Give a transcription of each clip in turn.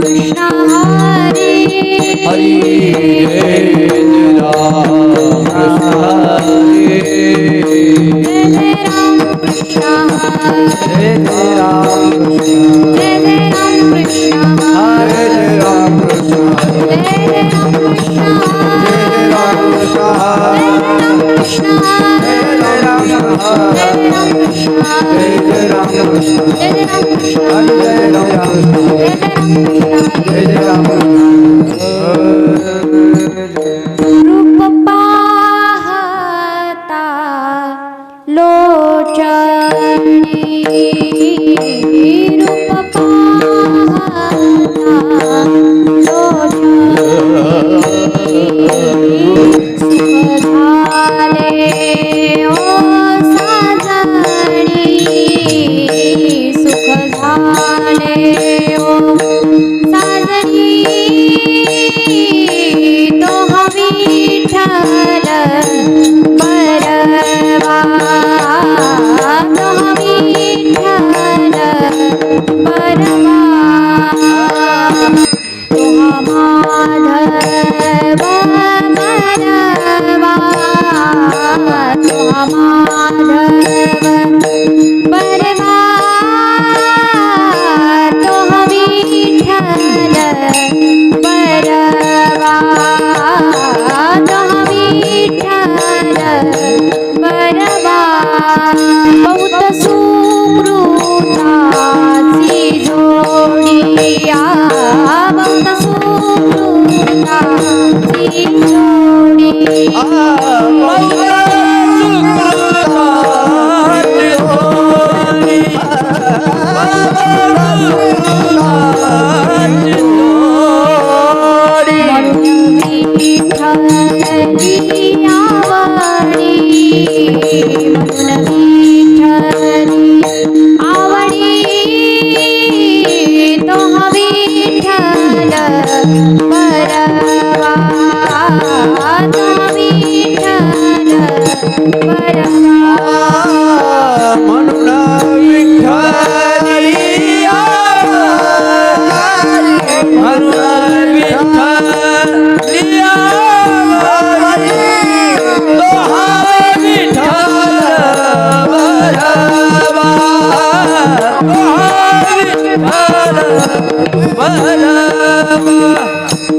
कृष्ण हरे हरे राम कृष्ण हरे जय राम कृष्ण हरे जय राम कृष्ण जय राम कृष्ण हरे जय राम कृष्ण जय राम कृष्ण जय राम कृष्ण कृष्ण जय राम कृष्ण जय राम कृष्ण जय राम कृष्ण जय राम कृष्ण जय राम रूप पाहता लोचनी रूप पाहता लोचनी सुख झाले ओ साजनी तो विठ्ठल बरवा तो विठ्ठल बरवा तो माधव बरवा तो माधव बरवा तो विठ्ठल बरवा तो विठ्ठल बरवा बहुत सुकृताची जोडिया बहुत सुकृताची जोडिया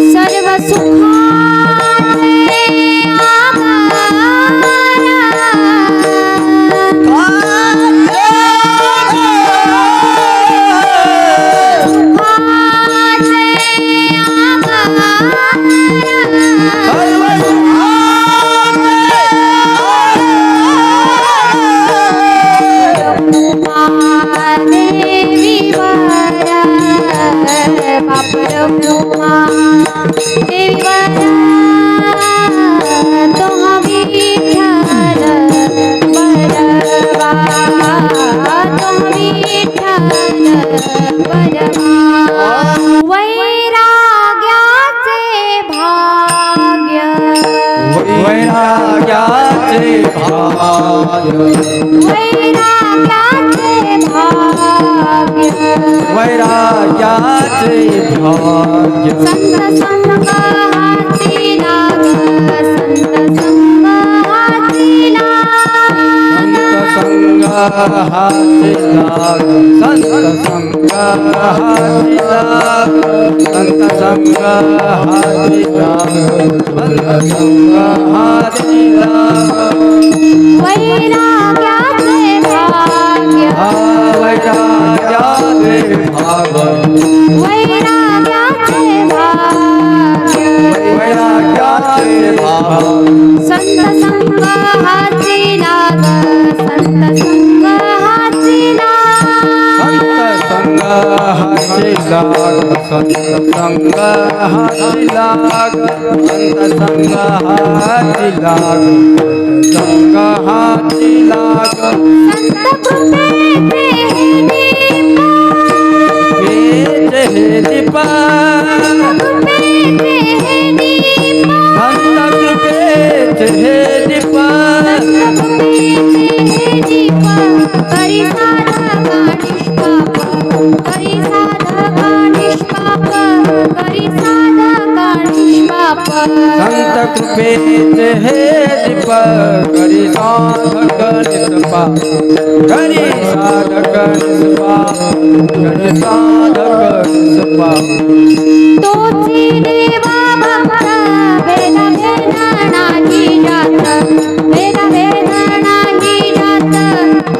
सर्व सुखाचे वैराग्याचे भाग्य वैराग्याचे भाग्य वैराग्याचे भाग्य वैराग्याचे भाग्य संत संघाची लाग संत संघाची लाग संत संघाची लाग संत संघाची लाग संत संघाची लाग संत संघाची लाग वैराग्याचे भाग्य वैराग्याचे भाग्य वैराग्याचे भाग्य वैराग्याचे भाग्य संत संघाची लाग संत संघाची लाग संत संघाची लाग संत संघाची लाग संत संघाची लाग संत कृपेचे हे दीप संत कृपेचे हे दीप करी साधका निष्पाप करी साधका निष्पाप संत कृपेचे हे दीपक करी साधक निष्पा करी साधक निष्पा करी साधक निष्पा तोची देवा भक्त भेद भेद नाही जात भेद भेद नाही जात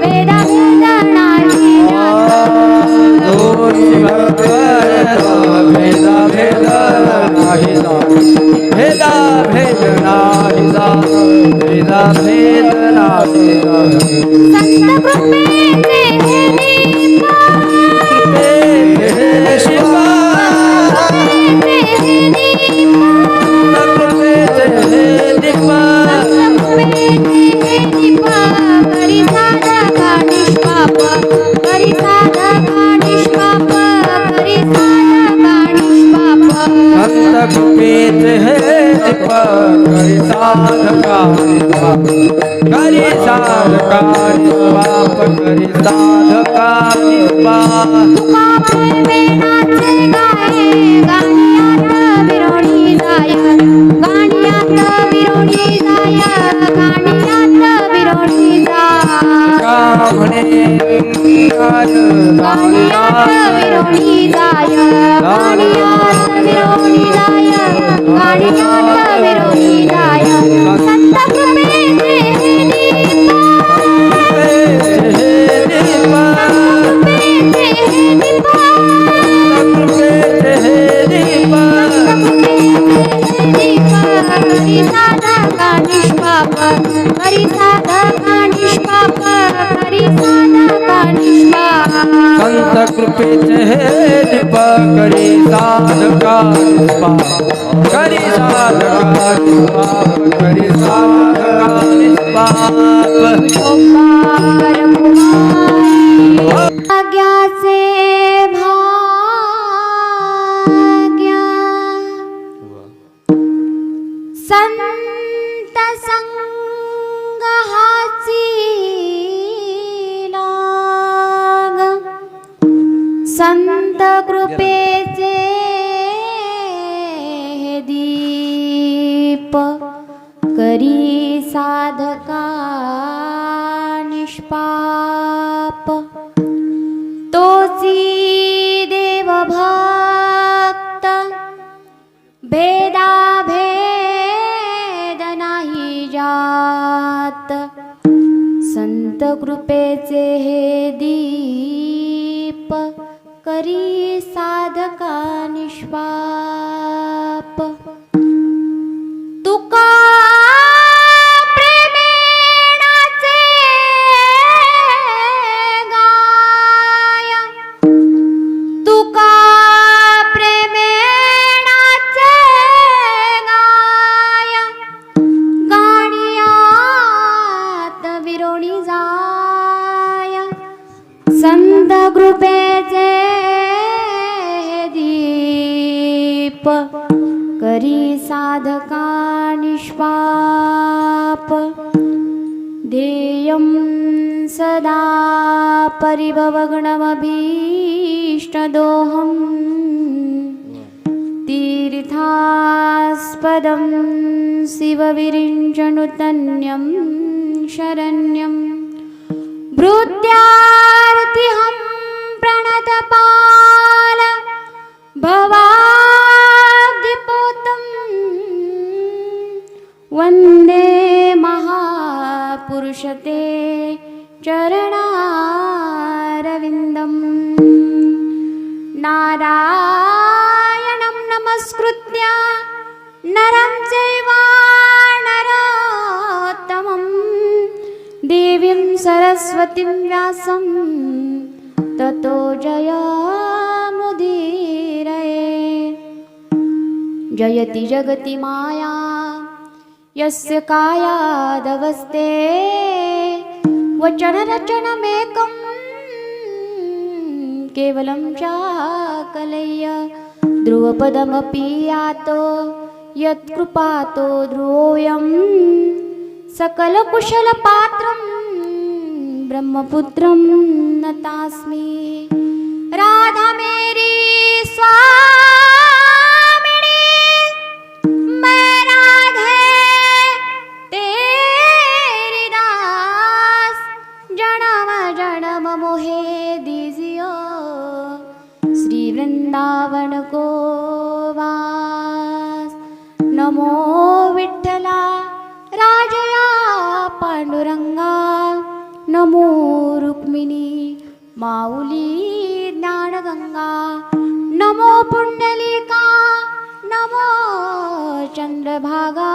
भेद भेद नाही जात दोषी भक्त भेदा भेद नाही जात भेदा भेद नाही जात भेदा भेद नाही जात संत कृपेचे हे दीप कृपेचे शिवा कृपेचे हे दीप कृपेचे हे दीपा करी साधका निष्पाप करी साधका निष्पाप करी साधका निष्पाप संत कृपेचे हे दीपक करी साधका निष्पाप करी साधका निष्पाप करी साधका निष्पाप तुका प्रेमेनाचे गाये गाण्यात विरोणी जाय गाण्यात विरोणी जाय गाण्यात विरोणी जाय कामणे गाय गाण्यात विरोणी जाय गाण्यात विरोणी जाय गाण्यात विरोणी जाय संत कृपेचे हे दीप कृपेचे हे दीपक कृपेचे हे दीप कृपेचे हे दीपक करी साधका निष्पाप करी साधका निष्पाप करी साधका निष्पाप संत कृपेचे हे दीपक करी साधका निष्पाप करी साधका निष्पाप करी साधका निष्पाप भाग्याचे भाग्य संत संगहाची लाग संत कृपेचे हे दीप करी साधका निष्पाप तोची देव भक्त भेदा भेद नाही जात संत कृपेचे हे दीप करी साधका निष्पाप तुका प्रेमेणाचे गाय तुका प्रेमेणाचे गाय गाण्यात विरोणी जाय संत कृपेचे हे दीप करी साधका निष्पाप ध्येयं सदा परिभवगणमभीष्टदोहम् तीर्थास्पदं शिवविरिञ्चनुतन्यं शरण्यं भृत्यार्तिहं प्रणतपाल भवाब्धिपोतं वन्दे महापुरुषते चरणारविन्दम् नारायणं नमस्कृत्य नरं चैव नरोत्तमं देवीं सरस्वतीं व्यासं ततो जयमुदीरये जयति जगति माया यस्य कायादवस्ते वचनरचनमेकं केवलं चाकलय्य ध्रुवपदमपि यातो यत्कृपातो ध्रुवोऽयं सकलकुशलपात्रं ब्रह्मपुत्रं नतास्मि राधा मेरी स्वामिनी मैं माऊली ज्ञानगंगा नमो पुंडलिका नमो चंद्रभागा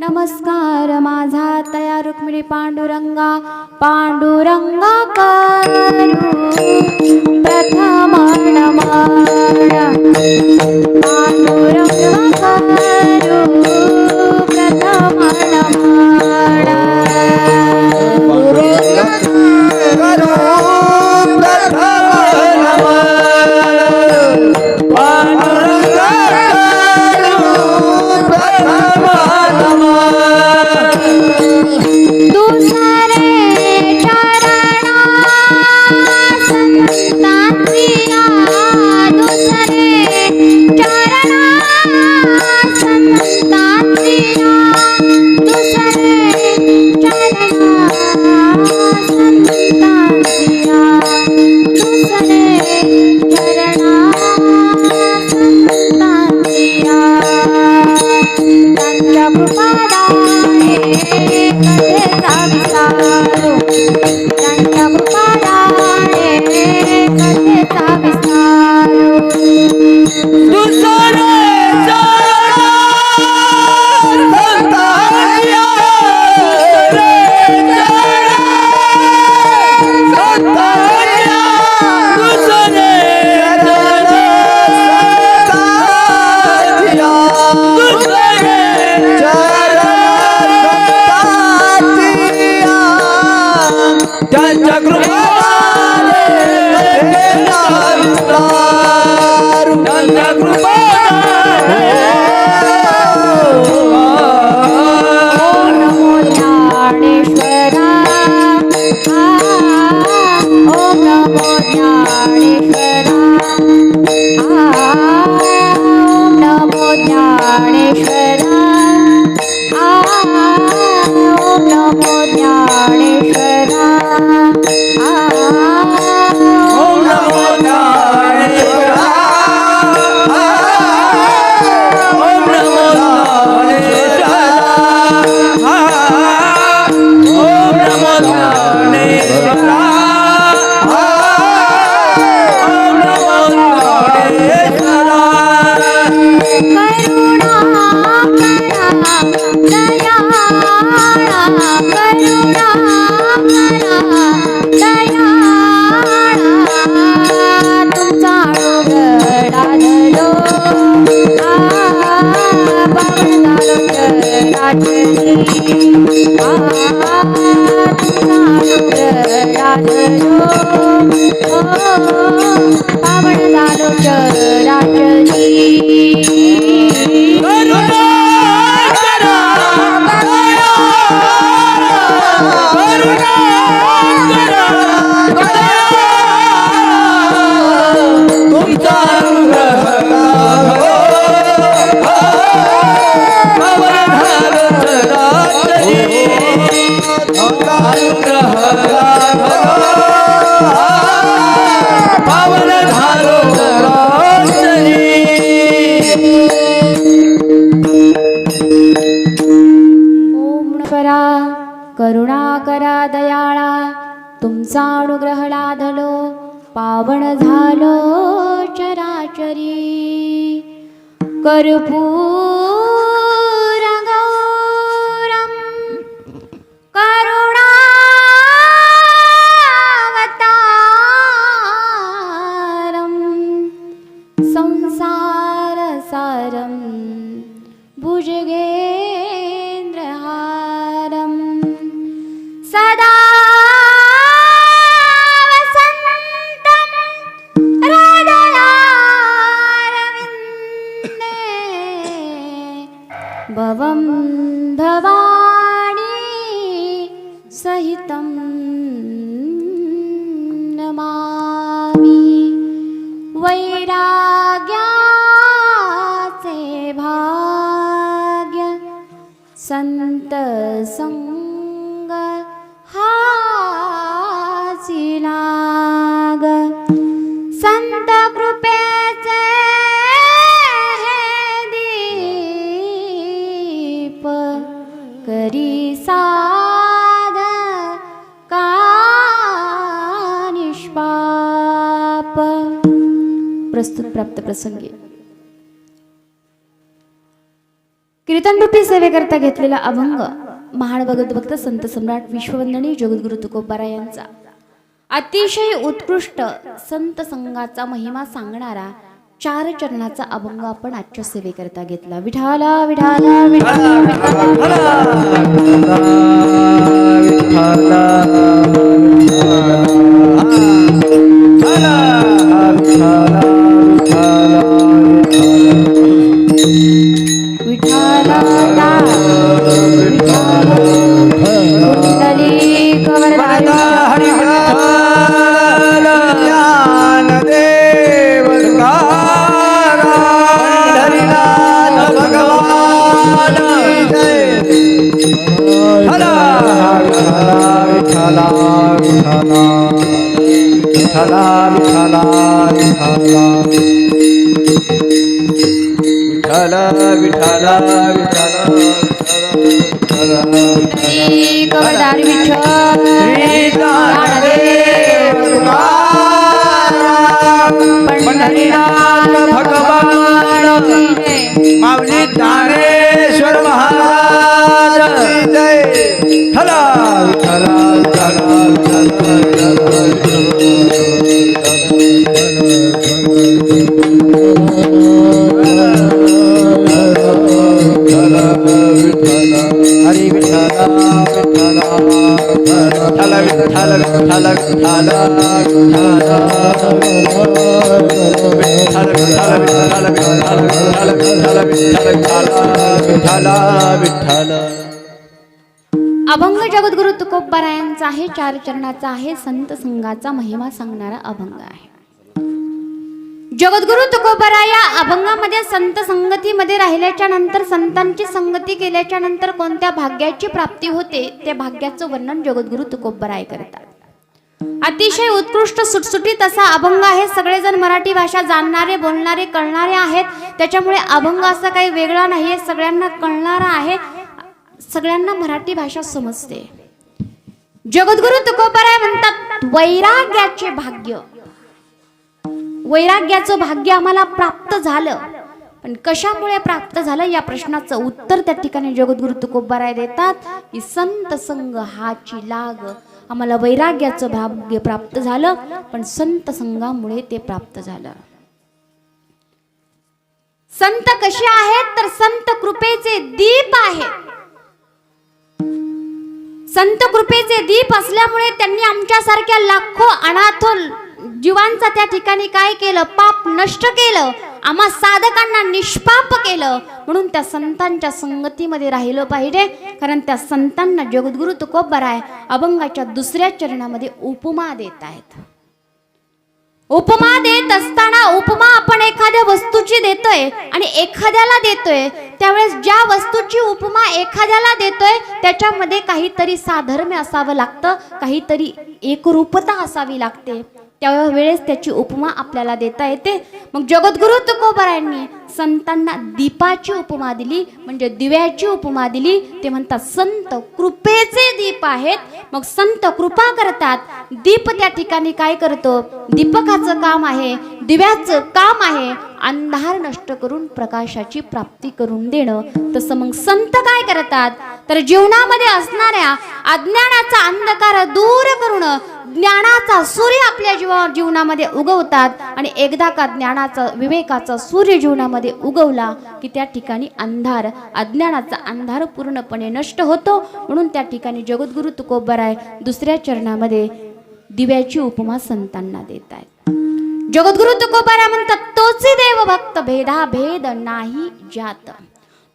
नमस्कार माझा तया रुक्मिणी पांडुरंगा पांडुरंगा करू प्रथम नमन पांडुरंगा करू प्रथम नमन करुणाकरा दयाळा तुमचा अनुग्रह लाधलो पावन झालो चराचरी कर्पूर गौरम करुणावतारम संसार सारम भुजगेंद्रहारम सदा वसन्तं हृदयारविन्दे भवं भवानी सहितं नमामि वैराग्याचे भाग्य संत संग हाची लाग संत कृपेचे दीप करी साध कानी प्रस्तुत प्राप्त प्रसंगी कीर्तनरूपी सेवेकरता घेतलेला अभंग महान भगवत भक्त संत सम्राट विश्ववंदनीय जगद्गुरु तुकोबाराय यांचा अतिशय उत्कृष्ट संत संघाचा महिमा सांगणारा 4 चरणाचा अभंग आपण आजच्या सेवेकरता घेतला. विठाला विठाला विठाला माऊली ज्ञानेश्वर महाराज जय. हला हला हरी विठ्ठला विठ्ठला विठ्ठला विठ्ठला विठ्ठला. अभंग जगद्गुरु तुकोबाराय यांचा आहे. 4 चरणाचा आहे. संत संघाचा महिमा सांगणारा अभंग आहे. जगद्गुरु तुकोबाराय या अभंगामध्ये संत संगतीमध्ये राहिल्याच्या नंतर, संतांची संगती केल्याच्या नंतर कोणत्या भाग्याची प्राप्ती होते त्या भाग्याचं वर्णन जगद्गुरु तुकोबाराय करतात. अतिशय उत्कृष्ट सुटसुटीत असा अभंग आहे. सगळेजण मराठी भाषा जाणणारे, बोलणारे, कळणारे आहेत. त्याच्यामुळे अभंग असा काही वेगळा नाहीये, सगळ्यांना कळणारा आहे, सगळ्यांना मराठी भाषा समजते. जगद्गुरु तुकोबाराय म्हणतात वैराग्याचे भाग्य, वैराग्याचं भाग्य आम्हाला प्राप्त झालं. पण कशामुळे प्राप्त झालं या प्रश्नाचं उत्तर त्या ठिकाणी जगद्गुरु तुकोबाराय देतात की संत संग हाची लाग. आम्हाला वैराग्याचं भाग्य प्राप्त झालं, पण संत संघामुळे ते प्राप्त झालं. संत कसे आहेत तर संत कृपेचे दीप आहेत. संत कृपेचे दीप असल्यामुळे त्यांनी आमच्यासारख्या लाखो अनाथ जीवांचा त्या ठिकाणी काय केलं, पाप नष्ट केलं, आम्हा साधकांना निष्पाप केलं. म्हणून त्या संतांच्या संगतीमध्ये राहिलं पाहिजे. कारण त्या संतांना जगद्गुरु तुकोबाराय अभंगाच्या 2ऱ्या चरणामध्ये उपमा देत आहेत. उपमा देत असताना उपमा आपण एखाद्या वस्तूची देतोय आणि एखाद्याला देतोय, त्यावेळेस ज्या वस्तूची उपमा एखाद्याला देतोय त्याच्यामध्ये काहीतरी साधर्म्य असावं लागतं, काहीतरी एकरूपता असावी लागते. त्यावेळेस त्याची उपमा आपल्याला देता येते. मग जगद्गुरु तुकोबारायांनी संतांना दीपाची उपमा दिली, म्हणजे दिव्याची उपमा दिली. ते म्हणतात संत कृपेचे दीप आहेत. मग संत कृपा करतात. दीप त्या ठिकाणी काय करतो, दीपकाचं काम आहे, दिव्याचं काम आहे अंधार नष्ट करून प्रकाशाची प्राप्ती करून देणं. तसं मग संत काय करतात तर जीवनामध्ये असणाऱ्या अज्ञानाचा अंधकार दूर करून ज्ञानाचा सूर्य आपल्या जीवनामध्ये उगवतात. आणि एकदा का ज्ञानाचा विवेकाचा सूर्य जीवनामध्ये उगवला की त्या ठिकाणी अंधार, अज्ञानाचा अंधार पूर्णपणे नष्ट होतो. म्हणून त्या ठिकाणी जगद्गुरु तुकोबाराय 2ऱ्या चरणामध्ये दिव्याची उपमा संतांना देत आहेत. जगद्गुरु तुकोबाराय म्हणतात तोच देव भक्त भेदा भेद नाही ज्यात.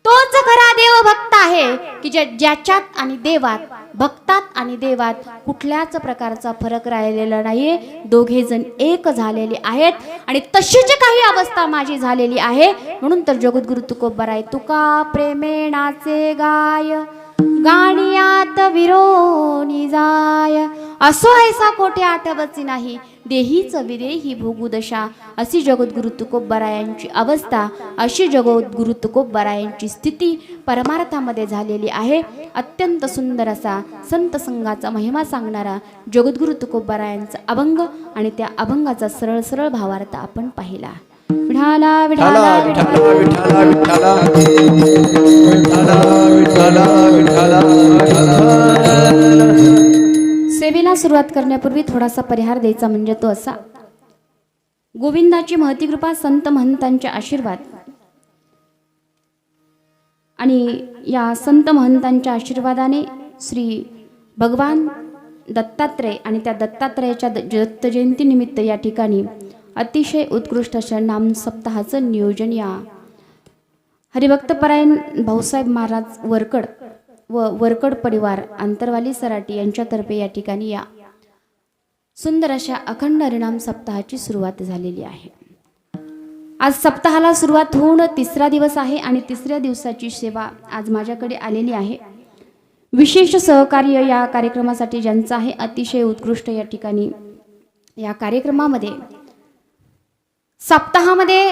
तोच खरा देव भक्त आहे की ज्याच्यात आणि देवात, भक्तात आणि देवात कुठल्याच प्रकारचा फरक राहिलेला नाहीये. दोघे जण एक झालेले आहेत. आणि तशीच काही अवस्था माझी झालेली आहे. म्हणून तर जगद्गुरु तुकोबाराय तुका प्रेमेणाचे गाय गाणियात विरोनी जाय, असो ऐसा कोठे आठवची नाही, देहीच विदेही भोगुदशा. अशी जगद्गुरु तुकोबारायांची अवस्था, अशी जगद्गुरु तुकोबारायांची स्थिती परमार्थामध्ये झालेली आहे. अत्यंत सुंदर असा संत संघाचा महिमा सांगणारा जगद्गुरु तुकोबारायांचा अभंग आणि त्या अभंगाचा सरळ सरळ भावार्थ आपण पाहिला. विठाला विठाला विठाला विठाला विठाला विठाला विठाला विठाला विठाला. सेवेला सुरुवात करण्यापूर्वी थोडासा परिहार द्यायचा म्हणजे तो असा: गोविंदाची महती कृपा, संत महंतांचे आशीर्वाद आणि या संत महंतांच्या आशीर्वादाने श्री भगवान दत्तात्रय आणि त्या दत्तात्रयाच्या दत्त जयंतीनिमित्त या ठिकाणी अतिशय उत्कृष्ट अशा नाम सप्ताहाचं नियोजन या हरिभक्तपरायण भाऊसाहेब महाराज वरकड व वरकड परिवार आंतरवाली सराटी यांच्यातर्फे या ठिकाणी या सुंदर अशा अखंड हरिनाम सप्ताहाची सुरुवात झालेली आहे. आज सप्ताहाला सुरुवात होऊन तिसरा दिवस आहे आणि तिसऱ्या दिवसाची सेवा आज माझ्याकडे आलेली आहे. विशेष सहकार्य या कार्यक्रमासाठी ज्यांचं आहे अतिशय उत्कृष्ट या ठिकाणी या कार्यक्रमामध्ये सप्ताहामध्ये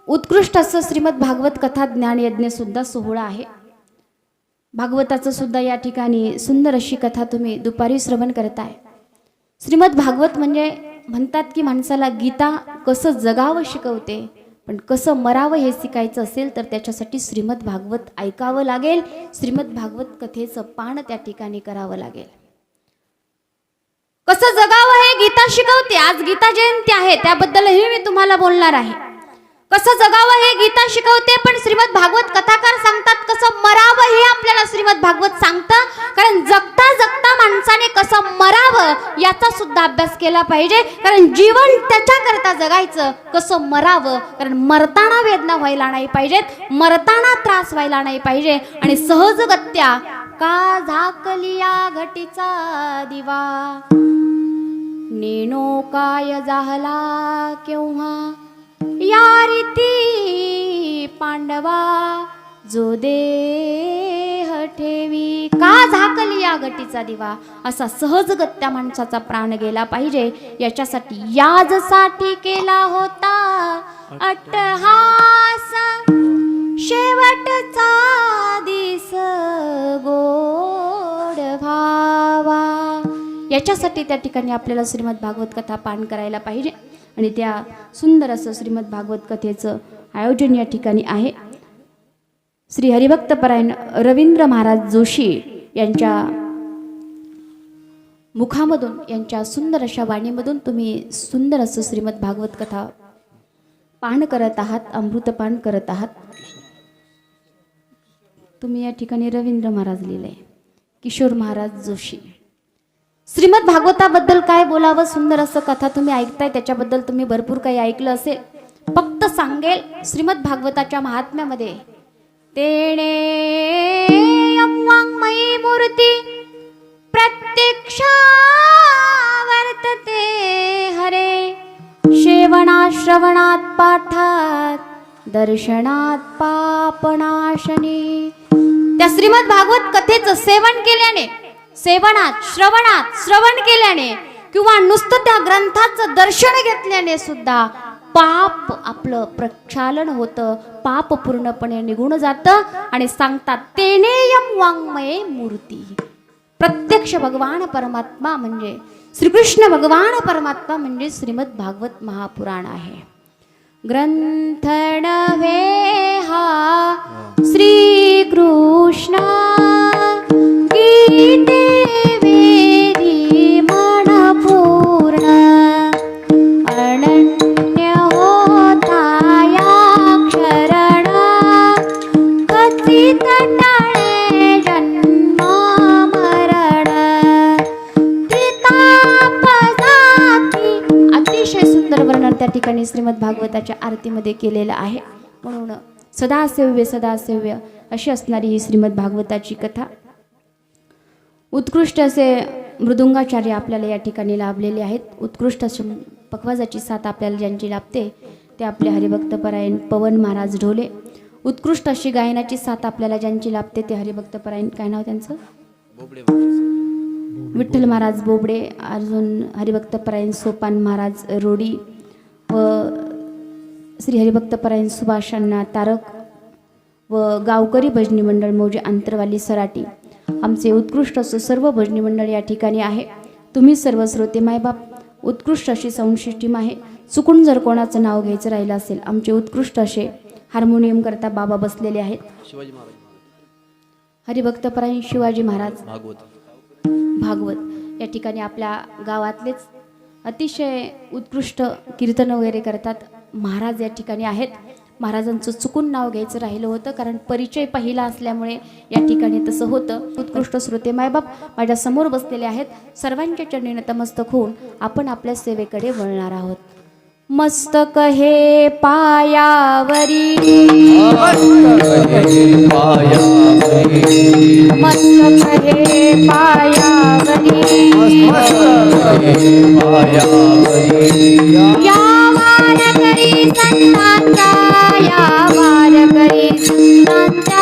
उत्कृष्ट असं श्रीमद भागवत कथा ज्ञान यज्ञ सुद्धा सोहळा आहे. भागवताचं सुद्धा या ठिकाणी सुंदर अशी कथा तुम्ही दुपारी श्रवण करताय. श्रीमद भागवत म्हणजे म्हणतात की माणसाला गीता कसं जगावं शिकवते, पण कसं मरावं हे शिकायचं असेल तर त्याच्यासाठी श्रीमद भागवत ऐकावं लागेल. श्रीमद भागवत कथेचं पान त्या ठिकाणी करावं लागेल. कसं जगावं हे गीता शिकवते. आज गीता जयंती आहे त्याबद्दलही मी तुम्हाला बोलणार आहे. कसं जगावं हे गीता शिकवते, पण श्रीमद भागवत कथाकार सांगतात कसं मरावं हे आपल्याला श्रीमद भागवत सांगतं. कारण जगता जगता माणसाने कसं मरावं याचा सुद्धा अभ्यास केला पाहिजे. कारण जीवन त्याच्याकरता जगायचं, कसं मरावं. कारण मरताना वेदना व्हायला नाही पाहिजेत, मरताना त्रास व्हायला नाही पाहिजे. आणि सहजगत्या का झाकलिया घटीचा दिवा, नेनो काय जाहला केव्हा, या रीती पांडवा जो देह ठेवी. का झाकली या घटीचा दिवा, असा सहजगत्या माणसाचा प्राण गेला पाहिजे. याच्यासाठी याजसाठी केला होता अट्टहास, शेवटचा दिस गोड भावा. याच्यासाठी त्या ठिकाणी आपल्याला श्रीमद भागवत कथा पान करायला पाहिजे. आणि त्या सुंदर असं श्रीमद भागवत कथेचं आयोजन या ठिकाणी आहे. श्री हरिभक्तपरायण रवींद्र महाराज जोशी यांच्या मुखामधून, यांच्या सुंदर अशा वाणीमधून तुम्ही सुंदर असं श्रीमद भागवत कथा पान करत आहात, अमृतपान करत आहात. तुम्ही या ठिकाणी रवींद्र महाराज लिहिलंय, किशोर महाराज जोशी. श्रीमद भागवताबद्दल काय बोलावं, सुंदर असं कथा तुम्ही ऐकताय, त्याच्याबद्दल तुम्ही भरपूर काही ऐकलं असेल. फक्त सांगेल श्रीमद भागवताच्या महात्म्यामध्ये तेणे वाङ्मयी मूर्ती प्रत्यक्षा वर्तते हरे, श्रवणात पाठात दर्शनात पापनाशनी. त्या श्रीमद भागवत कथेचं सेवन केल्याने, सेवनात श्रवण केल्याने किंवा नुसतं त्या ग्रंथाचं दर्शन घेतल्याने सुद्धा पाप आपलं प्रक्षालन होतं, पाप पूर्णपणे निघून जातं. आणि सांगतात तेनेयम वाङ्मये मूर्ती, प्रत्यक्ष भगवान परमात्मा म्हणजे श्रीकृष्ण भगवान परमात्मा म्हणजे श्रीमद भागवत महापुराण आहे. ग्रंथ नव्हे हा श्रीकृष्ण, गीते वेदी मन पूर्ण, अनन्य होता याक्षरण, कथित टाळे जन्म मरण, त्रिताप जाती. अतिशय सुंदर वर्णन त्या ठिकाणी श्रीमद भागवताच्या आरतीमध्ये केलेलं आहे. म्हणून सदासेव्य अशी असणारी ही श्रीमद भागवताची कथा. उत्कृष्ट असे मृदुंगाचार्य आपल्याला या ठिकाणी लाभलेले आहेत. उत्कृष्ट असे पखवाजाची साथ आपल्याला ज्यांची लाभते ते आपले हरिभक्तपरायण पवन महाराज ढोले. उत्कृष्ट अशी गायनाची साथ आपल्याला ज्यांची लाभते ते हरिभक्तपरायण, काय नाव त्यांचं, विठ्ठल महाराज बोबडे. अजून हरिभक्तपरायण सोपान महाराज रोडी व श्री हरिभक्तपरायण सुभाषांना तारक व गावकरी भजनी मंडळ मौजे आंतरवाली सराटी. आमचे उत्कृष्ट असं सर्व भजनी मंडळ या ठिकाणी आहे. तुम्ही सर्व श्रोते मायबाप, उत्कृष्ट अशी साऊंड सिस्टीम आहे. चुकून जर कोणाचं नाव घ्यायचं राहिलं असेल, आमचे उत्कृष्ट असे हार्मोनियम करता बाबा बसलेले आहेत. शिवाजी महाराज हरिभक्तपरायण शिवाजी महाराज भागवत या ठिकाणी आपल्या गावातलेच अतिशय उत्कृष्ट कीर्तन वगैरे करतात महाराज या ठिकाणी आहेत. महाराजांचं चुकून नाव घ्यायचं राहिलं होतं, कारण परिचय पहिला असल्यामुळे या ठिकाणी तसं होतं. उत्कृष्ट श्रोते मायबाप माझ्या समोर बसलेले आहेत. सर्वांच्या चरणी नतमस्तक होऊन आपण आपल्या सेवेकडे वळणार आहोत. मस्तक हे पायावरी, मस्तक हे पायावरी, या वार करी संतांचा, या वार करी संतांचा,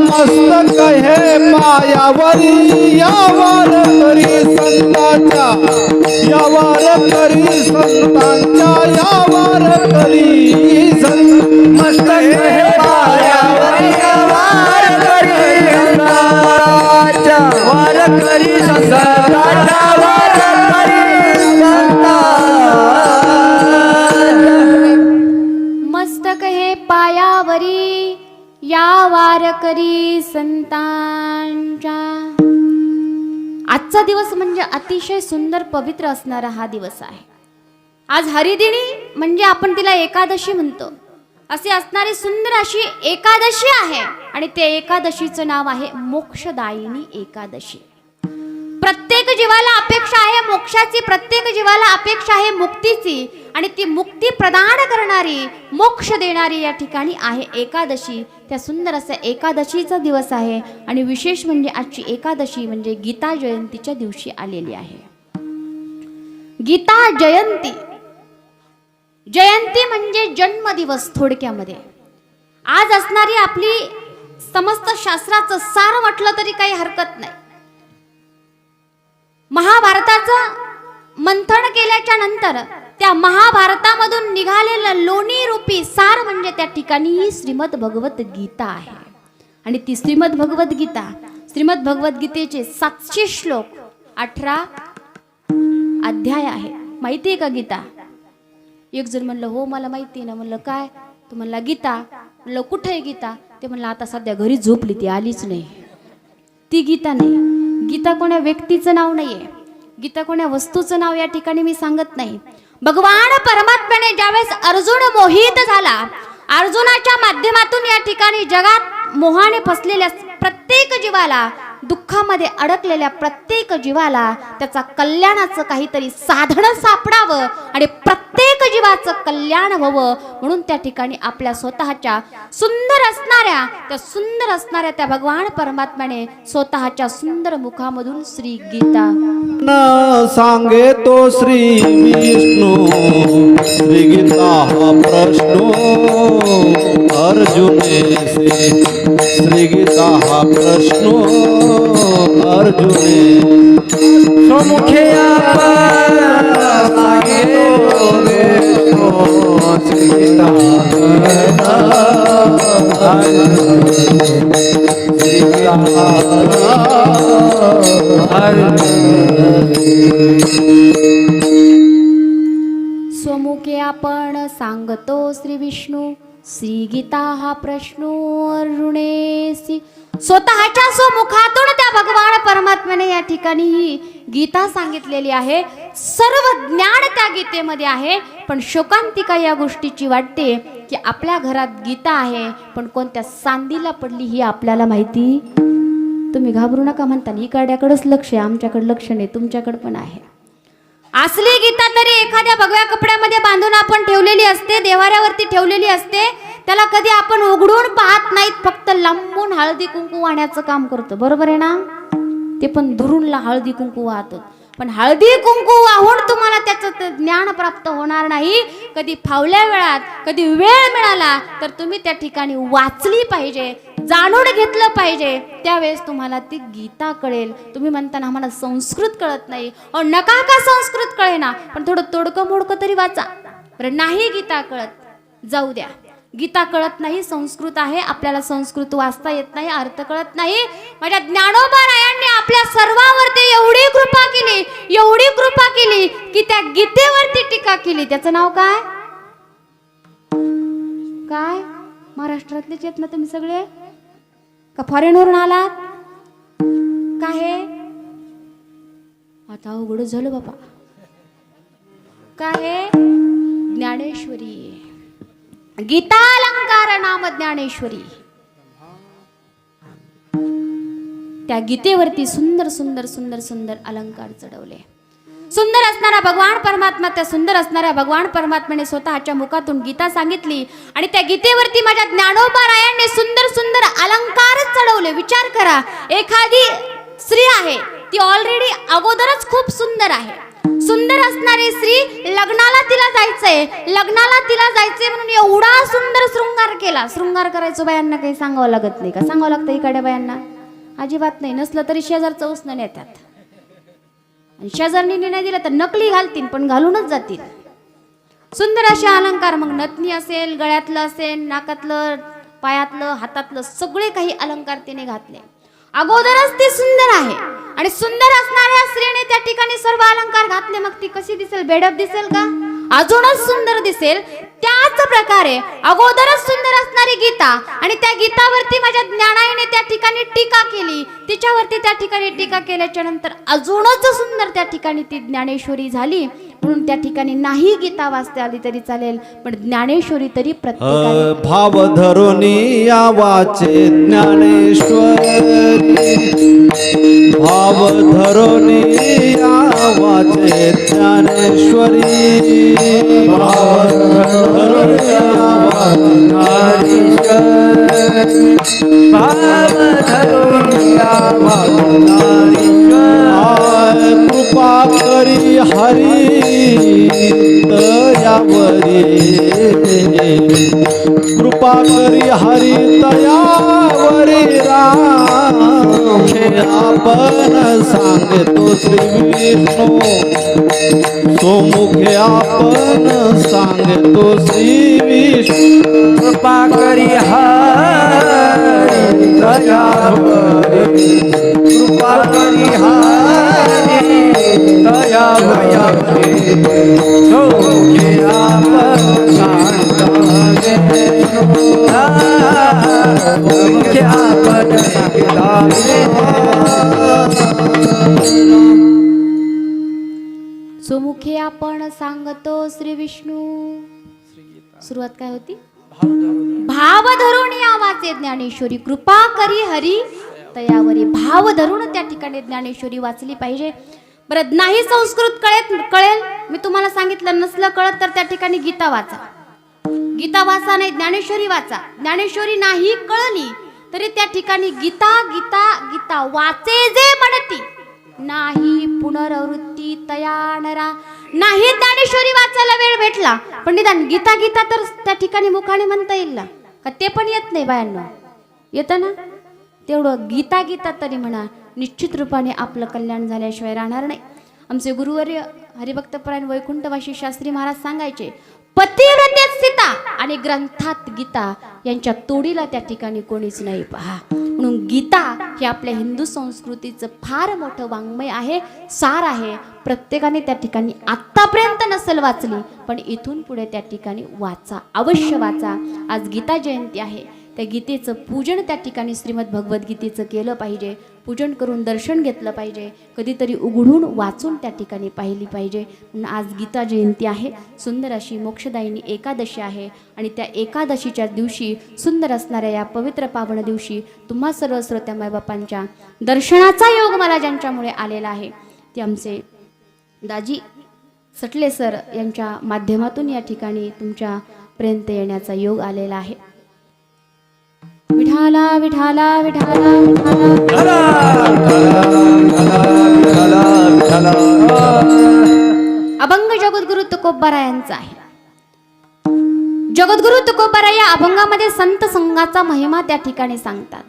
मस्तक हे पायावरी, यावर करी संतांच्या, यावर करी संतांच्या, यावर करी मस्तक हे पायावरी, यावर करी संतांच्या, वार करी संतांच्या, वार करी संतांच्या. मस्तक हे पायावरी, या वार करी संतांच्या. आजचा दिवस म्हणजे अतिशय सुंदर पवित्र असणारा हा दिवस आहे. आज हरिदिनी म्हणजे आपण तिला एकादशी म्हणतो. अशी असणारी सुंदर अशी एकादशी आहे आणि त्या एकादशीचं नाव आहे मोक्षदायिनी एकादशी. प्रत्येक जीवाला अपेक्षा आहे मोक्षाची, प्रत्येक जीवाला अपेक्षा आहे मुक्तीची, आणि ती मुक्ती प्रदान करणारी, मोक्ष देणारी या ठिकाणी आहे एकादशी. त्या सुंदर असा एकादशीचा दिवस आहे आणि विशेष म्हणजे आजची एकादशी म्हणजे गीता जयंतीच्या दिवशी आलेली आहे. गीता जयंती, जयंती म्हणजे जन्मदिवस थोडक्यामध्ये. आज असणारी आपली समस्त शास्त्राचं सार म्हटलं तरी काही हरकत नाही. महाभारताचं मंथन केल्याच्या नंतर त्या महाभारतामधून निघालेलं लोणी रूपी सार म्हणजे त्या ठिकाणी श्रीमद भगवत गीता आहे. आणि ती श्रीमद भगवत गीता, श्रीमद भगवत गीतेचे 700 श्लोक, 18 अध्याय आहे. माहिती आहे का गीता? एक जण म्हणलं हो मला माहिती आहे ना. म्हणलं काय? तो म्हणला गीता. म्हणलं कुठे आहे गीता? ते म्हणलं आता सध्या घरी झोपली, ती आलीच नाही. ती गीता नाही. गीता कोण्या व्यक्तीचं नाव नाहीये, गीता कोण्या वस्तूचं नाव या ठिकाणी मी सांगत नाही. भगवान परमात्म्याने ज्यावेळेस अर्जुन मोहित झाला, अर्जुनाच्या माध्यमातून या ठिकाणी जगात मोहाने फसलेल्या प्रत्येक जीवाला, दुःखामध्ये अडकलेल्या प्रत्येक जीवाला त्याचा कल्याणाचं काहीतरी साधन सापडावं आणि प्रत्येक जीवाचं कल्याण व्हावं म्हणून त्या ठिकाणी आपल्या स्वतःच्या सुंदर असणाऱ्या त्या भगवान परमात्म्याने स्वतःच्या सुंदर मुखामधून श्री गीता सांगे तो श्री विष्णू, श्री गीता हा प्रश्नो अर्जुने से, श्री गीता हा प्रश्नो अर्जुने समुखे सांगे तो विष्णू, श्री गीता स्वमुखे आपण सांगतो श्री विष्णू, श्री गीता हा प्रश्नो अर्जुनेसी. स्वतःच्या स्वमुखातून त्या भगवान परमात्म्याने या ठिकाणी ही गीता सांगितलेली आहे. सर्व ज्ञान त्या गीतेमध्ये आहे. पण शोकांतिका या गोष्टीची वाटते की आपल्या घरात गीता आहे पण कोणत्या सांदीला पडली ही आपल्याला माहिती. तुम्ही घाबरू नका म्हणता, इकड्याकडेच लक्ष आहे, आमच्याकडे लक्ष नाही, तुमच्याकडे पण आहे. असली गीता तरी एखाद्या भगव्या कपड्यामध्ये बांधून आपण ठेवलेली असते, देवाऱ्यावरती ठेवलेली असते. त्याला कधी आपण उघडून पाहत नाहीत, फक्त लांबून हळदी कुंकू वाहण्याचं काम करतो. बरोबर आहे ना? ते पण दुरूनला हळदी कुंकू वाहतो. पण हळदी कुंकू वाहून तुम्हाला त्याचं ज्ञान प्राप्त होणार नाही. कधी फावल्या वेळात, कधी वेळ मिळाला तर तुम्ही त्या ठिकाणी वाचली पाहिजे, जाणून घेतलं पाहिजे. त्यावेळेस तुम्हाला ती गीता कळेल. तुम्ही म्हणताना आम्हाला संस्कृत कळत नाही. नका का संस्कृत कळेना, पण थोडं तोडकं मोडकं तरी वाचा. बरं नाही गीता कळत, जाऊ द्या. गीता कळत नाही, संस्कृत आहे, आपल्याला संस्कृत वाचता येत नाही, अर्थ कळत नाही. माझ्या ज्ञानोबा रायांनी आपल्या सर्वांवरती एवढी कृपा केली, एवढी कृपा केली की त्या गीतेवरती टीका केली. त्याचं नाव काय? काय? महाराष्ट्रातलेच आहेत ना तुम्ही सगळे का फॉरेनवरून आलात? काय हे आता अवघड झालं बाबा. काय हे? ज्ञानेश्वरी, गीतालंकार नाम ज्ञानेश्वरी. त्या गीतेवरती सुंदर सुंदर सुंदर सुंदर अलंकार चढवले. सुंदर असणारा भगवान परमात्मा, त्या सुंदर असणाऱ्या भगवान परमात्म्याने स्वतःच्या मुखातून गीता सांगितली आणि त्या गीतेवरती माझ्या ज्ञानोबा रायांनी सुंदर सुंदर अलंकार चढवले. विचार करा, एखादी स्त्री आहे ती ऑलरेडी अगोदरच खूप सुंदर आहे. सुंदर असणारी स्त्री लग्नाला तिला जायचंय म्हणून एवढा सुंदर शृंगार केला. शृंगार करायचो बायांना काही सांगावं लागत नाही का? सांगावं लागतं इकडे बायांना? अजिबात नाही. नसलं तरी शेजारचं उसनं नेतात, आणि शेजारनी नाही दिला तर नकली घालतील, पण घालूनच जातील. सुंदर असे अलंकार, मग नथनी असेल, गळ्यातलं असेल, नाकातलं, पायातलं, हातातलं, सगळे काही अलंकार तिने घातले. अगोदरच ती सुंदर आहे आणि सुंदर असणाऱ्या स्त्रीने त्या ठिकाणी सर्व अलंकार घातले. मग ती कशी दिसेल? बेडप दिसेल का? अजूनच सुंदर दिसेल. त्याच प्रकारे अगोदरच सुंदर असणारी गीता आणि त्या गीतावरती माझ्या ज्ञानाईने त्या ठिकाणी टीका केली. तिच्यावरती त्या ठिकाणी टीका केल्याच्या नंतर अजूनच सुंदर त्या ठिकाणी ती ज्ञानेश्वरी झाली. म्हणून त्या ठिकाणी नाही गीता वाचता आली तरी चालेल, पण ज्ञानेश्वरी तरी प्रत्येकाने. भाव धरुनी आवाचे ज्ञानेश्वरी, भाव धरुनी आवाचे ज्ञानेश्वरी, भाव धरुनी आवाचे ज्ञानेश्वरी, भाव धरुनी आवाचे कृपा करी हरी तयावरी, कृपा करी हरी तयावरी राम आपण सांगतो श्री विष्णू, सोमुखे आपण सांगतो श्री विष्णू. कृपा करी हरी तयावरी, कृपा करी हरी तयावरी, सोमुखे आपण सांगतो सुमुखे आपण सांगतो श्री विष्णू. सुरुवात काय होती? भाव धरून आवाचे ज्ञानेश्वरी, कृपा करी हरी तयावरी. भाव धरून त्या ठिकाणी ज्ञानेश्वरी वाचली पाहिजे. बरं, नाही संस्कृत कळेल, मी तुम्हाला सांगितलं, नसलं कळत तर त्या ठिकाणी गीता वाचा. गीता वाचा, नाही ज्ञानेश्वरी वाचा. ज्ञानेश्वरी नाही कळली तरी त्या ठिकाणी गीता गीता गीता वाचे जे म्हणती, नाही पुनरावृत्ती तया नरा. नाही ज्ञानेश्वरी वाचायला वेळ भेटला, पण निदान गीता गीता तर त्या ठिकाणी मुखाने म्हणता येईल ना? का ते पण येत नाही बायांना? येतं ना? तेवढं गीता गीता तरी म्हणा. निश्चित रूपाने आपलं कल्याण झाल्याशिवाय राहणार नाही. आमचे गुरुवर्य हरिभक्तपरायण वैकुंठवासी शास्त्री महाराज सांगायचे, पतिव्रते सीता आणि ग्रंथात गीता यांच्या तोडीला त्या ठिकाणी कोणीच नाही. पहा, म्हणून गीता हे आपल्या हिंदू संस्कृतीचं फार मोठं वाङ्मय आहे, सार आहे. प्रत्येकाने त्या ठिकाणी आत्तापर्यंत नसेल वाचली, पण इथून पुढे त्या ठिकाणी वाचा, अवश्य वाचा. आज गीता जयंती आहे, त्या गीतेचं पूजन त्या ठिकाणी श्रीमद भगवद्गीतेचं केलं पाहिजे. पूजन करून दर्शन घेतलं पाहिजे, कधीतरी उघडून वाचून त्या ठिकाणी पाहिली पाहिजे. म्हणून आज गीता जयंती आहे. सुंदर अशी मोक्षदायिनी एकादशी आहे आणि त्या एकादशीच्या दिवशी, सुंदर असणाऱ्या या पवित्र पावन दिवशी तुम्हा सर्व श्रोत्या मायबापांच्या दर्शनाचा योग मला ज्यांच्यामुळे आलेला आहे ते आमचे दाजी सटले सर यांच्या माध्यमातून या ठिकाणी तुमच्यापर्यंत येण्याचा योग आलेला आहे. विठाला विठाला विठाला विठाला. अभंग जगद्गुरु तुकोबारायांचा आहे. जगद्गुरु तुकोबारा या अभंगामध्ये संत संघाचा महिमा त्या ठिकाणी सांगतात.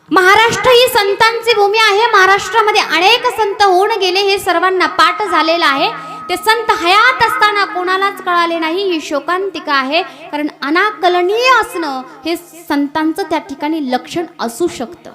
महाराष्ट्र ही संतांची भूमी आहे. महाराष्ट्रामध्ये अनेक संत होऊन गेले, हे सर्वांना पाठ झालेलं आहे. ते संत हयात असताना कोणालाच कळाले नाही, ही शोकांतिका आहे. कारण अनाकलनीय असणं हे संतांचं त्या ठिकाणी लक्षण असू शकतं.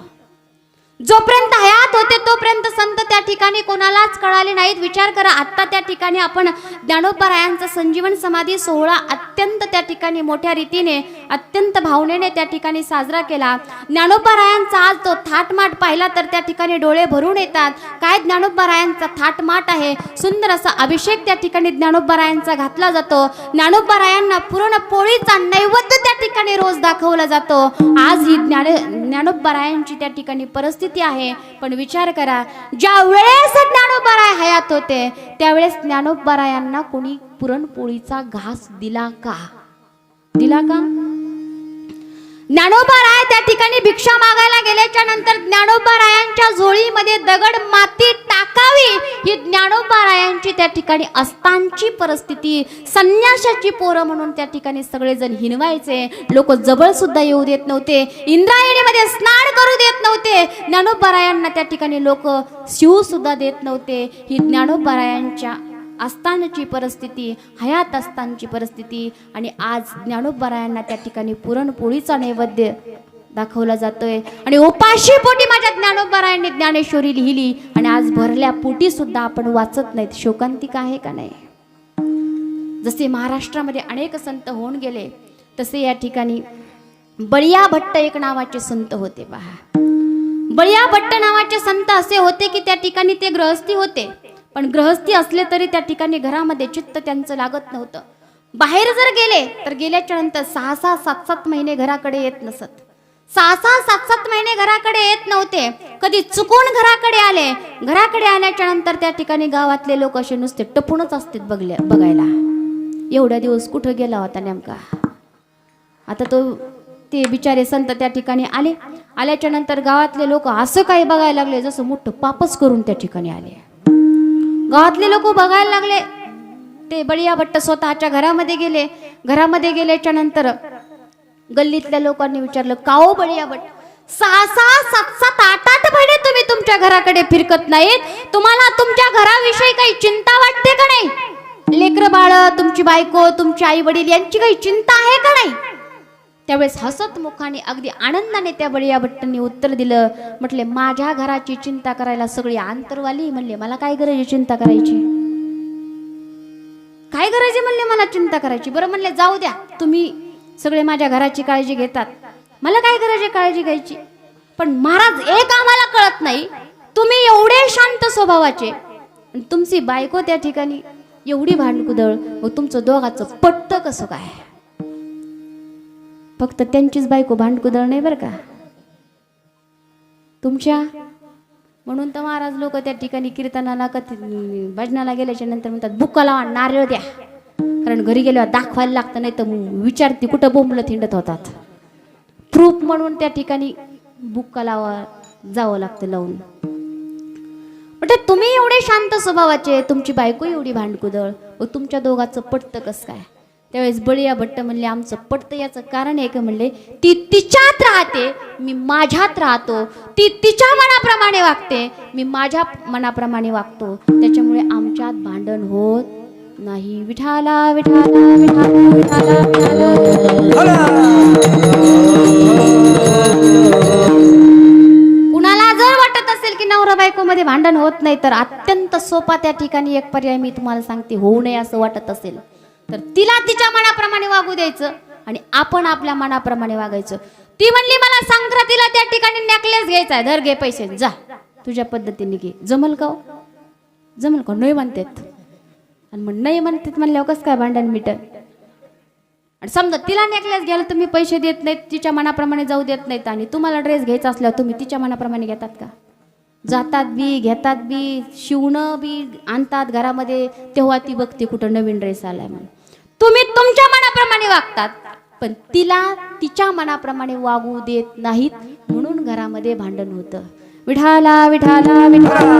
जोपर्यंत हयात होते तोपर्यंत संत त्या ठिकाणी कोणालाच कळाले नाहीत. विचार करा, आत्ता त्या ठिकाणी आपण ज्ञानोबारायांचा संजीवन समाधी सोहळा अत्यंत त्या ठिकाणी मोठ्या रीतीने अत्यंत भावनेने त्या ठिकाणी साजरा केला. ज्ञानोबारायांचा आज तो थाटमाट पाहिला तर त्या ठिकाणी डोळे भरून येतात. काय ज्ञानोबारायांचा थाटमाट आहे, सुंदर असा अभिषेक त्या ठिकाणी ज्ञानोबारायांचा घातला जातो. ज्ञानोबारायांना पुरणपोळीचा नैवेद्य त्या ठिकाणी रोज दाखवला जातो. आज ही ज्ञानोबारायांची त्या ठिकाणी परिस्थिती आहे. पण विचार करा, ज्या वेळेस ज्ञानोबाराय हयात होते त्यावेळेस ज्ञानोबारायांना कोणी पुरणपोळीचा घास दिला का? ज्ञानोबाराय त्या ठिकाणी भिक्षा मागायला गेल्याच्या नंतर ज्ञानोबारायांच्या झोळीमध्ये दगड माती टाकावी ही ज्ञानोबारायांची त्या ठिकाणी असतांची परिस्थिती. संन्याशाची पोरं म्हणून त्या ठिकाणी सगळेजण हिनवायचे. लोक जवळ सुद्धा येऊ देत नव्हते. इंद्रायणीमध्ये स्नान करू देत नव्हते. ज्ञानोबारायांना त्या ठिकाणी लोक शिव सुद्धा देत नव्हते. ही ज्ञानोबारायांच्या असतानाची परिस्थिती, हयात असतानाची परिस्थिती. आणि आज ज्ञानोबारायांना त्या ठिकाणी पुरणपोळीचा नैवेद्य दाखवला जातोय. आणि उपाशी पोटी माझ्या ज्ञानोबारायांनी ज्ञानेश्वरी लिहिली आणि आज भरल्या पोटी सुद्धा आपण वाचत नाहीत. शोकांतिका आहे का नाही? जसे महाराष्ट्रामध्ये अनेक संत होऊन गेले तसे या ठिकाणी बळिया भट्ट एक नावाचे संत होते. पहा, बळिया भट्ट नावाचे संत असे होते की त्या ठिकाणी ते गृहस्थी होते. पण गृहस्थी असले तरी त्या ठिकाणी घरामध्ये चित्त त्यांचं लागत नव्हतं. बाहेर जर गेले तर गेल्याच्या नंतर 6-6, 7-7 महिने घराकडे येत नसत. 6-6, 7-7 महिने घराकडे येत नव्हते. कधी चुकून घराकडे आले. घराकडे आल्याच्या नंतर त्या ठिकाणी गावातले लोक असे नुसते टपूनच असतात बघायला. एवढ्या दिवस कुठं गेला होता नेमका? आता ते बिचारे संत त्या ठिकाणी आल्याच्या नंतर गावातले लोक असं काही बघायला लागले जसं मोठं पापच करून त्या ठिकाणी आले. गावातले लोक बघायला लागले. ते बळिया भट्ट स्वतःच्या घरामध्ये गेले. घरामध्ये गेल्याच्या नंतर गल्लीतल्या लोकांनी विचारलं, का हो बळिया भट्ट, 6-6, 7-7, 8-8 महिने तुम्ही तुमच्या घराकडे फिरकत नाहीत? तुम्हाला तुमच्या घराविषयी काही चिंता वाटते का नाही? लेकरं बाळ, तुमची बायको, तुमचे आई वडील यांची काही चिंता आहे का नाही? त्यावेळेस हसत मुखाने अगदी आनंदाने त्या बळिया भट्टांनी उत्तर दिलं. म्हटले, माझ्या घराची चिंता करायला सगळी आंतरवाली. म्हणले, मला काय गरज आहे चिंता करायची? काय गरज आहे म्हणले मला चिंता करायची? बरं म्हणले, जाऊ द्या, तुम्ही सगळे माझ्या घराची काळजी घेतात, मला काय गरज आहे काळजी घ्यायची? पण महाराज, एक आम्हाला कळत नाही, तुम्ही एवढे शांत स्वभावाचे, तुमची बायको त्या ठिकाणी एवढी भांडकुदळ, व तुमचं दोघाचं पटतं कसं काय? फक्त त्यांचीच बायको भांडकुदळ नाही बरं का, तुमच्या. म्हणून तर महाराज लोक त्या ठिकाणी कीर्तनाला भजनाला गेल्याच्या नंतर म्हणतात, बुक्का लावा, नारळ द्या. कारण घरी गेल्यावर दाखवायला लागतं, नाही तर विचारती कुठं बोंबलत हिंडत होतात. प्रूफ म्हणून त्या ठिकाणी बुक्का लावा जावं लागतं लावून. म्हणजे तुम्ही एवढे शांत स्वभावाचे, तुमची बायको एवढी भांडकुदळ, व तुमच्या दोघाचं पटतं कसं काय? त्यावेळेस बळिया भट्ट म्हणले, आमचं पटतं याचं कारण आहे का? म्हणले, ती तिच्यात राहते, मी माझ्यात राहतो. ती तिच्या मनाप्रमाणे वागते, मी माझ्या मनाप्रमाणे वागतो. त्याच्यामुळे आमच्यात भांडण होत नाही. विठाला विठाला विठाला विठाला विठाला. कुणाला जर वाटत असेल की नवरा बायको मध्ये भांडण होत नाही, तर अत्यंत सोपा त्या ठिकाणी एक पर्याय मी तुम्हाला सांगते. होऊ नये असं वाटत असेल तर तिला तिच्या मनाप्रमाणे वागू द्यायचं आणि आपण आपल्या मनाप्रमाणे वागायचं. ती म्हणली, मला संक्रांतीला त्या ठिकाणी नेकलेस घ्यायचा आहे, धर घे पैसे, जा तुझ्या पद्धतीने घे. जमल का? जमल का? नाही म्हणतात. आणि मग नाही म्हणतात म्हणल्यावर कसं काय भांडण मिटल? आणि समजा तिला नेकलेस घ्यायला तुम्ही पैसे देत नाहीत, तिच्या मनाप्रमाणे जाऊ देत नाहीत, आणि तुम्हाला ड्रेस घ्यायचा असल्यावर तुम्ही तिच्या मनाप्रमाणे घेतात का? जातात बी, घेतात बी, शिवणं बी आणतात घरामध्ये, तेव्हा ती बघते कुठं नवीन ड्रेस आलाय म्हणून. तुम्ही तुमच्या मनाप्रमाणे वागतात, पण तिला तिच्या मनाप्रमाणे वागू देत नाहीत, म्हणून घरामध्ये भांडण होतं. विठाला विठाला विठाला.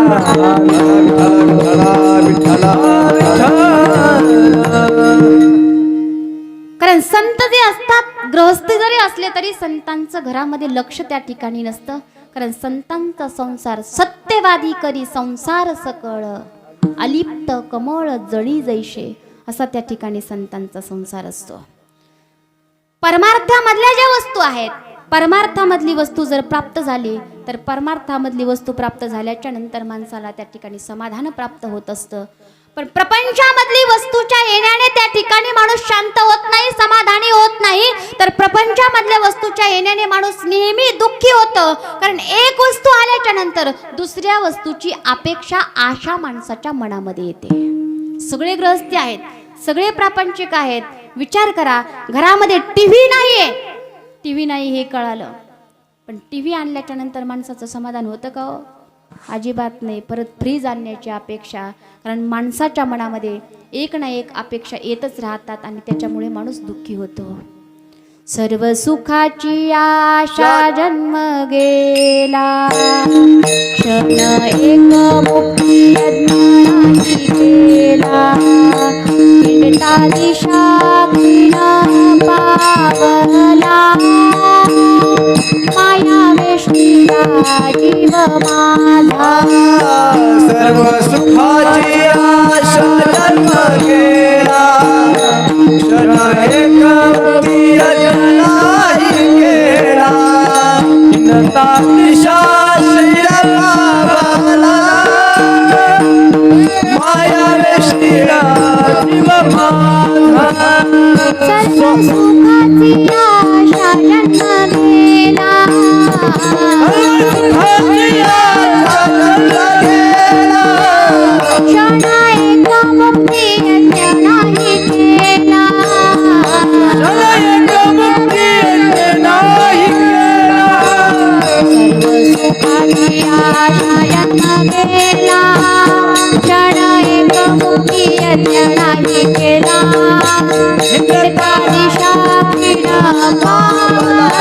कारण संत जे असतात, गृहस्थ जरी असले तरी संतांचं घरामध्ये लक्ष त्या ठिकाणी नसतं. कारण संतांचा संसार सत्यवादी करी संसार सकळ. अलिप्त कमळ जळी जैसे असा त्या ठिकाणी संतांचा संसार असतो. परमार्थामधल्या ज्या वस्तू आहेत, परमार्थामधली वस्तू जर प्राप्त झाली तर परमार्थामधली वस्तू प्राप्त झाल्याच्या नंतर माणसाला त्या ठिकाणी समाधान प्राप्त होत असतं. पण प्रपंचामधली वस्तूच्या येण्याने त्या ठिकाणी माणूस शांत होत नाही, समाधानी होत नाही, तर प्रपंचामधल्या वस्तूच्या येण्याने माणूस नेहमी दुःखी होतं. कारण एक वस्तू आल्याच्या नंतर दुसऱ्या वस्तूची अपेक्षा, आशा माणसाच्या मनामध्ये येते. सगळे गृहस्थी आहेत, सगळे प्रापंचिक आहेत. विचार करा, घरामध्ये टीव्ही नाहीये, टीव्ही नाही हे कळालं, पण टीव्ही आणल्याच्या नंतर माणसाचं समाधान होतं का हो? अजिबात नाही. परत फ्रीज आणण्याची अपेक्षा, कारण माणसाच्या मनामध्ये एक ना एक अपेक्षा येतच राहतात आणि त्याच्यामुळे माणूस दुःखी होतो. सर्व सुखाची आशा जन्म गेला, क्षण एक मुक्ती अज्ञानाची केला, हिंडता दिशा क्षीण पावला, माया वेष्टीला जीव माझा. सर्व सुखाची आशा जन्म गेला, क्षण एक मुक्ती अज्ञानाची केला, हिंडता दिशा क्षीण पावला, माया वेष्टीला जीव माझा. सर्व सुखाची आशा जन्म गेला, क्षण एक मुक्ती अज्ञानाची केला, सर्व सुखाची आशा जन्म गेला, क्षण एक मुक्ती अज्ञानाची केला, हिंडता दिशा क्षीण पावला,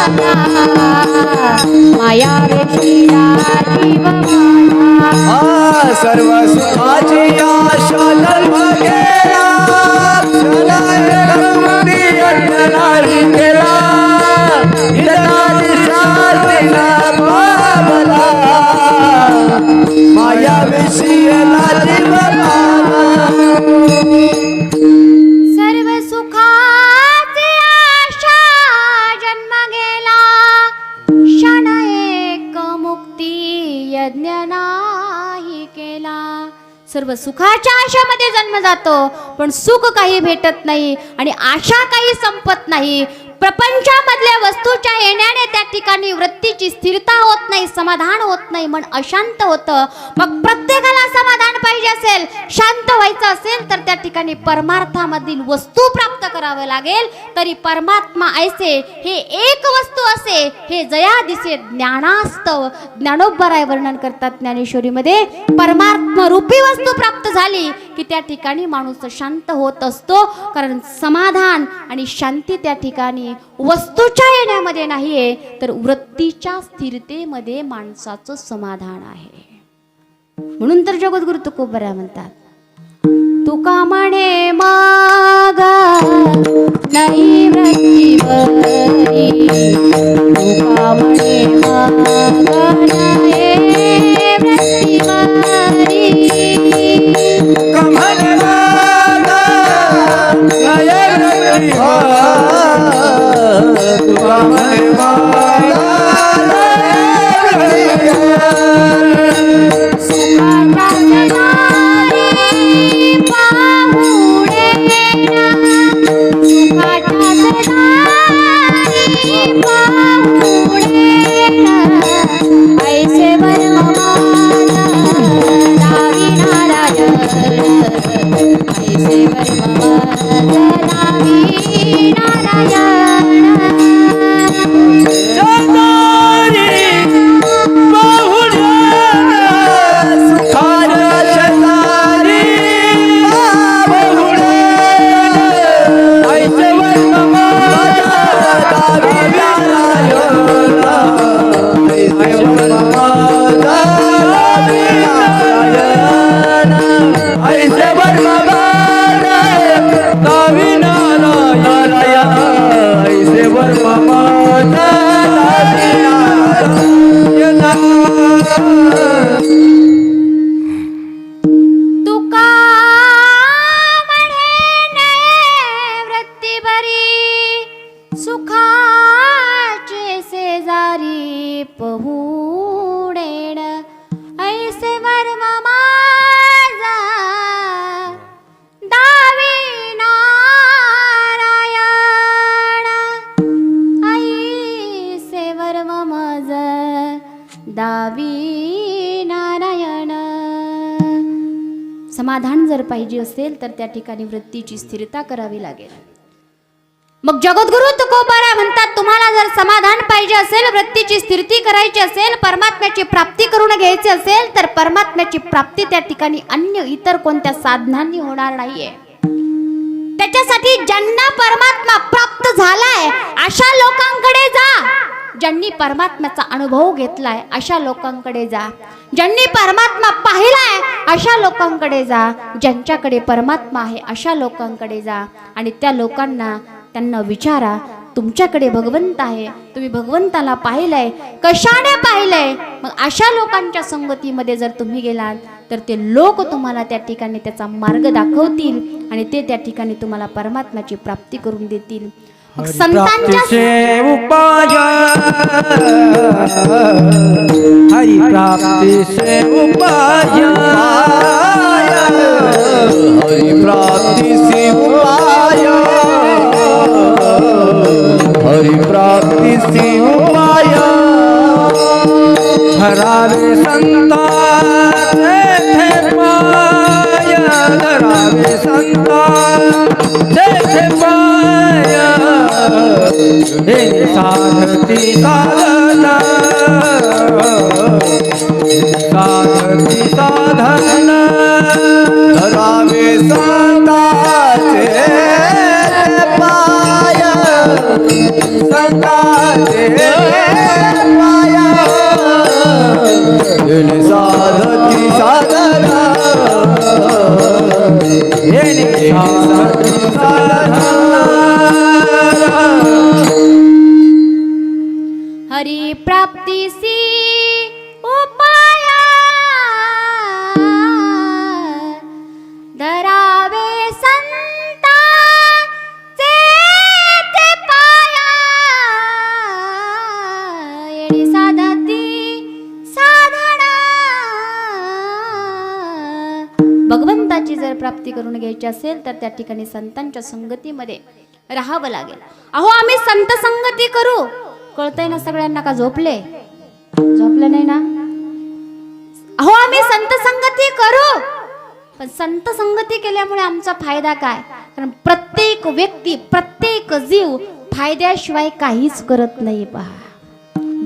माया वेष्टीला जीव माझा. सर्व सुखाची आशा जन्म गेला, क्षण एक मुक्ती अज्ञानाची केला, हिंडता दिशा क्षीण पावला, माया वेशीला जीव माझा. सर्व सुखाची आशा जन्म गेला, क्षण एक मुक्ती यज्ञ नाही केला. सर्व सुखाच्या आशामध्ये जन्म जातो, पण सुख काही भेटत नाही आणि आशा काही संपत नाही. प्रपंचामधल्या वस्तूच्या येण्याने त्या ठिकाणी वृत्तीची स्थिरता होत नाही, समाधान होत नाही, मन अशांत होतं. मग प्रत्येकाला समाधान पाहिजे असेल, शांत व्हायचं असेल तर त्या ठिकाणी परमार्थामधील वस्तू प्राप्त करावं लागेल. तरी परमात्मा ऐसे हे एक वस्तू असे, हे जया दिसे ज्ञानास्तव. ज्ञानोबराय वर्णन करतात ज्ञानेश्वरीमध्ये. परमात्मा रूपी वस्तू प्राप्त झाली की त्या ठिकाणी माणूस शांत होत असतो, कारण समाधान आणि शांती त्या ठिकाणी वस्तूच्या येण्यामध्ये नाहीये, तर वृत्तीच्या स्थिरतेमध्ये माणसाचं समाधान आहे. म्हणून तर जगद्गुरु तुकोबराय म्हणतात, तुका म्हणे मागा नाही वृत्तीवरी, तुका म्हणे मागा नाही वृत्तीवरी, कमल मागा नये वृत्ती हो, तुका म्हणे मागा नये वृत्ती हो. सुखाच्या दारी पाहुणे ना, सुखाच्या दारी पाहुणे ना, ऐसे वर्ममाना लावी नारायण, ऐसे वर्ममाना लावी नारायण. चंदारी बहुळ्या सुखाच्या शेजारी बहुळ्या, ऐसे वर्ममाना लावी नारायण, ऐसे वर्ममाना लावी नारायण, ऐसे वर्ममाना समाधान जर पाहिजे असेल तर त्या ठिकाणी वृत्तीची स्थिरता करावी लागेल. मग जगद्गुरु तुकोबारा म्हणतात, तुम्हाला जर समाधान पाहिजे असेल, वृत्तीची स्थिरती करायची असेल, परमात्म्याची प्राप्ती करून घ्यायची असेल, तर परमात्म्याची प्राप्ती त्या ठिकाणी अन्य इतर कोणत्या साधनांनी होणार नाहीये. त्याच्यासाठी ज्यांना परमात्मा प्राप्त झालाय अशा लोकांकडे जा. ज्यांनी परमात्म्याचा अनुभव घेतलाय अशा लोकांकडे जा. ज्यांनी परमात्मा पाहिलाय अशा लोकांकडे जा. ज्यांच्याकडे परमात्मा आहे अशा लोकांकडे जा आणि त्या लोकांना त्यांना विचारा, तुमच्याकडे भगवंत आहे, तुम्ही भगवंताला पाहिलंय, कशाने पाहिलंय? मग अशा लोकांच्या संगतीमध्ये जर तुम्ही गेलात तर ते लोक तुम्हाला त्या ठिकाणी त्याचा मार्ग दाखवतील आणि ते त्या ठिकाणी तुम्हाला परमात्म्याची प्राप्ती करून देतील. मग संतांच्या उपाय हरि प्राप्ति से उपाय हरि प्राप्ति से उपाय हरि प्राप्ति से उपाय धरावे संता थे पाय धरावे संता थे पाय हे साधती साधना साधती साधना धरावे संताचे पाय संताचे पाय हे साधती साधना हे साधती साधना हरि प्राप्तीसी उपाया धरावे संता ते पाया येणी साधती साधना. भगवंताची जर प्राप्ती करून घ्यायची असेल तर त्या ठिकाणी संतांच्या संगतीमध्ये राहावं लागेल. अहो आम्ही संत संगती करू, कळतंय ना सगळ्यांना का झोपले नाही ना? अहो आम्ही संत संगती करू, पण संत संगती केल्यामुळे आमचा फायदा काय? कारण प्रत्येक व्यक्ती प्रत्येक जीव फायद्याशिवाय काहीच करत नाही. पहा,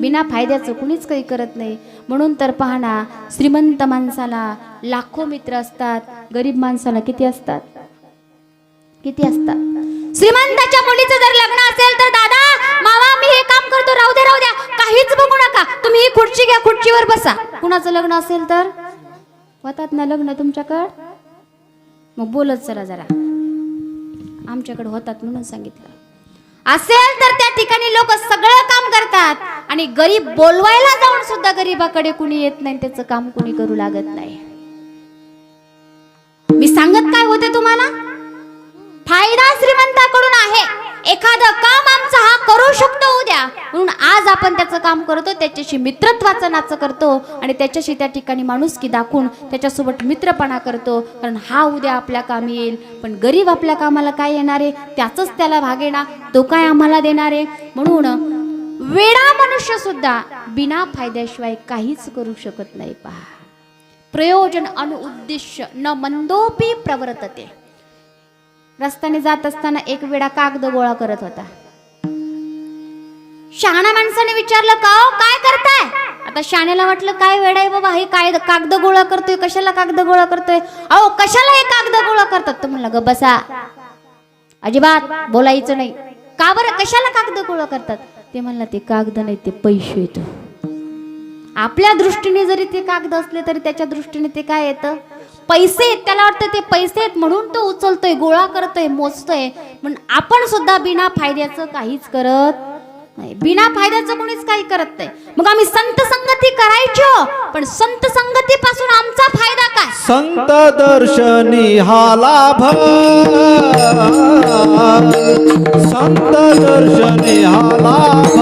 बिना फायद्याचं कुणीच काही करत नाही. म्हणून तर पहा ना, श्रीमंत माणसाला लाखो मित्र असतात, गरीब माणसाला किती असतात? किती असतात? श्रीमंताच्या मुलीचं जर लग्न असेल तर दादा मामा मी हे काम करतो, राहू द्या काहीच बघू नका, तुम्ही ही खुर्ची घ्या, खुर्चीवर बसा. कुणाचं लग्न असेल तर होतात ना लग्न तुमच्याकडं? मग बोलत चला जरा, आमच्याकडे होतात म्हणून सांगितलं. असेल तर त्या ठिकाणी लोक सगळं काम करतात आणि गरीब बोलवायला जाऊन सुद्धा गरीबाकडे कुणी येत नाही, त्याचं काम कुणी करू लागत नाही. मी सांगत काय होते तुम्हाला? फायदा श्रीमंताकडून आहे, एखादं काम आमचं हा करू शकतो उद्या, म्हणून आज आपण त्याचं काम करतो, त्याच्याशी मित्रत्वाचं नाचं करतो आणि त्याच्याशी त्या ठिकाणी माणुसकी दाखवून त्याच्यासोबत मित्रपणा करतो, कारण हा उद्या आपल्या कामी येईल. पण गरीब आपल्या कामाला काय येणार आहे? त्याचंच त्याला भागेना, तो काय आम्हाला देणार आहे? म्हणून वेडा मनुष्य सुद्धा बिना फायद्याशिवाय काहीच करू शकत नाही. पहा, प्रयोजन अनुउद्दिश्य न मंदोपी प्रवर्तते. रस्त्याने जात असताना एक वेडा कागद गोळा करत होता. शहाणा माणसाने विचारलं, का हो काय करताय? आता शहाण्याला वाटलं काय वेडा आहे बाबा, हे काय कागद गोळा करतोय, कशाला कागद गोळा करतोय? अहो कशाला हे कागद गोळा करतात? तो म्हणला, ग बसा, अजिबात बोलायचं नाही. का बरं, कशाला कागद गोळा करतात? ते म्हणला, ते कागद नाही, ते पैसे येतो. आपल्या दृष्टीने जरी ते कागद असले तरी त्याच्या दृष्टीने ते काय येतं? पैसे. त्याला वाटतं ते पैसे आहेत म्हणून तो उचलतोय, गोळा करतोय, मोजतोय. म्हणून आपण सुद्धा बिना फायद्याचं काहीच करत नाही, बिना फायद्याचं कोणीच काही करत नाही. मग आम्ही संत संगती करायचो, पण संत संगती पासून आमचा फायदा काय? संत दर्शनी हा लाभ संत दर्शनी हा लाभ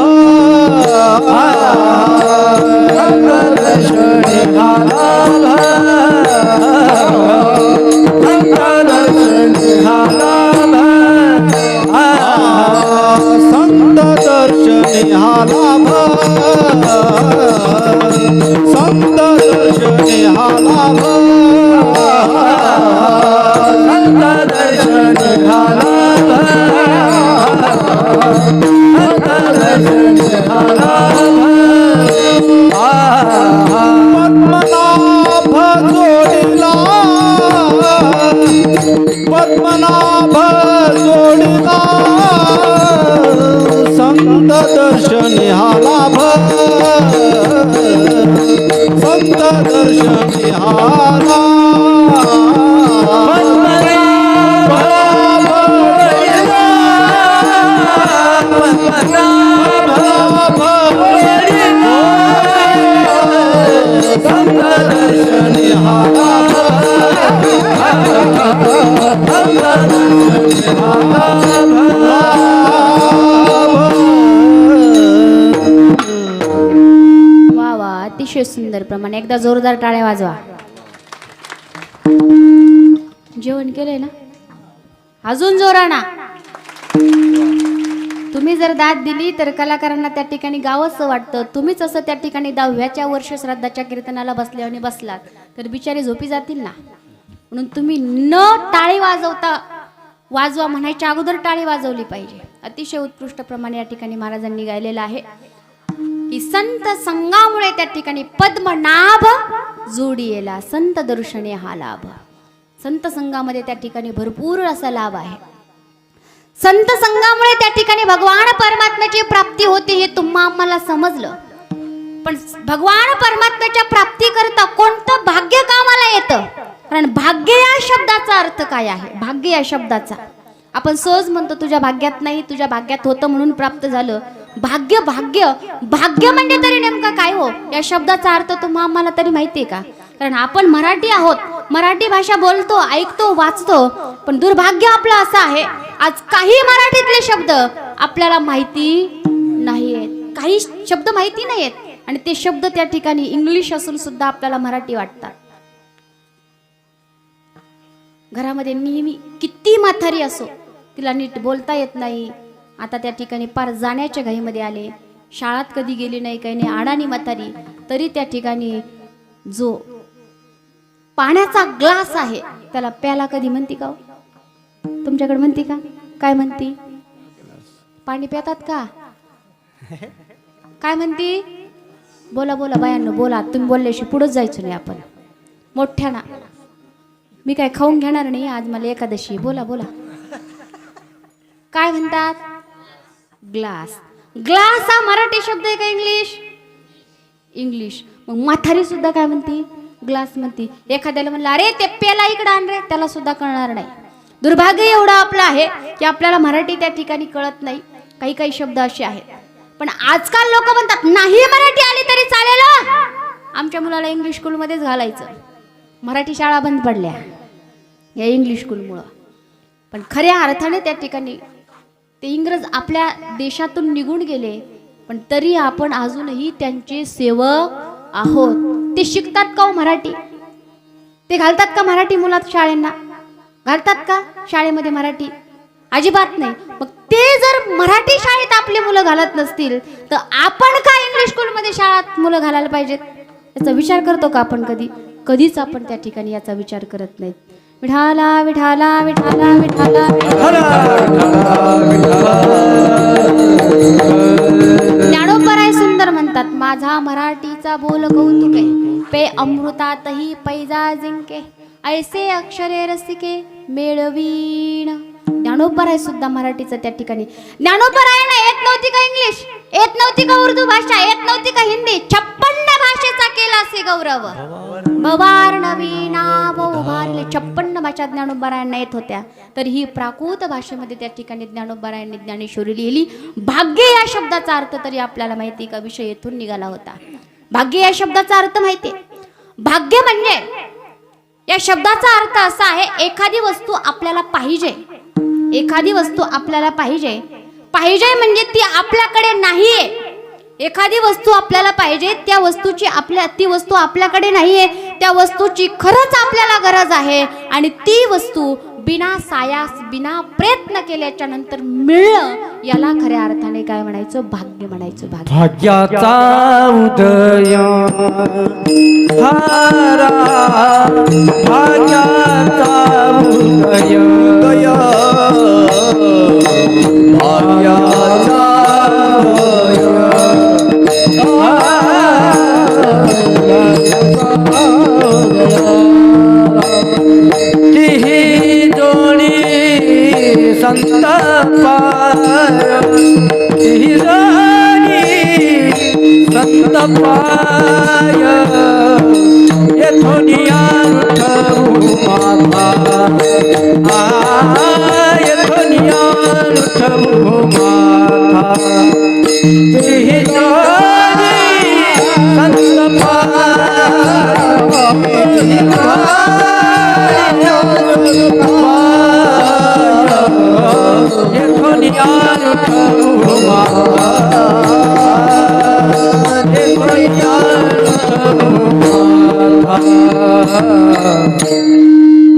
संत दर्शनी हा लाभ संत दर्शनी हा लाभ संत दर्शनी हा लाभ संत दर्शनी हा लाभ दर्शनी हाला वा वा, अतिशय सुंदर प्रमाणे. एकदा जोरदार टाळ्या वाजवा. जेवण केलंय ना? अजून जोराना. तुम्ही जर दाद दिली तर कलाकारांना त्या ठिकाणी गावंसं वाटतं. तुम्हीच असं त्या ठिकाणी 10व्या वर्ष श्राद्धाच्या कीर्तनाला बसले आणि बसलात तर बिचारे झोपी जातील ना. म्हणून तुम्ही न टाळी वाजवा म्हणायच्या अगोदर टाळी वाजवली पाहिजे. अतिशय उत्कृष्ट प्रमाणे या ठिकाणी महाराजांनी गायलेलं आहे की संत संगामुळे त्या ठिकाणी पद्मनाभ जोडी येला, संत दर्शने हा लाभ. संत संघामध्ये त्या ठिकाणी भरपूर असा लाभ आहे. संत संघामुळे त्या ठिकाणी भगवान परमात्म्याची प्राप्ती होते हे तुम्हा आम्हाला समजलं. पण भगवान परमात्म्याच्या प्राप्ती करता कोणतं भाग्य कामाला येतं? कारण भाग्य या शब्दाचा अर्थ काय आहे? भाग्य या शब्दाचा आपण सहज म्हणतो तुझ्या भाग्यात नाही, तुझ्या भाग्यात होतं म्हणून प्राप्त झालं. भाग्य भाग्य भाग्य म्हणजे तरी नेमकं काय हो? या शब्दाचा अर्थ तुम्हा आम्हाला तरी माहितीये का? कारण आपण मराठी आहोत, मराठी भाषा बोलतो, ऐकतो, वाचतो. पण दुर्भाग्य आपलं असं आहे आज काही मराठीतले शब्द आपल्याला माहिती नाहीयेत, काही शब्द माहिती नाहीयेत आणि ते शब्द त्या ठिकाणी इंग्लिश असून सुद्धा आपल्याला मराठी वाटतात. घरामध्ये नेहमी किती म्हातारी असो तिला नीट बोलता येत नाही. आता त्या ठिकाणी पार जाण्याच्या घाईमध्ये आले, शाळात कधी गेली नाही, काही नाही, अडाणी म्हातारी, तरी त्या ठिकाणी जो पाण्याचा ग्लास आहे त्याला प्याला कधी म्हणती का? तुमच्याकडे म्हणती का? काय म्हणती? पाणी पितात का? काय म्हणती? बोला बोला बायांनो, बोला. तुम्ही बोलल्याशी पुढेच जायचं नाही आपण. मोठ्याना मी काय खाऊन घेणार नाही आज, मला एकादशी. बोला बोला. काय म्हणतात? ग्लास. ग्लास हा मराठी शब्द आहे का इंग्लिश? इंग्लिश. मग म्हातारी सुद्धा काय म्हणती? ग्लास म्हणती. एखाद्याला म्हणलं अरे ते पेला इकडं आण रे, त्याला सुद्धा कळणार नाही. दुर्भाग्य एवढं आपलं आहे की आपल्याला मराठी त्या ठिकाणी कळत नाही. काही काही शब्द असे आहेत. पण आजकाल लोक म्हणतात नाही मराठी आली तरी चालेल, आमच्या मुलाला इंग्लिश स्कूलमध्येच घालायचं. मराठी शाळा बंद पडल्या या इंग्लिश स्कूलमुळं. पण खऱ्या अर्थाने त्या ठिकाणी ते इंग्रज आपल्या देशातून निघून गेले, पण तरी आपण अजूनही त्यांचे सेवक आहोत. ते शिकतात का हो मराठी? ते घालतात का मराठी मुलात शाळेंना? घालतात का शाळेमध्ये मराठी? अजिबात नाही. मग ते जर मराठी शाळेत आपली मुलं घालत नसतील तर आपण का इंग्लिश स्कूलमध्ये शाळेत मुलं घालायला पाहिजेत? याचा विचार करतो का आपण कधी? कधीच आपण त्या ठिकाणी याचा विचार करत नाहीत. विठाला विठाला विठाला विठाला ज्ञानोबराय सुंदर म्हणतात, माझा मराठीचा बोल कौतुके, पे अमृतातही पैजा जिंके, ऐसे अक्षरे रसिके मेळवीण. ज्ञानोबराय सुद्धा मराठीचं त्या ठिकाणी. ज्ञानोबरायला येत नव्हती का इंग्लिश? येत नव्हती का उर्दू भाषा? येत नव्हती का हिंदी? 56 भाषेचा केला असे गौरव. भवार नवीना उभारले 56 भाषा ज्ञानोबरायांना येत होत्या. तर ही प्राकृत भाषेमध्ये त्या ठिकाणी ज्ञानोबरायांनी ज्ञानेश्वरी लिहिली. भाग्य या शब्दाचा अर्थ तरी आपल्याला माहिती का? विषय येथून निघाला होता. भाग्य या शब्दाचा अर्थ माहिती? भाग्य म्हणजे या शब्दाचा अर्थ असा आहे, एखादी वस्तू आपल्याला पाहिजे. एखादी वस्तू आपल्याला पाहिजे. पाहिजे म्हणजे ती आपल्याकडे नाहीये. एखादी वस्तू आपल्याला पाहिजे, त्या वस्तूची ती वस्तू आपल्याकडे नाहीये, त्या वस्तूची खरंच आपल्याला गरज आहे आणि ती वस्तू बिना सायास बिना प्रयत्न केल्याच्या नंतर मिळणं, याला खऱ्या अर्थाने काय म्हणायचं? भाग्य म्हणायचं. भाग्याचा उदय हारा, भाग्याचा उदय भाग्याचा तिही दोणी संत पाय, तिही दोणी संत पाय, ये येथोनिया विठ्ठल माता येथोनिया विठ्ठल माता तेही जोडी संत येथोनिया विठ्ठल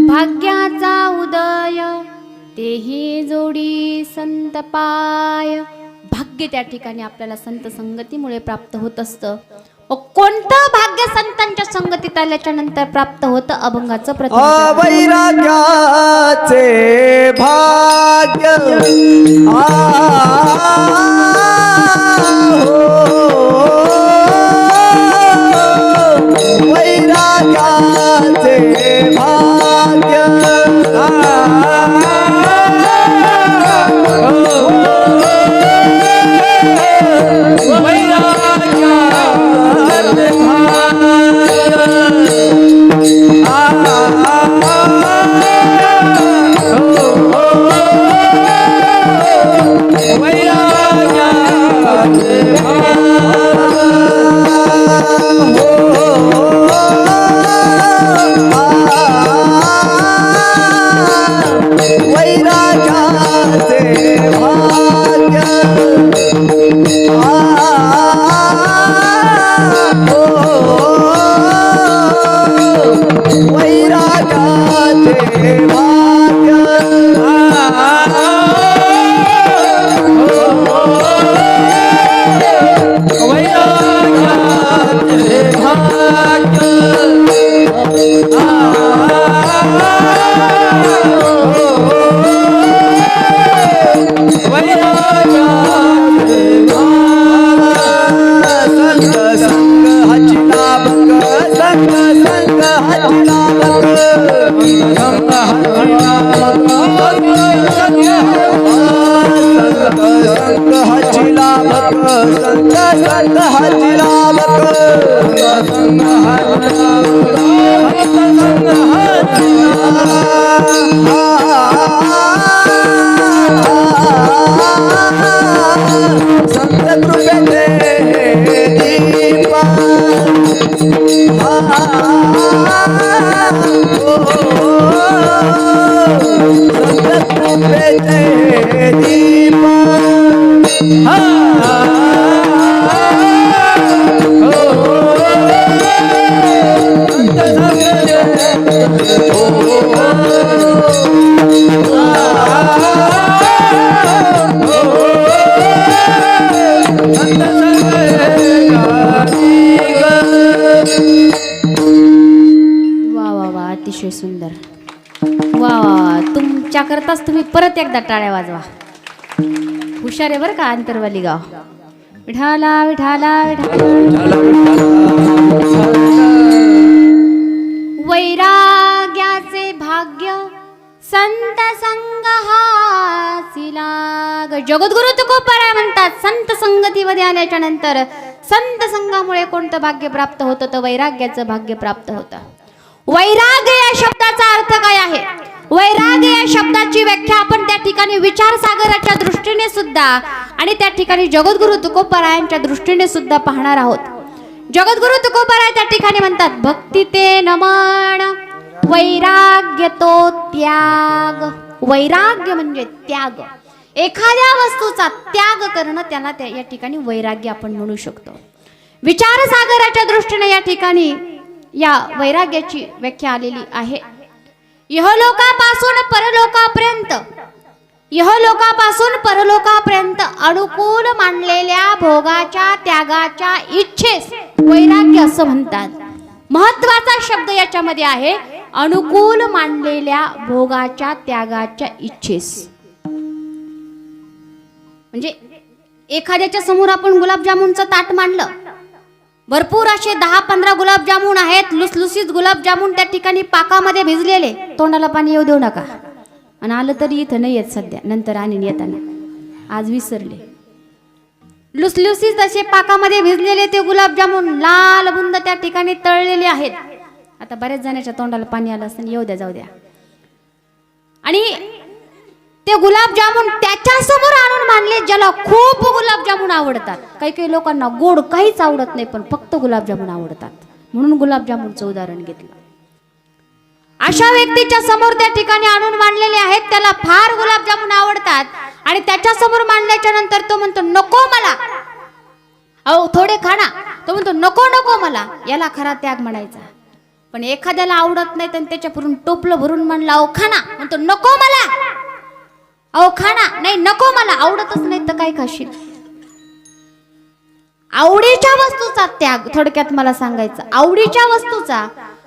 भाग्याचा उदय तेही जोडी संत पाय. भाग्य त्या ठिकाणी आपल्याला संत संगतीमुळे प्राप्त होत असतं. कोणतं भाग्य संतांच्या संगतीत आल्याच्या नंतर प्राप्त होतं? अभंगाचं प्रथम वैराग्याचे भाग्य वैराग्याचे भाग्य अतिशय सुंदर. वा वा, तुमच्याकरताच तुम्ही परत एकदा टाळ्या वाजवा. हुशार आहे बरं का अंतरवाली गाव. विठाला विठाला विठाला. वैराग्याचे भाग्य संत संग हासिला. जगद्गुरु तुकोबाराय म्हणतात संत संगतीमध्ये आल्याच्या नंतर संत संघामुळे कोणतं भाग्य प्राप्त होतं? तर वैराग्याचं भाग्य प्राप्त होतं. वैराग्य या शब्दाचा अर्थ काय आहे? वैराग्य या शब्दाची व्याख्या आपण त्या ठिकाणी विचार सागराच्या दृष्टीने सुद्धा आणि त्या ठिकाणी जगद्गुरु तुकोबारायांच्या दृष्टीने सुद्धा पाहणार आहोत. जगद्गुरु तुकोबाराय त्या ठिकाणी म्हणतात भक्ती ते नमन वैराग्य तो त्याग. वैराग्य म्हणजे त्याग. एखाद्या वस्तूचा त्याग करणं त्यांना या ठिकाणी वैराग्य आपण म्हणू शकतो. विचार सागराच्या दृष्टीने या ठिकाणी या वैराग्याची व्याख्या आलेली आहे. इहलोकापासून परलोकापर्यंत अनुकूल मानलेल्या भोगाच्या त्यागाच्या इच्छेस वैराग्य असं म्हणतात. महत्वाचा शब्द याच्यामध्ये आहे अनुकूल मानलेल्या भोगाच्या त्यागाच्या इच्छेस. म्हणजे एखाद्याच्या समोर आपण गुलाबजामुनचं ताट मांडलं, भरपूर असे 10-15 गुलाबजामुन आहेत, लुसलुसीत गुलाबजामुन त्या ठिकाणी पाकामध्ये भिजलेले. तोंडाला पाणी येऊ देऊ नका. आणि आलं तरी इथं नाही येत सध्या, नंतर आणि येताना. आज विसरले. लुसलुसीत असे पाकामध्ये भिजलेले ते गुलाबजामुन लाल बुंद त्या ठिकाणी तळलेले आहेत. आता बऱ्याच जणांच्या तोंडाला पाणी आलं असतं, येऊ द्या जाऊ द्या. आणि ते गुलाबजामुन त्याच्या समोर आणून मानले ज्याला खूप गुलाबजामुन आवडतात. काही काही लोकांना गोड काहीच आवडत नाही, पण फक्त गुलाबजामुन आवडतात, म्हणून गुलाबजामुनचं उदाहरण घेतलं. अशा व्यक्तीच्या समोर त्या ठिकाणी आणून मांडलेले आहेत, त्याला फार गुलाबजामुन आवडतात आणि त्याच्या समोर मांडल्याच्या नंतर तो म्हणतो नको मला, अहो थोडे खा ना. तो म्हणतो नको नको मला. याला खरा त्याग म्हणायचा. पण एखाद्याला आवडत नाही तर त्याच्या पुरून टोपलं भरून म्हणलं अहो खा ना, म्हणतो नको मला, अहो खा ना, नाही नको मला, आवडतच नाही तर काय खाशील. आवडीच्या वस्तूचा त्याग थोडक्यात मला सांगायचं, आवडीच्या वस्तूचा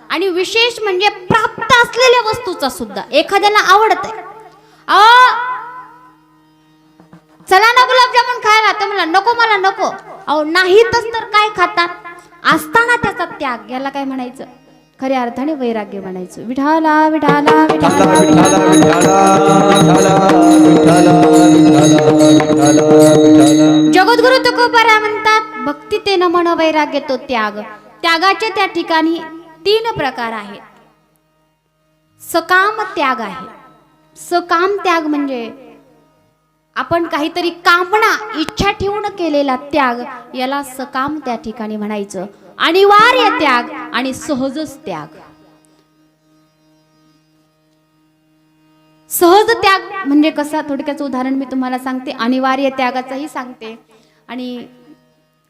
आणि विशेष म्हणजे प्राप्त असलेल्या वस्तूचा सुद्धा. एखाद्याला आवडत आहे, चला ना गुलाबजामुन खायला, तर मला नको मला नको, अहो नाहीतच तर काय खातात. असताना त्याचा त्याग, याला काय म्हणायचं, खऱ्या अर्थाने वैराग्य म्हणायचं. विठाला विठाला विठाला विठाला जगद्गुरु तुकोबारा म्हणतात, भक्ती ते न मन वैराग्य तो त्याग. त्यागाचे त्या ठिकाणी 3 प्रकार आहेत. सकाम त्याग आहे. सकाम त्याग म्हणजे आपण काहीतरी कामना इच्छा ठेवून केलेला त्याग, याला सकाम त्या ठिकाणी म्हणायचं. अनिवार्य त्याग आणि सहजच त्याग. सहज त्याग म्हणजे कसा, थोडक्याचं उदाहरण मी तुम्हाला सांगते, अनिवार्य त्यागाचंही सांगते आणि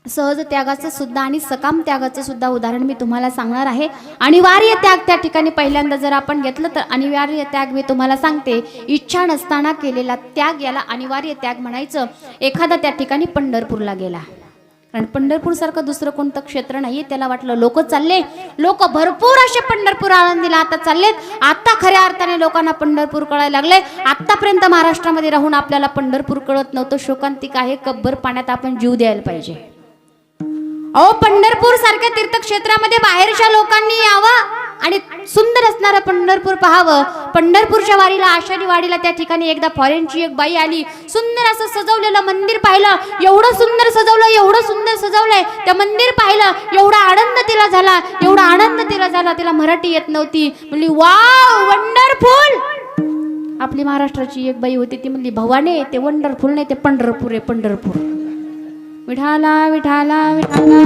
सहज त्यागाचं सुद्धा आणि सकाम त्यागाचं सुद्धा उदाहरण मी तुम्हाला सांगणार आहे. अनिवार्य त्याग त्या ठिकाणी पहिल्यांदा जर आपण घेतलं तर अनिवार्य त्याग मी तुम्हाला सांगते, इच्छा नसताना केलेला त्याग, याला अनिवार्य त्याग म्हणायचं. एखादा त्या ठिकाणी पंढरपूरला गेला, कारण पंढरपूर सारखं दुसरं कोणतं क्षेत्र नाहीये. त्याला वाटलं लोक चालले, लोक भरपूर असे पंढरपूर आळंदीला आता चाललेत. आता खऱ्या अर्थाने लोकांना पंढरपूर कळायला लागले. आतापर्यंत महाराष्ट्रामध्ये राहून आपल्याला पंढरपूर कळत नव्हतं. शोकांतिक आहे, कब्बर पाण्यात आपण जीव द्यायला पाहिजे. अहो पंढरपूर सारख्या तीर्थक्षेत्रामध्ये बाहेरच्या लोकांनी यावं आणि सुंदर असणारं पंढरपूर पाहावं. पंढरपूरच्या वारीला, आषाढी वारीला त्या ठिकाणी एकदा फॉरेनची एक बाई आली. सुंदर असं सजवलेलं मंदिर पाहिलं, एवढं सुंदर सजवलं, एवढं सुंदर सजवलंय. त्या मंदिर पाहिलं, एवढा आनंद तिला झाला, एवढा आनंद तिला झाला. तिला मराठी येत नव्हती. म्हणली वाव वंडरफुल. आपली महाराष्ट्राची एक बाई होती, ती म्हणली भवाने ते वंडरफुल नाही, ते पंढरपूर आहे, पंढरपूर. विठाला विठाला विठाला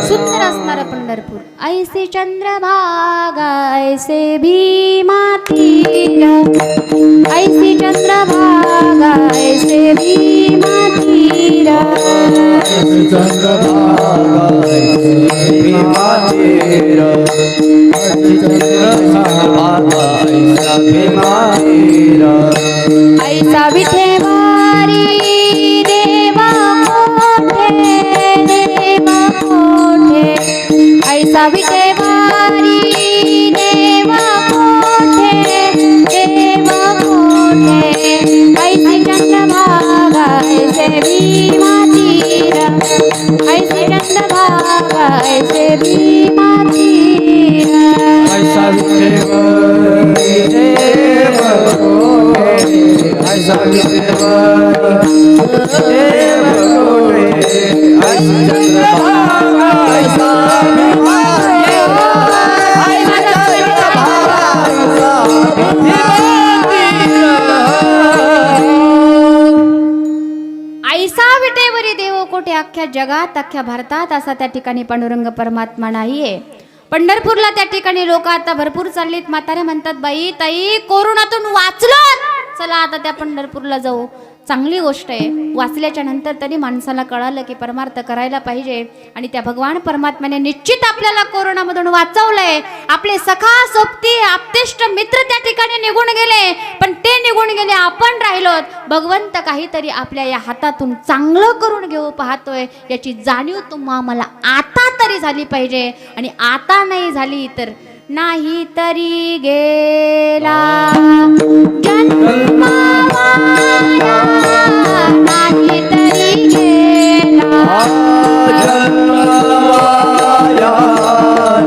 सुंदर असणारा पंढरपूर. ऐसे चंद्रभागा ऐसे भीमा तीर, ऐसे चंद्रभागा ऐसे भीमा तीर, चंद्रभागा ऐसे भीमा तीर, चंद्रभागा ऐसा भीमा तीर, ऐसा विठेवारी देवा मोठे, देवा मोठे, ऐसा विठेवारी देवा मोठे, देवा मोठे, ऐसे चंद्रभागा ऐसे भीमा तीर, ऐसे चंद्रभागा ऐसे भीमा तीर, ऐसा विठेवारी देवा मोठे, ऐसा विठेवारी देवा मोठे, ऐसा चंद्रभागा ऐसा भीमा तीर, ऐसा चंद्रभागा ऐसा भीमा तीर. ऐसा विटेवरी देव कोठे, अख्ख्या जगात अख्ख्या भारतात असा त्या ठिकाणी पांडुरंग परमात्मा नाहीये. पंढरपूरला त्या ठिकाणी लोक आता भरपूर चाललीत. म्हातारे म्हणतात बाई ताई कोरोनातून वाचलो, चला आता त्या पंढरपूरला जाऊ. चांगली गोष्ट आहे. वाचल्याच्या नंतर तरी माणसाला कळालं की परमार्थ करायला पाहिजे आणि त्या भगवान परमात्म्याने निश्चित आपल्याला कोरोनामधून वाचवलंय. आपले सखा सोबती आप्तेष्ट मित्र त्या ठिकाणी निघून गेले, पण ते निघून गेले, आपण राहिलोत. भगवंत काहीतरी आपल्या या हातातून चांगलं करून घेऊ पाहतोय, याची जाणीव तुम्हाला आता तरी झाली पाहिजे. आणि आता नाही झाली तर नाही तरी गेला जन्म माया, नाही तरी गेला जन्म माया,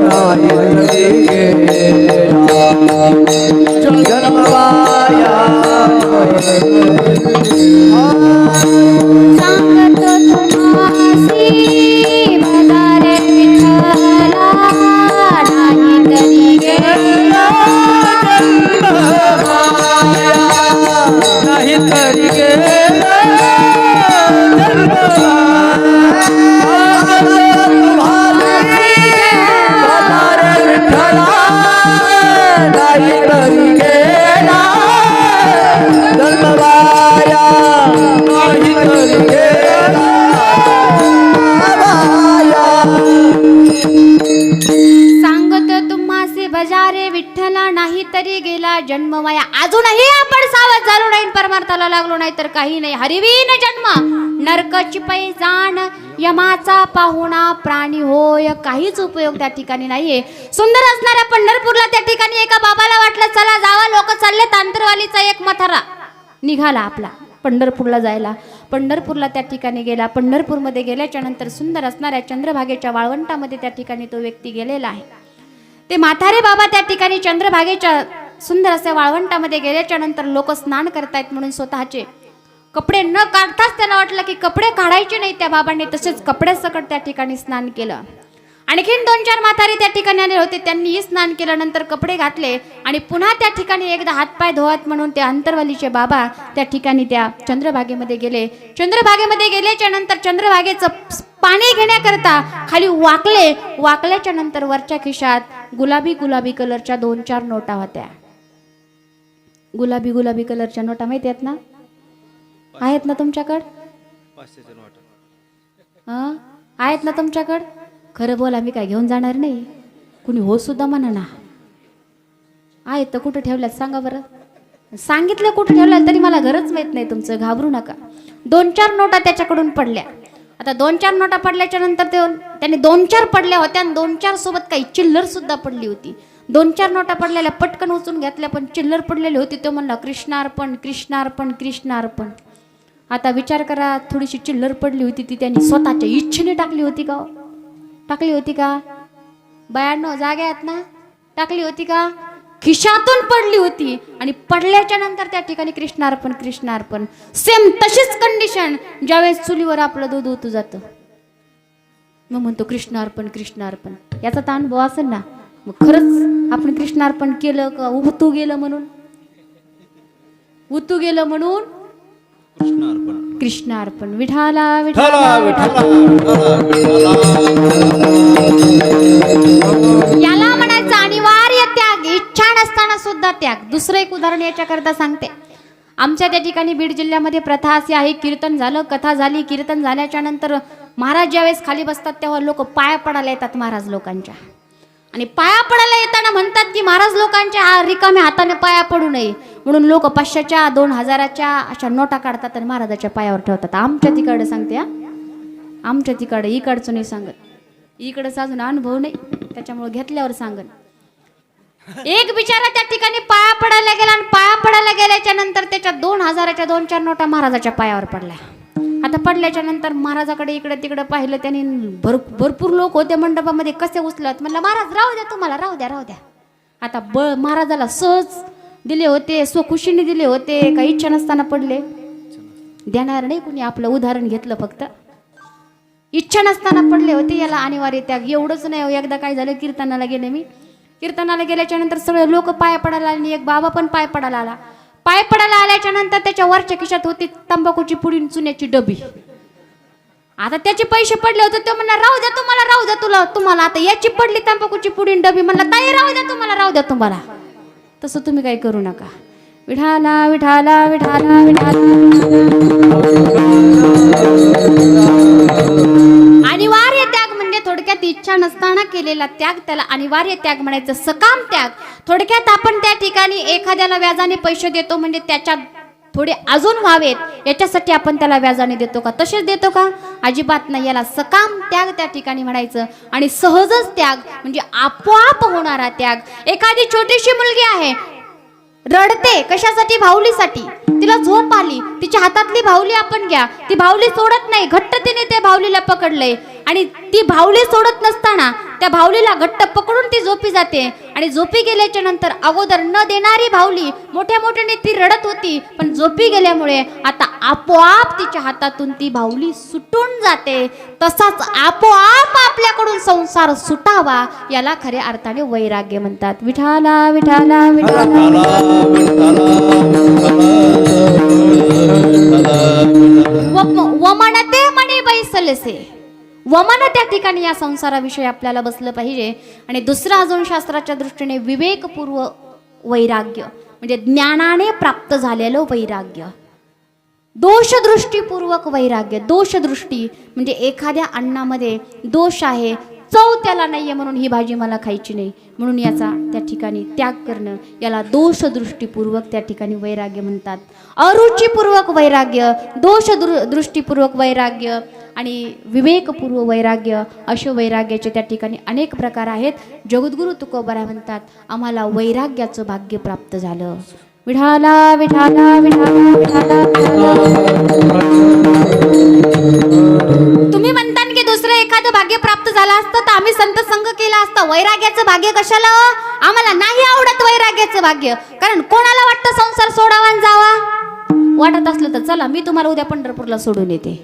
नाही तरी गेला जन्म माया, सांगतो तुम्हासी भदारे विठ्ठल नाही तरी गेला विठ्ठला नाही तरी गेला जन्मवाया नाही तरी गेला सांगत तुम्हासे बजारे विठ्ठला नाही तरी गेला जन्मवाया. अजूनही आपण सावध झालो नाही, परमार्थाला लागलो नाही तर काही नाही. हरिवीन जन्म नरकाची पै जाण यमाचा पाहुणा प्राणी होय. काहीच उपयोग त्या ठिकाणी नाहीये. सुंदर असणाऱ्या पंढरपूरला त्या ठिकाणी एका बाबाला वाटलं चला जावा, लोक चालले. तांतरवालीचा एक मथारा निघाला आपला पंढरपूरला जायला. पंढरपूरला त्या ठिकाणी गेला. पंढरपूरमध्ये गेल्याच्या नंतर सुंदर असणाऱ्या चंद्रभागेच्या वाळवंटामध्ये त्या ठिकाणी तो व्यक्ती गेलेला आहे. ते म्हातारे बाबा त्या ठिकाणी चंद्रभागेच्या सुंदर अशा वाळवंटामध्ये गेल्याच्या नंतर लोक स्नान करतायत म्हणून स्वतःचे कपडे न काढताच त्याला वाटलं की कपडे काढायचे नाही. त्या बाबांनी तसेच कपड्यासकट त्या ठिकाणी स्नान केलं. आणखीन 2-4 म्हातारे त्या ठिकाणी आले होते, त्यांनीही स्नान केलं. नंतर कपडे घातले आणि पुन्हा त्या ठिकाणी एकदा हातपाय धुवत म्हणून ते अंतरवालीचे बाबा त्या ठिकाणी त्या चंद्रभागेमध्ये गेले. चंद्रभागेमध्ये गेल्याच्या नंतर चंद्रभागेचं पाणी घेण्याकरता खाली वाकले. वाकल्याच्या नंतर वरच्या खिशात गुलाबी कलरच्या 2-4 नोटा होत्या. गुलाबी कलरच्या नोटा माहिती आहेत ना? आहेत ना तुमच्याकडं? आहेत ना तुमच्याकडं? खरं बोला, मी काय घेऊन जाणार नाही. कुणी हो सुद्धा म्हणा ना. आहेत तर कुठं ठेवल्यात सांगा बरं. सांगितलं कुठं ठेवल्यात तरी मला घरच माहित नाही तुमचं. घाबरू नका. 2-4 नोटा त्याच्याकडून पडल्या. आता 2-4 नोटा पडल्याच्या नंतर त्याने 2-4 पडल्या होत्या आणि 2-4 सोबत काही चिल्लर सुद्धा पडली होती. 2-4 नोटा पडलेल्या पटकन उचलून घेतल्या, पण चिल्लर पडलेली होती. तो म्हणला कृष्णार्पण कृष्णार्पण कृष्णार्पण. आता विचार करा, थोडीशी चिल्लर पडली होती ती त्यांनी स्वतःच्या इच्छेने टाकली होती का? टाकली होती का? बायांनो जागे आहेत ना? टाकली होती का? खिशातून पडली होती आणि पडल्याच्या नंतर त्या ठिकाणी कृष्णार्पण कृष्णार्पण. सेम तशीच कंडिशन ज्यावेळेस चुलीवर आपलं दूध उतू जातं, मग म्हणतो कृष्णार्पण कृष्णार्पण. याचा तर अनुभव असेल ना. मग खरंच आपण कृष्णार्पण केलं का उतू गेलं म्हणून? उतू गेलं म्हणून कृष्णार्पण. विठाला विठाला याला म्हणायचं अनिवार्य त्याग. इच्छा नसताना सुद्धा त्याग. दुसरं एक उदाहरण याच्याकरता सांगते. आमच्या त्या ठिकाणी बीड जिल्ह्यामध्ये प्रथा अशी आहे, कीर्तन झालं, कथा झाली. कीर्तन झाल्याच्या नंतर महाराज ज्यावेळेस खाली बसतात तेव्हा लोक पाया पडायला येतात महाराज लोकांच्या. आणि पाया पडायला येताना म्हणतात की महाराज लोकांच्या रिकाम्या हाताने पाया पडू नये म्हणून लोक 500च्या 2000च्या अशा नोटा काढतात आणि महाराजाच्या पायावर ठेवतात. आमच्या तिकडे सांगते हा, आमच्या तिकडे. इकडचं नाही सांगत. इकडंच अजून अनुभव नाही, त्याच्यामुळे घेतल्यावर सांगत. एक बिचारा त्या ठिकाणी पाया पडायला गेला आणि पाया पडायला गेल्याच्या नंतर त्याच्या 2000च्या 2-4 नोटा महाराजाच्या पायावर पडल्या. आता पडल्याच्या नंतर महाराजाकडे इकडे तिकडे पाहिलं त्यांनी. भरपूर लोक होते मंडपामध्ये. कसे उचलत? म्हणलं महाराज राहू द्या, तुम्हाला राहू द्या राहू द्या. आता महाराजाला सहज दिले होते, स्वखुशीने दिले होते, काही इच्छा नसताना पडले. देणार नाही कुणी. आपलं उदाहरण घेतलं फक्त. इच्छा नसताना पडले होते. याला अनिवार्य त्याग. एवढंच नाही, एकदा काय झालं, कीर्तनाला गेले मी. कीर्तनाला गेल्याच्या नंतर सगळे लोक पाय पडायला आले आणि एक बाबा पण पाय पडायला आला. पाय पडायला आल्याच्या नंतर त्याच्या वरच्या खिशात होती तंबाखूची पुडी, चुन्याची डबी. आता त्याचे पैसे पडले होते. तो म्हणला राहू द्या तुम्हाला, राहू द्या तुम्हाला. आता याची पडली तंबाखूची पुडी डबी. म्हणला ताई राहू द्या तुम्हाला, राहू द्या तुम्हाला. तसं तुम्ही काही करू नका. विठाला विठाला विठाला विठाला. अनिवार्य त्याग म्हणजे थोडक्यात इच्छा नसताना केलेला त्याग, त्याला अनिवार्य त्याग म्हणायचं. सकाम त्याग. थोडक्यात आपण त्या ठिकाणी एखाद्याला व्याजाने पैसे देतो म्हणजे त्याच्यात थोडे अजून व्हावेत याच्यासाठी आपण त्याला व्याजाने देतो का? तसेच देतो का? अजिबात नाही. याला सकाम त्याग त्या ठिकाणी म्हणायचं. आणि सहजच त्याग म्हणजे आपोआप होणारा त्याग. एखादी छोटीशी मुलगी आहे, रडते कशासाठी? भाऊलीसाठी. तिला झोप आली, तिच्या हातातली भाऊली आपण घ्या. ती भाऊली सोडत नाही, घट्ट तिने त्या भाऊलीला पकडलंय आणि ती भाऊली सोडत नसताना त्या भावलीला घट्ट पकडून ती झोपी जाते आणि झोपी गेल्याच्या नंतर अगोदर न देणारी भावली मोठ्या मोठ्याने ती रडत होती, पण झोपी गेल्यामुळे आता आपोआप तिच्या हातातून ती भावली सुटून जाते. तसाच आपोआप आपल्याकडून संसार सुटावा याला खऱ्या अर्थाने वैराग्य म्हणतात. विठाला विठाला विठाला वमनते मणी बैसलसे. वमन त्या ठिकाणी या संसाराविषयी आपल्याला बसलं पाहिजे. आणि दुसरं अजून शास्त्राच्या दृष्टीने विवेकपूर्व वैराग्य म्हणजे ज्ञानाने प्राप्त झालेलं वैराग्य. दोषदृष्टीपूर्वक वैराग्य. दोषदृष्टी म्हणजे एखाद्या अन्नामध्ये दोष आहे, चव त्याला नाहीये म्हणून ही भाजी मला खायची नाही म्हणून याचा त्या ठिकाणी त्याग करणं याला दोषदृष्टीपूर्वक त्या ठिकाणी वैराग्य म्हणतात. अरुचिपूर्वक वैराग्य, दृष्टीपूर्वक वैराग्य आणि विवेकपूर्व वैराग्य असे वैराग्याचे त्या ठिकाणी अनेक प्रकार आहेत. जगद्गुरु तुकोबराय म्हणतात आम्हाला वैराग्याचं भाग्य प्राप्त झालं. विठाला विठाला विठाला विठाला. तुम्ही म्हणता की दुसरं एखादं भाग्य प्राप्त झालं असतं तर आम्ही संत संग केला असतं. वैराग्याचं भाग्य कशाला? आम्हाला नाही आवडत वैराग्याचं भाग्य. कारण कोणाला वाटतं संसार सोडावा आणि जावा? वाटत असलं तर चला मी तुम्हाला उद्या पंढरपूरला सोडून येते.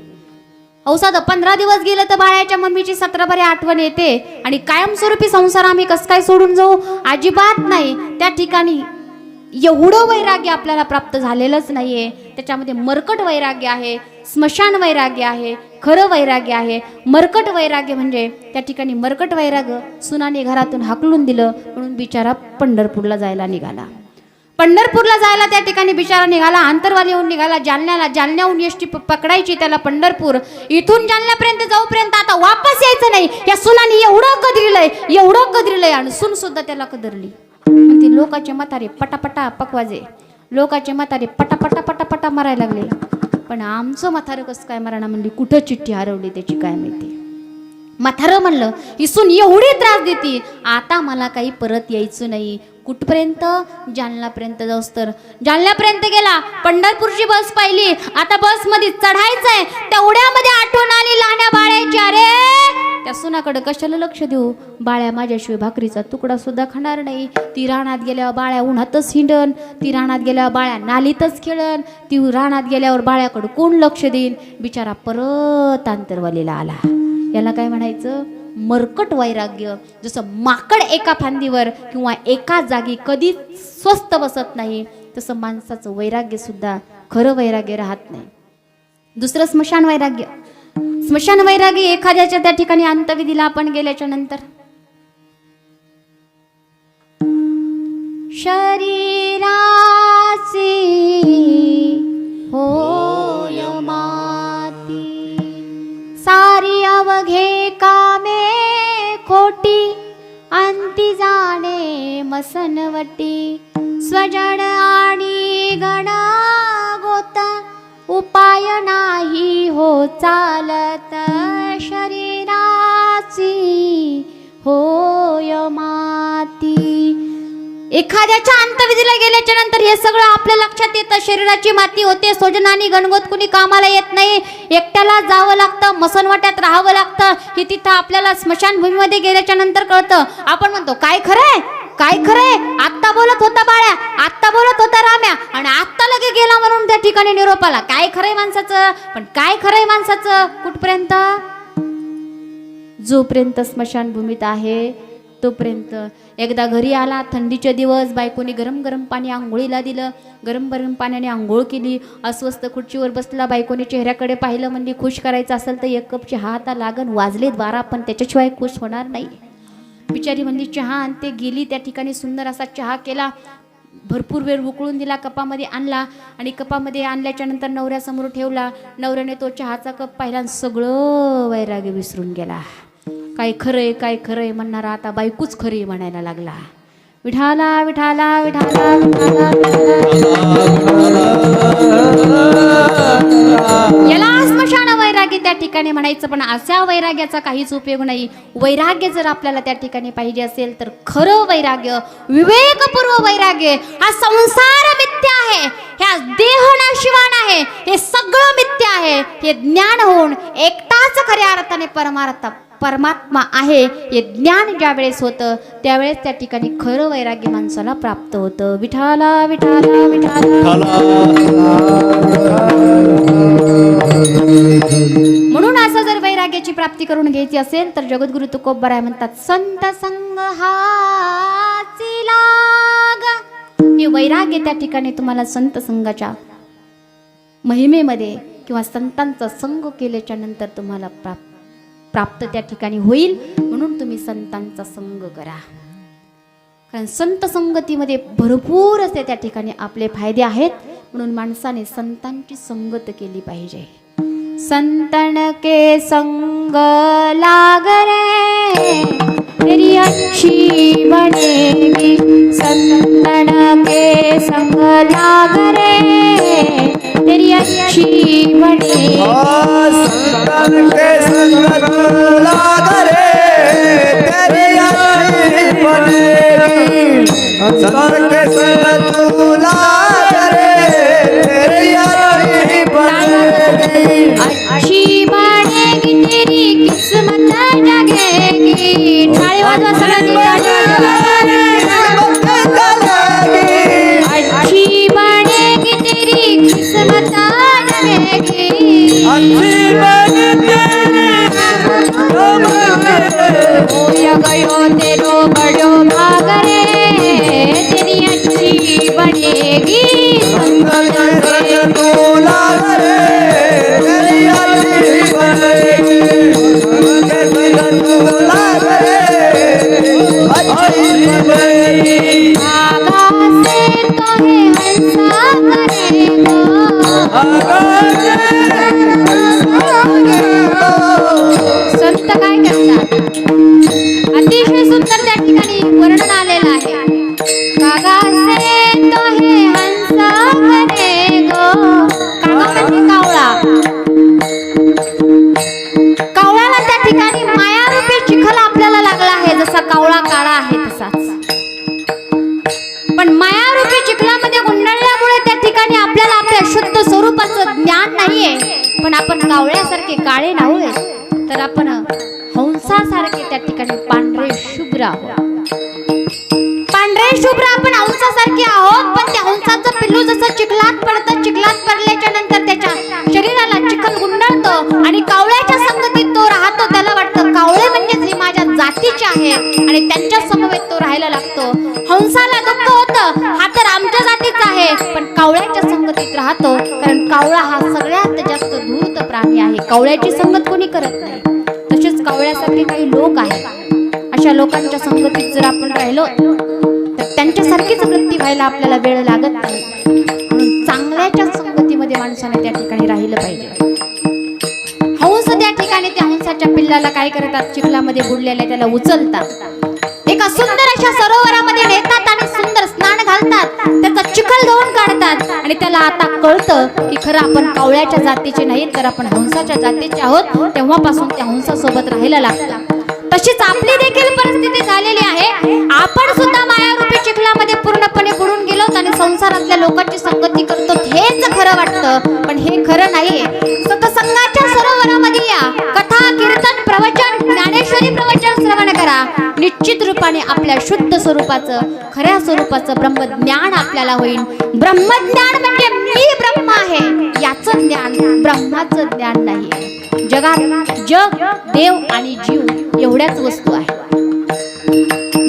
औसाद 15 दिवस गेलं तर बाळ्याच्या मम्मीची 17 बरी आठवण येते आणि कायमस्वरूपी संसार आम्ही कसं काय सोडून जाऊ? अजिबात नाही. त्या ठिकाणी एवढं वैराग्य आपल्याला प्राप्त झालेलंच नाहीये. त्याच्यामध्ये मरकट वैराग्य आहे, स्मशान वैराग्य आहे, खरं वैराग्य आहे. मरकट वैराग्य म्हणजे त्या ठिकाणी मरकट वैराग्य सुनाने घरातून हाकलून दिलं म्हणून बिचारा पंढरपूरला जायला निघाला. पंढरपूरला जायला त्या ठिकाणी बिचारा निघाला. आंतरवाली येऊन निघाला जालन्याला. जालन्याहून एसटी पकडायची त्याला पंढरपूर. इथून जालन्यापर्यंत जाऊपर्यंत आता वापस यायचं नाही. या सुनाने एवढं कदरिलंय आणि सून सुद्धा त्याला कदरली. ते लोकाचे म्हातारे पटापटा पकवाजे, लोकाचे म्हातारे पटापटा पटापटा मारायला लागले. पण आमचं म्हातारं कसं काय मराणा म्हणली, कुठं चिठ्ठी हरवली त्याची काय माहिती. म्हातारं म्हणलं ही सून एवढी त्रास देते, आता मला काही परत यायचं नाही. कुठपर्यंत? जालन्यापर्यंत जाऊस तर. जालन्यापर्यंत गेला, पंढरपूरची बस पाहिली. आता बसमध्ये चढायचंय, तेवढ्यामध्ये आठवण आली लहान्या बाळ्याची. अरे त्या सुनाकडे कशाला लक्ष देऊ? बाळ्या माझ्याशिवाय भाकरीचा तुकडा सुद्धा खाणार नाही. ती रानात गेल्यावर बाळ्या उन्हातच हिंडन, ती रानात गेल्यावर बाळ्या नालीतच खेळन, ती रानात गेल्यावर बाळ्याकडे कोण लक्ष देईन? बिचारा परत आंतरवालीला आला. याला काय म्हणायचं? मरकट वैराग्य. जसं माकड एका फांदीवर किंवा एका जागी कधीच स्वस्त बसत नाही, तसं माणसाचं वैराग्य सुद्धा खरं वैराग्य राहत नाही. दुसरं स्मशान वैराग्य. स्मशान वैराग्य एखाद्याच्या त्या ठिकाणी अंत्यविधीला आपण गेल्याच्या नंतर शरीराची होय माती, सारी अवघे कामे खोटी, अंती जाणे मसनवटी. स्वजन आणि गण गोता, उपाय नाही हो चालत, शरीराची होय माती. एखाद्याच्या अंत्यविधीला गेल्याच्या नंतर हे सगळं आपल्या लक्षात येतं. शरीराची माती होते, स्वजनानी गणगोत कुणी कामाला येत नाही, एकट्याला जावं लागतं, मसनवाट्यात राहावं लागतं. हे तिथं आपल्याला स्मशानभूमीमध्ये गेल्याच्या नंतर कळतं. आपण म्हणतो काय खरंय, काय खरंय, आत्ता बोलत होता बाळ्या, आत्ता बोलत होता राम्या आणि आत्ता लगे गेला म्हणून त्या ठिकाणी निरोपाला. काय खरंय माणसाचं? पण काय खरंय माणसाचं कुठपर्यंत? जोपर्यंत स्मशानभूमीत आहे तोपर्यंत. एकदा घरी आला, थंडीचे दिवस, बायकोने गरम गरम पाणी आंघोळीला दिलं, गरम गरम पाण्याने आंघोळ केली. अस्वस्थ खुर्चीवर बसला, बायकोने चेहऱ्याकडे पाहिलं, म्हणजे खुश करायचं असेल तर 1 कप चहा आता लागन. वाजलेत 12 पण त्याच्याशिवाय खुश होणार नाही. बिचारी म्हणली चहा आणते. गेली त्या ठिकाणी, सुंदर असा चहा केला, भरपूर वेळ उकळून दिला, कपामध्ये आणला आणि कपामध्ये आणल्याच्या नंतर नवऱ्यासमोर ठेवला. नवऱ्याने तो चहाचा कप पाहिला आणि सगळं वैराग्य विसरून गेला. काय खरंय, काय खरंय म्हणणारा आता बायकोच खरी म्हणायला लागला. विठाला विठाला विठाला विठाला. याला स्मशान वैराग्य त्या ठिकाणी म्हणायचं. पण अशा वैराग्याचा काहीच उपयोग नाही. वैराग्य जर आपल्याला त्या ठिकाणी पाहिजे असेल तर खरं वैराग्य, विवेकपूर्व वैराग्य. हा संसार मिथ्या आहे, ह्या देह नाशिवान आहे, हे सगळं मिथ्या आहे. हे ज्ञान होऊन एकटाच खऱ्या अर्थाने परमार्थ परमात्मा आहे हे ज्ञान ज्या वेळेस होतं त्यावेळेस त्या ठिकाणी खरं वैराग्य माणसाला प्राप्त होतं. विठाला विठाला विठाला. म्हणून असं जर वैराग्याची प्राप्ती करून घ्यायची असेल तर जगद्गुरु तुकोबराय म्हणतात संत संग हाची लाग. हे वैराग्य त्या ठिकाणी तुम्हाला संत संघाच्या महिमेमध्ये किंवा संतांचा संग केल्याच्या नंतर तुम्हाला प्राप्त त्या ठिकाणी होईल. म्हणून तुम्ही संतांचा संग करा, कारण संत संगतीमध्ये भरपूर असे त्या ठिकाणी आपले फायदे आहेत. म्हणून माणसाने संतांची संगत केली पाहिजे. संतन के संग लाग रे तेरी अच्छी बनेगी. संतन के संग लाग रे तेरी अच्छी बनेगी. संतन के संग लाग रे तेरी अच्छी बनेगी. संतन के संग तू लाग रे तेरी अच्छी बनेगी. अच्छी बनेगी तेरी किस्मत जगेगी. टाळी वाजवा सगळ्यांनी. अच्छी बनेगी तेरी किस्मत जगेगी. हो गयो तेरो बड़ो भाग रे तेरी अच्छी बनेगी. संत काय करतात अतिशय सुंदर त्या ठिकाणी वर्णन आलेलं आहे. कागा से तो हे हंस करे गो. कागा म्हणजे कावळा. कावळ्याला त्या ठिकाणी मायारूपी चिखल आपल्याला लागला आहे. जसा कावळा काळा आहे तसाच, पण मायारूपी चिखलामध्ये गुंडाळल्यामुळे त्या ठिकाणी आपल्याला आपल्या शुद्ध स्वरूपाचं ज्ञान नाहीये. पण आपण कावळ्यासारखे काळे नाहोय, तर आपण हंसासारखे त्या ठिकाणी पांढरे शुभ्र आहोत. पांढरे शुभ्र आपण हंसासारखे आहोत. पण त्या हंसाचं पिल्लू जसं चिखलात पडतं, चिखलात पडल्याच्या नंतर त्याच्या शरीराला चिखल गुंडाळतो आणि कावळ्याच्या संगतीत तो राहतो. त्याला वाटतं कावळे म्हणजेच हे माझ्या जातीचे आहे आणि त्यांच्या समवेत तो राहायला लागतो. हंसाला दुःख होतं, हा तर आमच्या जातीचा आहे, पण कावळ्याच्या संगतीत राहतो. कारण कावळा हा सगळ्यात जास्त धूर्त प्राणी आहे. कावळ्याची संगत कोणी करत नाही. तसेच कावळ्यासारखे काही लोक आहेत. अशा लोकांच्या संगतीत जर आपण राहिलो तर त्यांच्यासारखीच वृत्ती व्हायला आपल्याला वेळ लागत नाही. म्हणून चांगल्याच्या संगतीमध्ये माणसाने त्या ठिकाणी राहिलं पाहिजे. हंस त्या ठिकाणी त्या हंसाच्या पिल्लाला काय करतात, चिखलामध्ये बुडलेल्या त्याला उचलतात, एका सुंदर अशा सरोवरामध्ये नेतात आणि सुंदर स्नान घालतात. त्याचा चिखल धुवून काढतात आणि त्याला आता कळतं की खरं आपण कावळ्याच्या जातीचे नाही तर आपण हंसाच्या जातीचे आहोत. तेव्हापासून त्या हंसासोबत राहायला लागतात. तशीच आपली देखील परिस्थिती झालेली आहे. आपण सुद्धा मायारूपी चिखलामध्ये पूर्णपणे बुडून गेलोत आणि संसारातल्या लोकांची संगती करतो. हेच खरं वाटतं, पण हे खरं नाहीये. सत्संगाच्या सरोवरामध्ये या, कथा कीर्तन प्रवचन ज्ञानेश्वरी प्रवचन श्रवण करा. निश्चित रूपाने आपल्या शुद्ध स्वरूपाचं खऱ्या स्वरूपाचं ब्रह्मज्ञान आपल्याला होईल. ब्रह्मज्ञान म्हणजे मी ब्रह्म आहे याचं ज्ञान, ब्रह्माचं ज्ञान नाही. जगात जग, देव आणि जीव एवढ्याच वस्तू आहेत.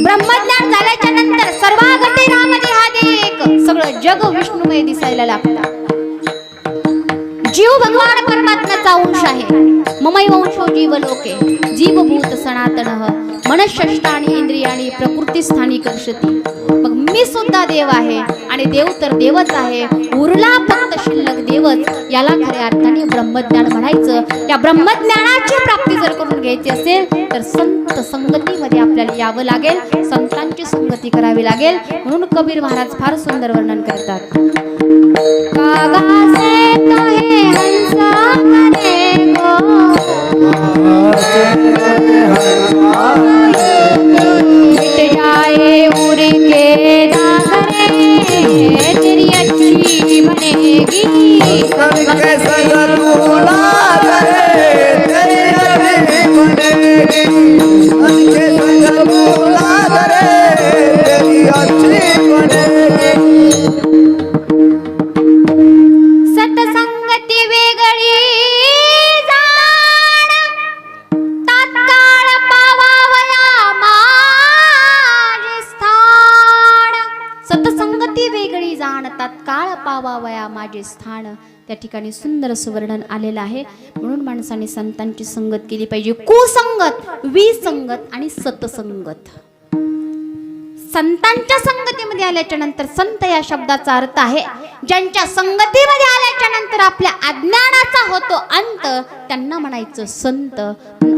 ब्रह्मज्ञान झाल्याच्या नंतर सर्वागती रामदी हा एक सगळं जग विष्णुमय दिसायला लागतं. जीव भगवान परमात्म्याचा अंश आहे. ममैव अंशो जीव लोके जीवभूत सनातनः मनःषष्ठानी इंद्रियाणी प्रकृतीस्थानी कर्षती. मग मी सुद्धा देव आहे आणि देव तर देवच आहे. उरला फक्त शिल्लक देवच. याला खऱ्या अर्थाने ब्रह्मज्ञान म्हणायचं. या ब्रह्मज्ञानाची प्राप्ती जर करून घ्यायची असेल तर संत संगतीमध्ये आपल्याला यावं लागेल, संतांची संगती करावी लागेल. म्हणून कबीर महाराज फार सुंदर वर्णन करतात. कागा से तो हे हंसा करे गो. मिट जाए उड़ के दाग रे तेरी अच्छी बनेगी. संत के संग तू लाग रे तेरी अच्छी बनेगी. संगती वेगळी जाण तत्काळ पावावया माझे स्थान. त्या ठिकाणी सुंदर सुवर्णन आलेलं आहे. म्हणून माणसाने संतांची संगत केली पाहिजे. कुसंगत, विसंगत आणि सतसंगत. संतांच्या संगतीमध्ये आल्याच्या नंतर संत या शब्दाचा अर्थ आहे ज्यांच्या संगतीमध्ये आल्याच्या नंतर आपल्या अज्ञानाचा होतो अंत, त्यांना म्हणायचं संत.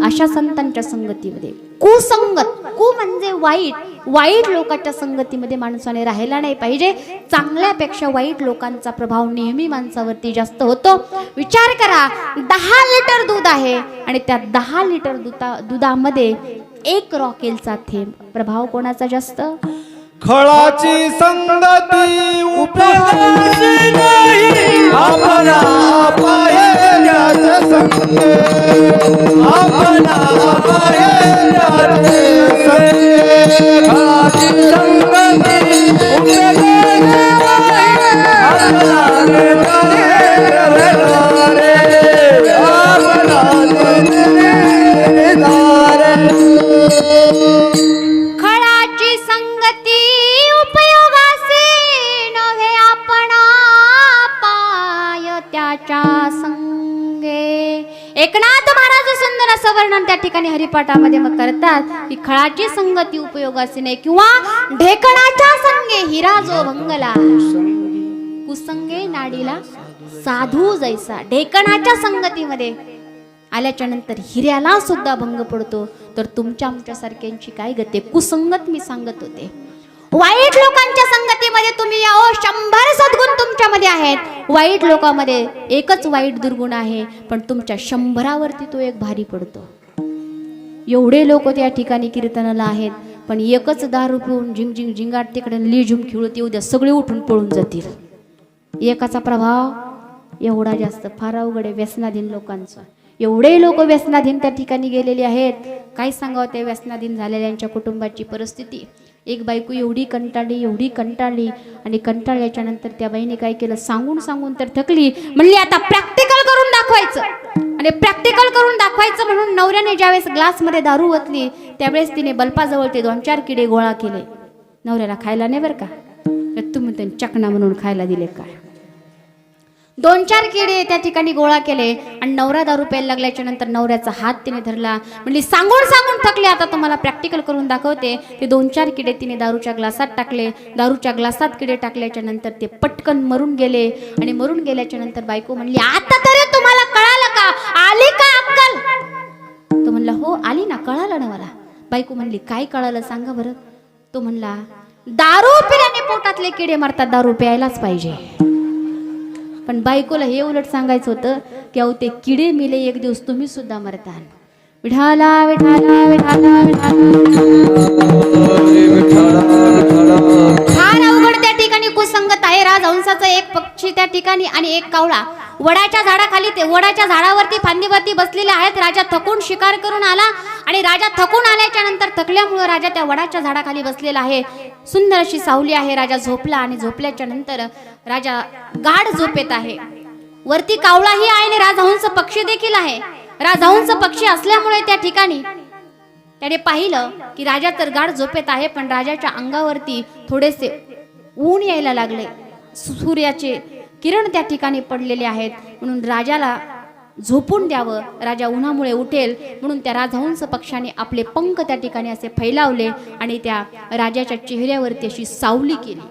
अशा संतांच्या संगतीमध्ये कुसंगत, कु म्हणजे वाईट, वाईट लोकांच्या संगतीमध्ये माणसाने राहायला नाही पाहिजे. चांगल्यापेक्षा वाईट लोकांचा प्रभाव नेहमी माणसावरती जास्त होतो. विचार करा, 10 लिटर दूध आहे आणि त्या 10 लिटर दुधामध्ये 1 रॉकेलचा थेंब, प्रभाव कोणाचा जास्त? खळाची संगती उपयोगाची नाही, आपला पायऱ्याच्या संगे, आपला पायऱ्याच्या संगे. खळाची संगती उपयोगाची नाही, आपला खळाची संगती उपयोगासी नव्हे, आपणा पाय त्याच्या संगे. एकनाथ महाराज सुंदर असं वर्णन त्या ठिकाणी हरिपाठामध्ये मग करतात की खळाची संगती उपयोगासी नाही किंवा ढेकणाच्या संगे हिरा जो भंगला, कुसंगे नाडीला साधू जैसा. ढेकणाच्या संगतीमध्ये आल्याच्या नंतर हिऱ्याला सुद्धा भंग पडतो. तर तुमच्या आमच्यासारख्यांची काय गती? कुसंगत मी सांगत होते. वाईट लोकांच्या संगतीमध्ये तुम्ही या 100 सद्गुण तुमच्यामध्ये आहेत. वाईट लोकांमध्ये एकच वाईट दुर्गुण आहे, पण तुमच्या 100वरती तो एक भारी पडतो. एवढे लोक त्या ठिकाणी कीर्तनाला आहेत, पण एकच दारू पिऊन झिंग झिंग झिंगाट तिकडे लिझुम खेळत येऊ द्या, सगळे उठून पळून जातील. एकाचा प्रभाव एवढा जास्त, फार अवघड आहे व्यसनाधीन लोकांचा. एवढे लोक व्यसनाधीन त्या ठिकाणी गेलेले आहेत. काय सांगावं त्या व्यसनाधीन झालेल्यांच्या कुटुंबाची परिस्थिती. एक बायको एवढी कंटाळली आणि कंटाळल्याच्या नंतर त्या बाईने काय केलं, सांगून सांगून तर थकली. म्हणली आता प्रॅक्टिकल करून दाखवायचं. आणि प्रॅक्टिकल करून दाखवायचं म्हणून नवऱ्याने ज्यावेळेस ग्लासमध्ये दारू ओतली त्यावेळेस तिने बल्पाजवळ ते 2-4 किडे गोळा केले. नवऱ्याला खायला नाही बरं का, तुम्ही त्यांनी चकना म्हणून खायला दिले काय. 2-4 किडे त्या ठिकाणी गोळा केले आणि नवरा दारू प्यायला लागल्याच्या नंतर नवऱ्याचा हात तिने धरला. म्हणजे सांगून सांगून थकले, आता तुम्हाला प्रॅक्टिकल करून दाखवते. ते 2-4 किडे तिने दारूच्या ग्लासात टाकले. दारूच्या ग्लासात किडे टाकल्याच्या नंतर ते पटकन मरून गेले. आणि मरून गेल्याच्या नंतर बायको म्हणली, आता तरी तुम्हाला कळालं का, आली का अक्कल? तो म्हणला, हो आली ना, कळालं ना मला. बायको म्हणली, काय कळालं सांगा बरं. तो म्हणला, दारू पिल्याने पोटातले किडे मरतात, दारू प्यायलाच पाहिजे. पण बायकोला हे उलट सांगायचं होतं की अहो ते किडे मिले एक दिवस तुम्ही सुद्धा मरताल. विठाला विठाला विठाला फार अवघड त्या ठिकाणी कुसंगत आहे. राजहंसाचा एक पक्षी त्या ठिकाणी आणि एक कावळा वडाच्या झाडाखाली, ते वडाच्या झाडावरती फांदीवरती बसलेले आहेत. राजा थकून शिकार करून आला आणि राजा थकून आल्याच्या नंतर थकल्यामुळे राजा त्या वडाच्या झाडाखाली बसलेला आहे. सुंदर अशी सावली आहे. राजा झोपला आणि झोपल्याच्या नंतर राजा गाढ झोपेत आहे. वरती कावळाही आहे आणि राजहंस पक्षी देखील आहे. राजहंस पक्षी असल्यामुळे त्या ठिकाणी त्याने पाहिलं की राजा तर गाढ झोपेत आहे, पण राजाच्या अंगावरती थोडेसे ऊन यायला लागले. सूर्याचे किरण त्या ठिकाणी पडलेले आहेत. म्हणून राजाला झोपून द्यावं, राजा उन्हामुळे उठेल म्हणून त्या राजहंस पक्षाने आपले पंख त्या ठिकाणी असे फैलावले आणि त्या राजाच्या चेहऱ्यावरती अशी सावली केली.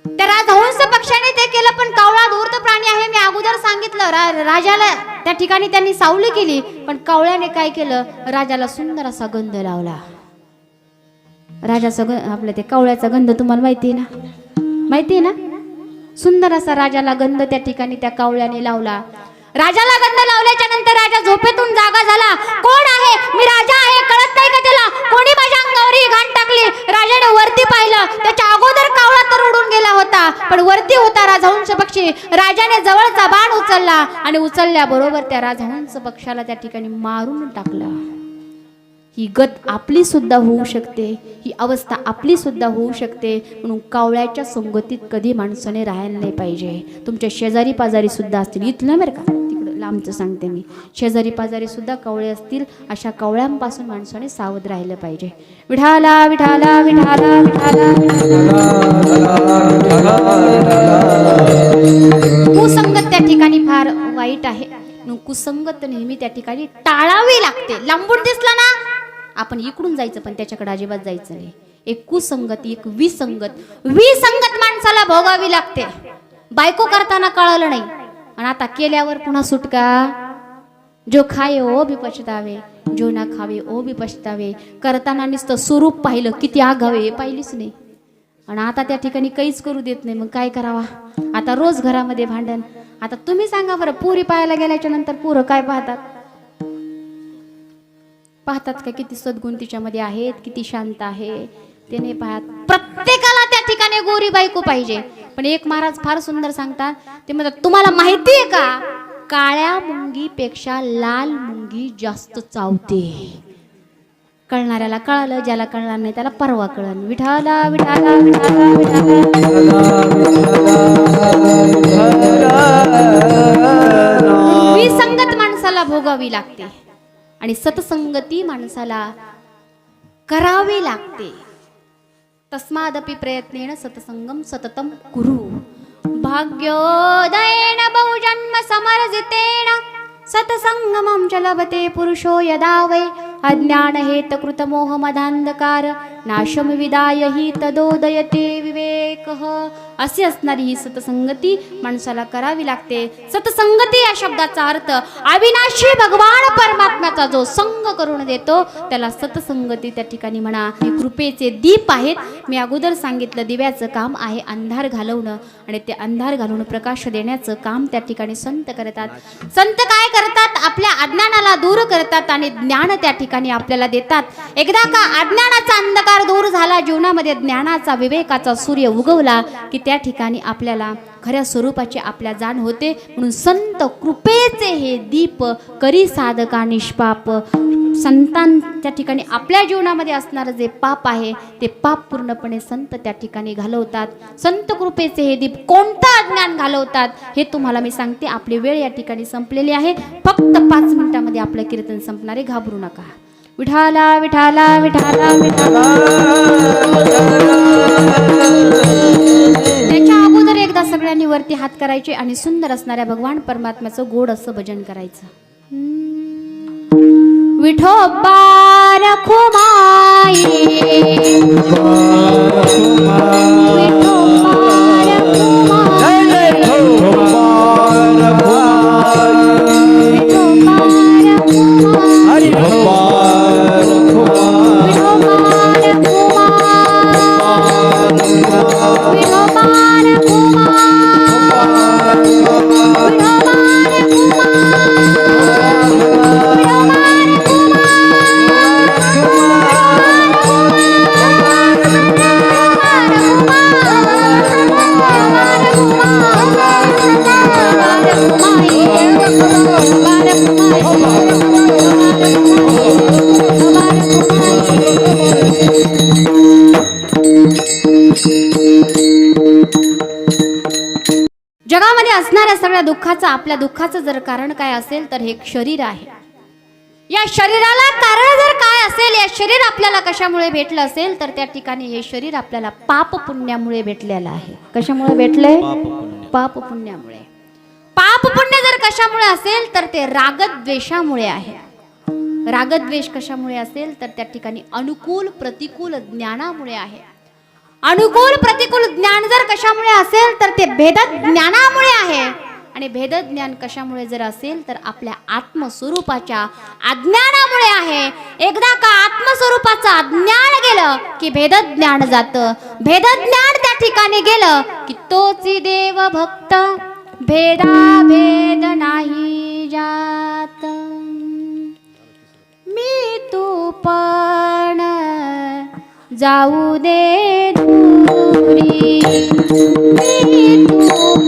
त्या राजहंस पक्षाने ते केलं, पण कावळा धूर्त प्राणी आहे, मी अगोदर सांगितलं. राजाला त्या ठिकाणी त्यांनी सावली केली, पण कावळ्याने काय केलं, राजाला सुंदर असा गंध लावला. राजाचा आपलं ते कावळ्याचा गंध तुम्हाला माहिती आहे ना, माहिती आहे ना. सुंदर असा राजाला गंध त्या ठिकाणी त्या कावळ्याने लावला. राजाला गंध लावल्याच्या नंतर राजा झोपेतून जागा झाला. कोण आहे, मी राजा आहे, कळत नाही का त्याला, कोणी माझ्या अंगावर ही घाण टाकली. राजाने वरती पाहिलं, त्याच्या अगोदर कावळा तर उडून गेला होता, पण वरती होता राजहंस पक्षी. राजाने जवळचा बाण उचलला आणि उचलल्याबरोबर त्या राजहंस पक्षाला त्या ठिकाणी मारून टाकलं. ही गत आपली सुद्धा होऊ शकते, ही अवस्था आपली सुद्धा होऊ शकते. म्हणून कावळ्याच्या संगतीत कधी माणसाने राहायला नाही पाहिजे. तुमच्या शेजारी पाजारी सुद्धा असतील, इथलं बरं का, तिकडं लांबचं सांगते मी, शेजारी पाजारी सुद्धा कावळे असतील, अशा कावळ्यांपासून माणसाने सावध राहिलं पाहिजे. विठाला विठाला विठाला विठाला वाईट आहे. म्हणून कुसंगत नेहमी त्या ठिकाणी टाळावी लागते. लांबून दिसला ना आपण इकडून जायचं, पण त्याच्याकडे अजिबात जायचं नाही. एक कुसंगती, एक विसंगत माणसाला भोगावी लागते. बायको करताना कळलं नाही आणि आता केल्यावर पुन्हा सुटका. जो खाए ओ भी पछतावे, जो ना खावे ओ भी पछतावे. करताना नुसतं स्वरूप पाहिलं, किती आगावे हे पाहिलीच नाही. आणि आता त्या ठिकाणी काहीच करू देत नाही. मग काय करावा? आता रोज घरामध्ये भांडण. आता तुम्ही सांगा बरं, पुरी पाहायला गेल्याच्या नंतर पुरं काय पाहतात का? किती सद्गुण तिच्यामध्ये आहेत, किती शांत आहे ते नाही पाहत. प्रत्येकाला त्या ठिकाणी गोरी बायको पाहिजे. पण एक महाराज फार सुंदर सांगतात, ते म्हणतात तुम्हाला माहिती आहे का, काळ्या मुंगीपेक्षा लाल मुंगी जास्त चावते. कळणाऱ्याला कळालं, ज्याला कळणार नाही त्याला परवा कळन. विठाला विठाला विठाला विठाला. विसंगत माणसाला भोगावी लागते आणि सतसंगती माणसाला करावी लागते. तस्मादपि प्रयत्नेन सतसंगम सततम कुरु. भाग्योदयेन बहुजन्म समर्जितेन सतसंगमं च लभते पुरुषो यदा वै. अज्ञान हेतकृत मोह मदांधकार नाशम विदाय हि तदोदयते विवेकः. अशी असणारी ही सतसंगती माणसाला करावी लागते. सतसंगती या शब्दाचा अर्थ अविनाशी भगवान परमात्म्याचा जो संग करून देतो त्याला सतसंगती त्या ठिकाणी म्हणा. हे कृपेचे दीप आहेत. मी अगोदर सांगितलं, दिव्याचं काम आहे अंधार घालवणं आणि ते अंधार घालवून प्रकाश देण्याचं काम त्या ठिकाणी संत करतात. संत काय करतात? आपल्या अज्ञानाला दूर करतात आणि ज्ञान त्या ठिकाणी आपल्याला देतात. एकदा का अज्ञानाचा अंधकार दूर झाला, जीवनामध्ये ज्ञानाचा विवेकाचा सूर्य उगवला की त्या ठिकाणी आपल्याला खऱ्या स्वरूपाची आपल्या जाण होते. म्हणून संत कृपेचे हे दीप करी साधका निष्पाप. संतांच्या ठिकाणी आपल्या जीवनामध्ये असणारं जे पाप आहे ते पाप पूर्णपणे संत त्या ठिकाणी घालवतात. संत कृपेचे हे दीप कोणतं अज्ञान घालवतात हे तुम्हाला मी सांगते. आपली वेळ या ठिकाणी संपलेली आहे. फक्त 5 मिनिटांमध्ये आपलं कीर्तन संपणारे, घाबरू नका. विठाला विठाला विठाला विठाला. त्याच्या अगोदर एकदा सगळ्यांनी वरती हात करायचे आणि सुंदर असणाऱ्या भगवान परमात्म्याचं गोड असं भजन करायचं. विठोबा रखुमाई, जगामध्ये असणाऱ्या सगळ्या दुःखाचं, आपल्या दुःखाचं जर कारण काय असेल तर हे शरीर आहे. या शरीराला कारण जर काय असेल, या शरीर आपल्याला कशामुळे भेटलं असेल तर त्या ठिकाणी हे शरीर आपल्याला पाप पुण्यामुळे भेटलेलं आहे. कशामुळे भेटले? पाप पुण्यामुळे. पाप पुण्य जर कशामुळे असेल तर ते रागद्वेषामुळे आहे. रागद्वेष कशामुळे असेल तर त्या ठिकाणी अनुकूल प्रतिकूल ज्ञानामुळे आहे. अनुकूल प्रतिकूल ज्ञान जर कशामुळे असेल तर ते भेद ज्ञानामुळे आहे. आणि भेद ज्ञान कशामुळे जर असेल तर आपल्या आत्मस्वरूपाच्या अज्ञानामुळे आहे. एकदा का आत्मस्वरूपाचं अज्ञान गेलं की भेद ज्ञान जातं. भेद ज्ञान त्या ठिकाणी गेलं की तोची देव भक्त, भेदा भेद नाही जात. मी तू पण जाऊ दे दूरी, मी तू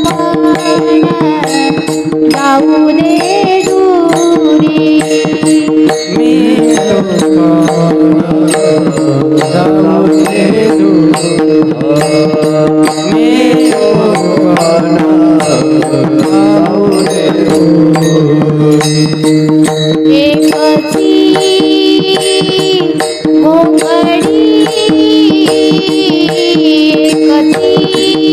पण जाऊ दे दूरी, मी जाऊ दे दूरी, मी जाऊ दे दूरी. एकची घोंगडी, एकची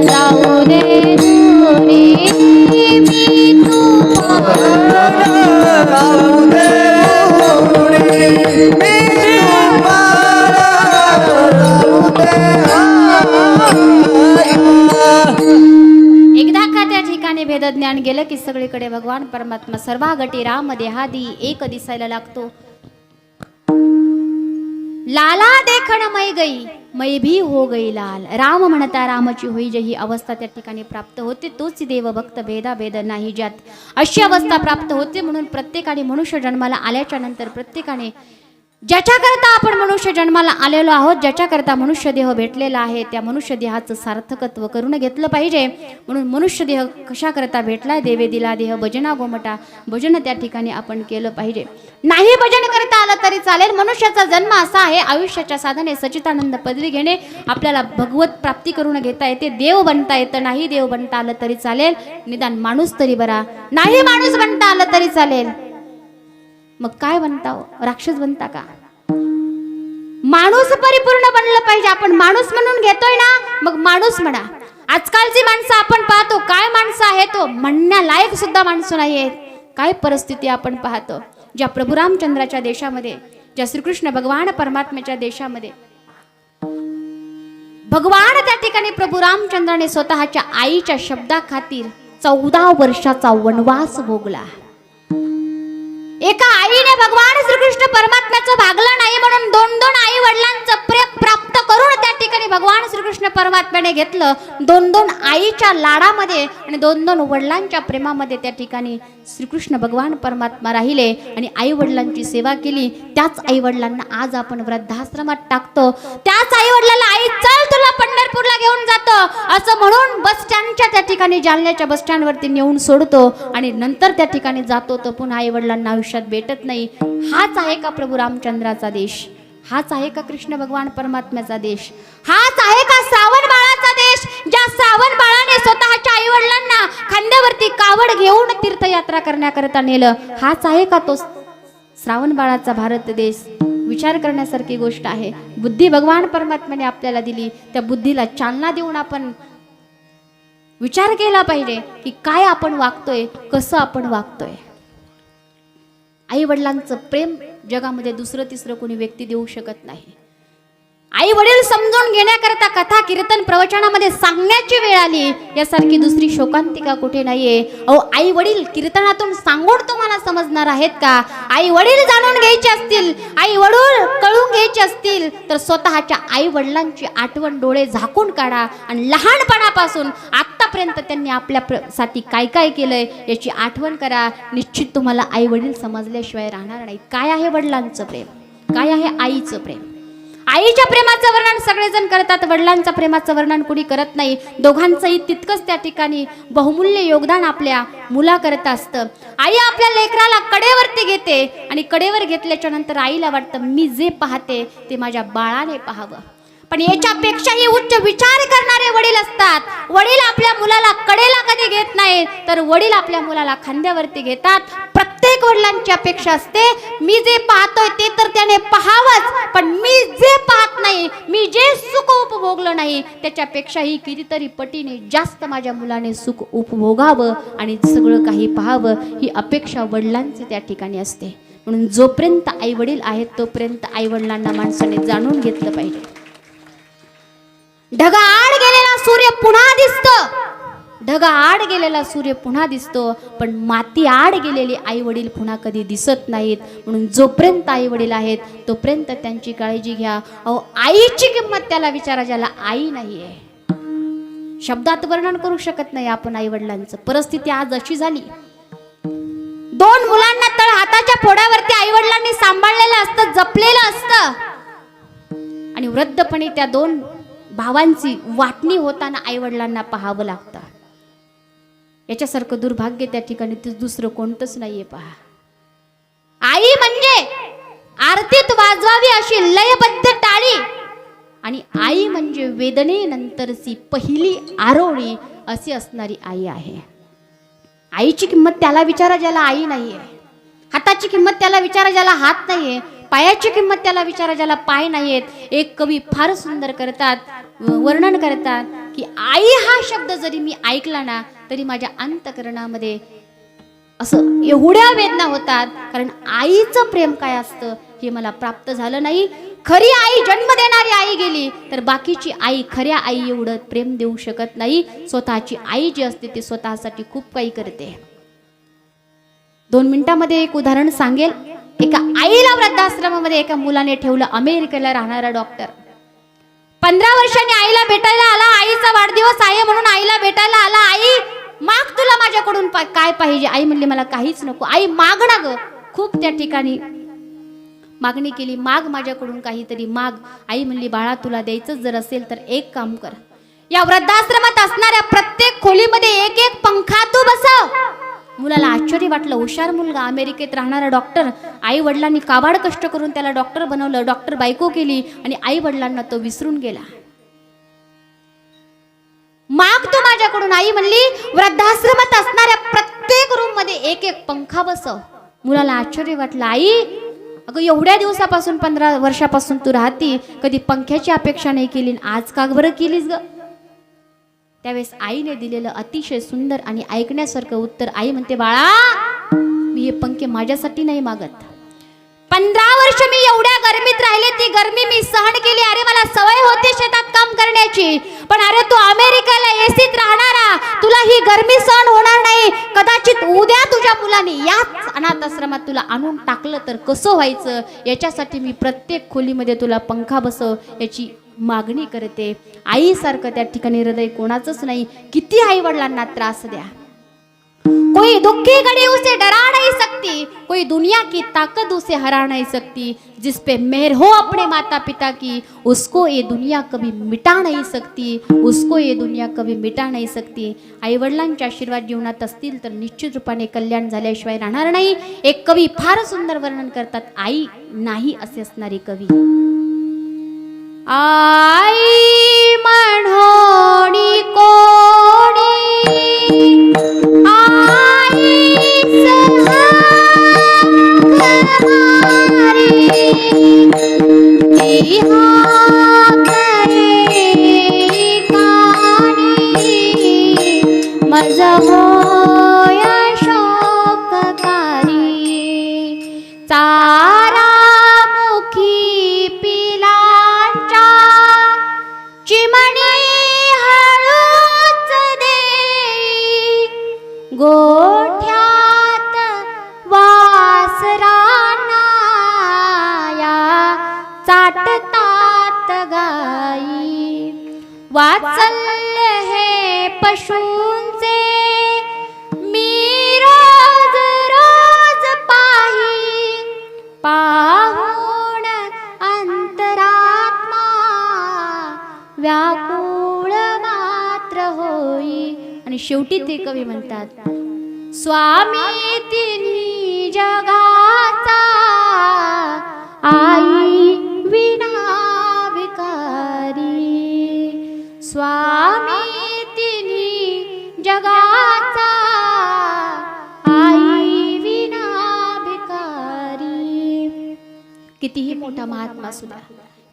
जाऊ दे दूरी मी तुम्हाला जाऊ दे उडी, मी तुम्हाला जाऊ दे एकदा का त्या ठिकाणी भेदज्ञान गेलं की सगळीकडे भगवान परमात्मा सर्वागटी राम देहादी एक दिसायला लागतो. लाला देखण मै गई मै भी हो गई लाल. राम म्हणता रामाची होई जी ही अवस्था त्या ठिकाणी प्राप्त होते. तोच देव भक्त भेदा भेद नाही ज्यात अशी अवस्था प्राप्त होते. म्हणून प्रत्येकाने मनुष्य जन्माला आल्याच्या नंतर प्रत्येकाने ज्याच्याकरता आपण मनुष्य जन्माला आलेलो आहोत, ज्याच्याकरता मनुष्य देह भेटलेला आहे, त्या मनुष्य देहाचं सार्थकत्व करून घेतलं पाहिजे. म्हणून मनुष्य देह कशाकरता भेटलाय? देवे दिला देह भजना गोमटा. भजन त्या ठिकाणी आपण केलं पाहिजे. नाही भजन करता आलं तरी चालेल. मनुष्याचा जन्म असा आहे, आयुष्याच्या साधने सचितानंद पदवी घेणे, आपल्याला भगवत प्राप्ती करून घेता येते. देव बनता येतं. नाही देव बनता आलं तरी चालेल. निदान माणूस तरी बरा. नाही माणूस बनता आलं तरी चालेल. मग काय बनता? राक्षस बनता का? माणूस परिपूर्ण बनलं पाहिजे. आपण माणूस म्हणून घेतोय ना, मग माणूस म्हणा. आजकालची माणसं आपण पाहतो, काय माणसं आहे तो म्हणण्यालायक सुद्धा माणसं नाही आहेत. काय परिस्थिती आपण पाहतो. ज्या प्रभू रामचंद्राच्या देशामध्ये, ज्या श्रीकृष्ण भगवान परमात्म्याच्या देशामध्ये भगवान त्या ठिकाणी प्रभू रामचंद्राने स्वतःच्या आईच्या शब्दाखातीर 14 वर्षाचा वनवास भोगला. एका आईने भगवान श्रीकृष्ण परमात्म्याचं भागलं नाही म्हणून 2-2 आई वडिलांचं प्रेम प्राप्त करून त्या ठिकाणी भगवान श्रीकृष्ण परमात्म्याने घेतलं. 2-2 आईच्या लाडामध्ये आणि 2-2 वडिलांच्या प्रेमामध्ये त्या ठिकाणी श्रीकृष्ण भगवान परमात्मा राहिले आणि आई वडिलांची सेवा केली. त्याच आई वडिलांना आज आपण वृद्धाश्रमात टाकतो. त्याच आई वडिलांना आई चल तुला पंढरपूरला घेऊन जातो असं म्हणून बस स्टँडच्या त्या ठिकाणी, जालन्याच्या बस स्टँडवरती नेऊन सोडतो आणि नंतर त्या ठिकाणी जातो तर पुन्हा आई वडिलांना आयुष्यात भेटत नाही. हाच आहे का प्रभू रामचंद्राचा देश? हाच आहे का कृष्ण भगवान परमात्म्याचा देश? हाच आहे का श्रावण बाळाचा देश? ज्या श्रावण बाळाने स्वतःच्या आई वडिलांना खांद्यावरती कावड घेऊन तीर्थयात्रा करण्याकरता नेलं. हाच आहे का तो श्रावण बाळाचा भारत देश? विचार करण्यासारखी गोष्ट आहे. बुद्धी भगवान परमात्म्याने आपल्याला दिली. त्या बुद्धीला चालना देऊन आपण विचार केला पाहिजे की काय आपण वागतोय, कसं आपण वागतोय. आई वडिलांचं प्रेम जगामध्ये दुसरं तिसरं कोणी व्यक्ती देऊ शकत नाही. आई वडील समजून घेण्याकरता कथा कीर्तन प्रवचनामध्ये सांगण्याची वेळ आली यासारखी दुसरी शोकांतिका कुठे नाहीये. अहो, आई वडील कीर्तनातून सांगून तुम्हाला समजणार आहेत का? आई वडील जाणून घ्यायचे असतील, आई वडील कळून घ्यायचे असतील तर स्वतःच्या आई वडिलांची आठवण डोळे झाकून काढा आणि लहानपणापासून आतापर्यंत त्यांनी आपल्यासाठी काय काय केलंय याची आठवण करा. निश्चित तुम्हाला आई वडील समजल्याशिवाय राहणार नाही. काय आहे वडिलांचं प्रेम? काय आहे आईचं प्रेम? आईच्या प्रेमाचं वर्णन सगळेजण करतात, वडिलांच्या प्रेमाचं वर्णन कोणी करत नाही. दोघांचंही तितकंच त्या ठिकाणी बहुमूल्य योगदान आपल्या मुलाकरता असतं. आई आपल्या लेकराला कडेवरती घेते आणि कडेवर घेतल्याच्या नंतर आईला वाटतं मी जे पाहते ते माझ्या बाळाने पाहावं. पण याच्यापेक्षाही उच्च विचार करणारे वडील असतात. वडील आपल्या मुलाला कडेला कधी घेत नाही तर वडील आपल्या मुलाला खांद्यावरती घेतात. प्रत्येक वडिलांची अपेक्षा असते मी जे पाहतोय ते तर त्याने पाहावंच, पण मी जे पाहत नाही, मी जे सुख उपभोगलं नाही त्याच्यापेक्षाही कितीतरी पटीने जास्त माझ्या मुलाने सुख उपभोगावं आणि सगळं काही पाहावं ही अपेक्षा वडिलांची त्या ठिकाणी असते. म्हणून जोपर्यंत आई वडील आहेत तोपर्यंत आई वडिलांना माणसाने जाणून घेतलं पाहिजे. ढगाआड गेलेला सूर्य पुन्हा दिसतो, ढगाआड गेलेला सूर्य पुन्हा दिसतो, पण माती आड गेलेले आई वडील पुन्हा कधी दिसत नाहीत. म्हणून जोपर्यंत आई वडील आहेत तोपर्यंत त्यांची काळजी घ्या. अहो, आईची किंमत त्याला विचारा ज्याला आई नाहीये. शब्दात वर्णन करू शकत नाही आपण आई वडिलांचं. परिस्थिती आज अशी झाली, 2 मुलांना तळ हाताच्या फोडावरती आई वडिलांनी सांभाळलेलं असतं, जपलेलं असतं आणि वृद्धपणी त्या 2 भावांची वाटणी होताना आई वडिलांना पाहावं लागतं. याच्यासारखं दुर्भाग्य त्या ठिकाणी दुसरं कोणतंच नाहीये. पहा, आई म्हणजे आरतीत वाजवावी अशी लयबद्ध टाळी आणि आई म्हणजे वेदनेनंतरची पहिली आरोळी अशी असणारी आई आहे. आईची किंमत त्याला विचारा ज्याला आई नाहीये. हाताची किंमत त्याला विचारा ज्याला हात नाहीये. पायाची किंमत त्याला विचारा ज्याला पाय नाहीयेत. एक कवी फार सुंदर करतात, वर्णन करतात की आई हा शब्द जरी मी ऐकला ना तरी माझ्या अंतकरणामध्ये असं एवढ्या वेदना होतात, कारण आईचं प्रेम काय असतं हे मला प्राप्त झालं नाही. खरी आई, जन्म देणारी आई गेली तर बाकीची आई खऱ्या आई एवढं प्रेम देऊ शकत नाही. स्वतःची आई जी असते ती स्वतःसाठी खूप काही करते. 2 मिनिटांमध्ये एक उदाहरण सांगेल. एका आईला वृद्धाश्रमामध्ये एका मुलाने ठेवलं. अमेरिकेला राहणारा डॉक्टर 15 वर्षांनी आईला भेटायला आला. आईचा वाढदिवस आहे म्हणून आईला भेटायला आला. आई माग, तुला माझ्याकडून काय पाहिजे? आई म्हणली मला काहीच नको. आई माग ना ग. खूप त्या ठिकाणी मागणी केली, माग माझ्याकडून काहीतरी माग. आई म्हणली बाळा तुला द्यायचं जर असेल तर एक काम कर, या वृद्धाश्रमात असणाऱ्या प्रत्येक खोलीमध्ये एक एक पंखा तू बसव. मुलाला आश्चर्य वाटलं. हुशार मुलगा, अमेरिकेत राहणारा डॉक्टर. आई वडिलांनी काबाड कष्ट करून त्याला डॉक्टर बनवलं. डॉक्टर बायको केली आणि आई वडिलांना तो विसरून गेला. माग तू माझ्याकडून. आई म्हणली वृद्धाश्रमात असणाऱ्या प्रत्येक रूम मध्ये एक एक पंखा बसव. मुलाला आश्चर्य वाटलं. आई अगं एवढ्या दिवसापासून 15 वर्षापासून तू राहती, कधी पंख्याची अपेक्षा नाही केली, आज का बरं केलीस ग? त्यावेळेस आईने दिलेलं अतिशय सुंदर आणि ऐकण्यासारखं उत्तर. आई म्हणते बाळा मी हे पंखे माझ्यासाठी नाही मागत. 15 वर्ष मी एवढ्या गरमीत राहिले, ती गरमी मी सहन केली. अरे मला सवय होती शेतात काम करण्याची, पण अरे तू अमेरिकेला एसीत राहणारा, तुला ही गरमी सहन होणार नाही. कदाचित उद्या तुझ्या मुलाने याच अनाथ आश्रमात तुला आणून टाकलं तर कसं व्हायचं, याच्यासाठी मी प्रत्येक खोलीमध्ये तुला पंखा बसव याची मागणी करते. आईसारखं त्या ठिकाणी हृदय कोणाचंच नाही. किती आई वडिलांना त्रास द्या, कोई दुखी घड़ी उसे डरा नहीं सकती, कोई दुनिया की ताकत उसे हरा नहीं सकती. जिस पे मेहर हो अपने माता पिता की, उसको ये दुनिया कभी मिटा नहीं सकती, उसको ये दुनिया कभी मिटा नहीं सकती. आई वडिलांचे आशीर्वाद जीवनात असतील तर निश्चित रूपाने कल्याण झाल्याशिवाय राहणार नाही. एक कवी फार सुंदर वर्णन करतात, आई नाही असे असणारे कवी. आई म्हणोनी कोणी गोठ्यात वासरांना चाटतात गाई. वात्सल्य हे पशूंचे मी रोज रोज पाही, पाहून अंतरात्मा व्याकुळ मात्र होई. आणि शेवटी ते कवी म्हणतात, स्वामी तिन्ही जगाचा आई विना भिकारी. स्वामी तिन्ही जगाचा आई विना भिकारी. कितीही मोठा महात्मा असू द्या,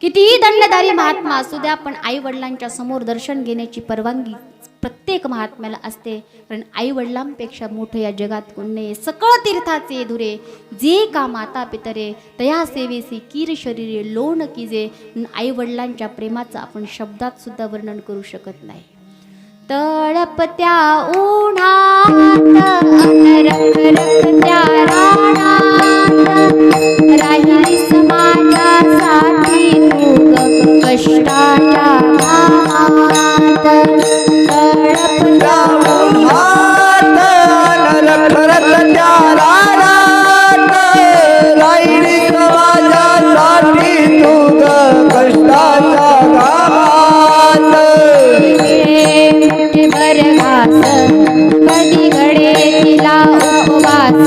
कितीही दंडधारी महात्मा असू द्या, पण आई वडिलांच्या समोर दर्शन घेण्याची परवानगी प्रत्येक महात्म्याला असते. कारण आई वडिलांपेक्षा मोठं या जगात कोण नाही. सकळ तीर्थाचे धुरे जे का माता पितरे, तया सेवेसी कीर शरीरे लोण कीजे. आई वडिलांच्या प्रेमाचं आपण शब्दात सुद्धा वर्णन करू शकत नाही. तळपत्या उन्हात अनरखरखत्या रानात, राहिली समाजासाठी तू कष्टाच्या घामात. तळपत्या उन्हात अनरखरखत्या रानात, राहिली समाजासाठी तू कष्टाच्या घामात. मुठीभर घास कधी घडे तिला उपवास,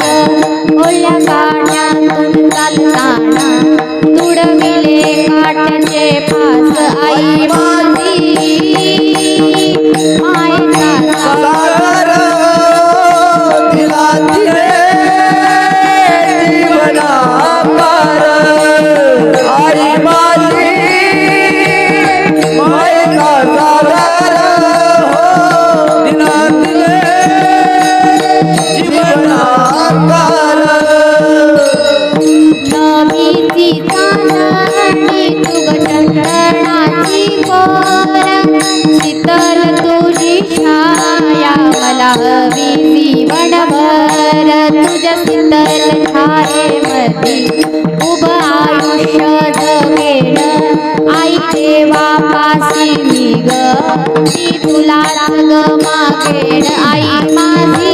ओल्या काट्यातून चालताना तुडविले काट्याचे फास. आई माझी दिनातले जीवनाकार नभीची चांदणी तुग चंद्रनाची कोर शीतल तुझी छाया मला हवी जीवनभर तुझ्या शीतल छायेमध्ये उभं आयुष्य जगेन आई देवापासी मी ग ती तुलाच ग मागेन आई माझी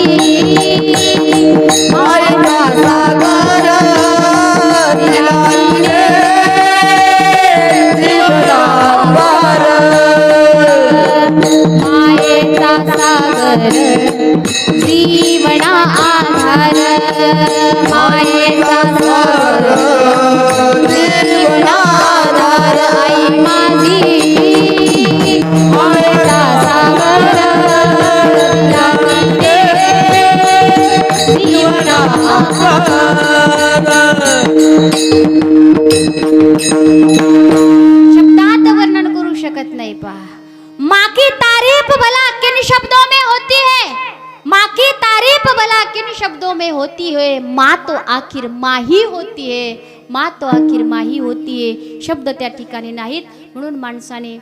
मायेचा सागर दिलाने जीवनाकार मायेचा सागर जीवना आधार मायेचा सागर जीवनाधार आई माझी मायेचा सागर लागते शब्दात वर्णन करू शकत नाही पहा माँ की तारीफ भला किन शब्दों में होती है माँ की तारीफ भला किन शब्दों में होती है माँ तो आखिर माँ ही होती है माँ तो आखिर माँ ही होती है शब्द त्या ठिकाणी नाहीत म्हणून माणसाने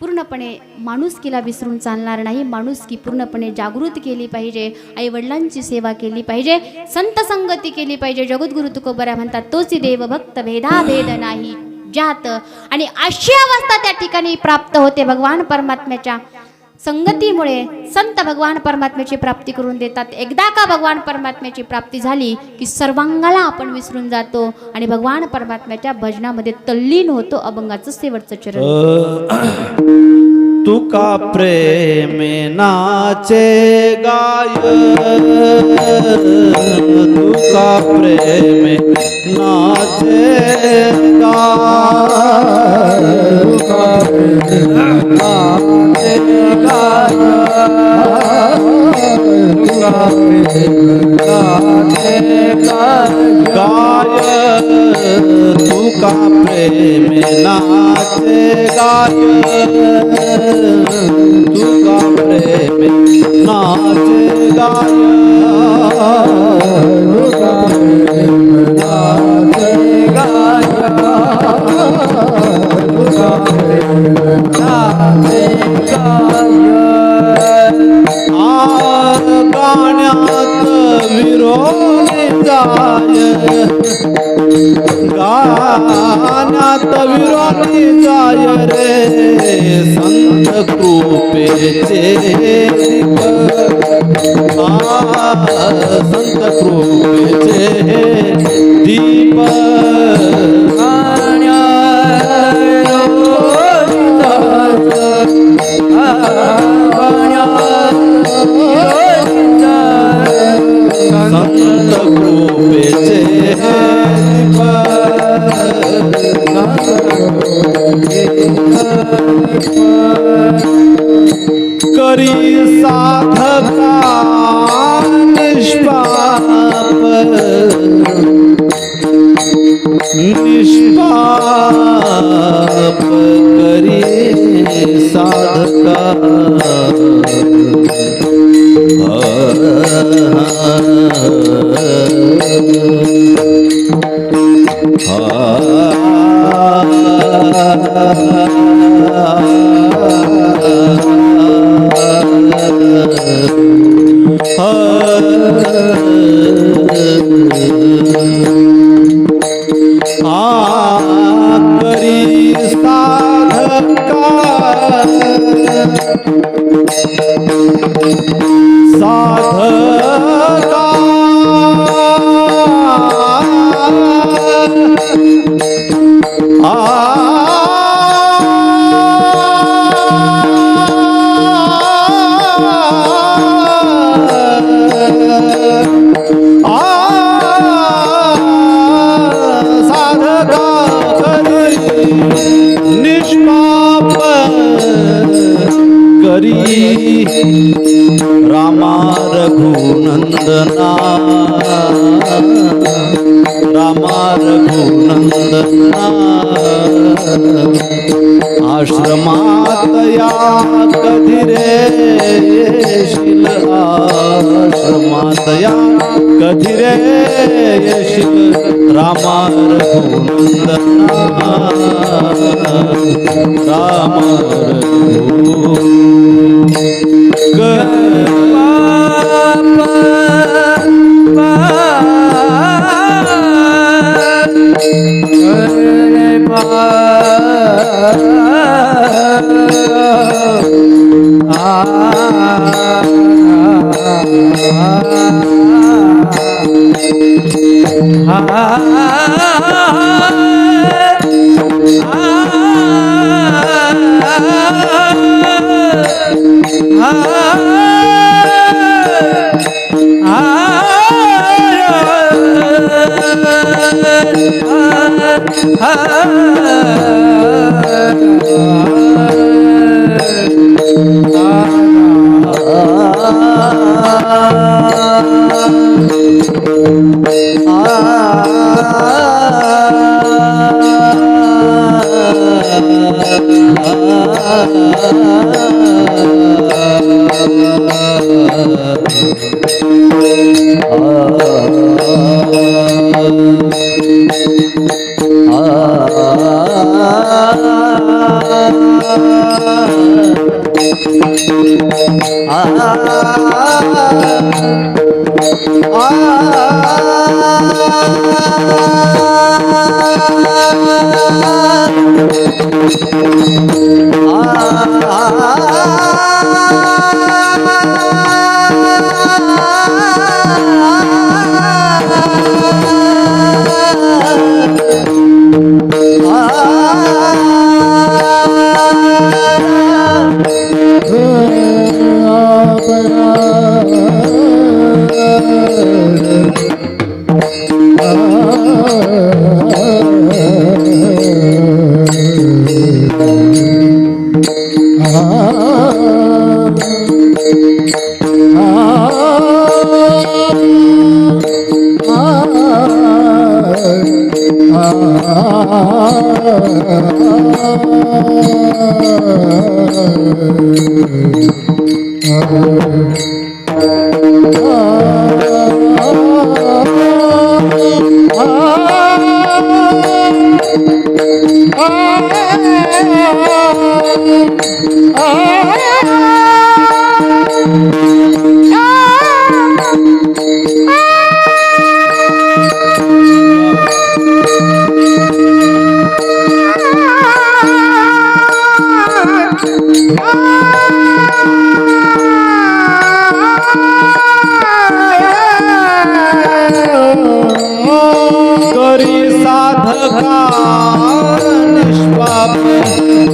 पूर्णपणे माणुसकीला विसरून चालणार नाही माणुसकी पूर्णपणे जागृत केली पाहिजे आई वडिलांची सेवा केली पाहिजे संत संगती केली पाहिजे जगद्गुरु तुकोबरा म्हणतात तोची देव भक्त भेदाभेद नाही जात आणि अशी अवस्था त्या ठिकाणी प्राप्त होते भगवान परमात्म्याच्या संगतीमुळे संत भगवान परमात्म्याची प्राप्ती करून देतात एकदा का भगवान परमात्म्याची प्राप्ती झाली की सर्वांगाला आपण विसरून जातो आणि भगवान परमात्म्याच्या भजनामध्ये तल्लीन होतो अभंगाचं शेवटचं चरण तुका प्रेमे नाचे गाय तुका प्रेमे नाचे गाय तुका प्रेमे नाचे गाय तुका प्रेमे नाचे गाय तुका प्रेमे नाचे गाय तुका प्रेम नाचे गाय तुका प्रेम नाचे गाय तुका प्रेम नाचे गाय गाण्यात विरोधी जाय गाण्यात विरोधी जाय रे संत कृपेचे दीप संत कृपेचे दीप संत कृपेचे करी साधका निष्पाप निष्पाप करी साधका करी साधका साधका करी रामा रघुनंदना रामा रघुनंदना वंदना आश्रमात या कधी रे येशील आश्रमात या कधी रे येशील रामा रघुनंदना राम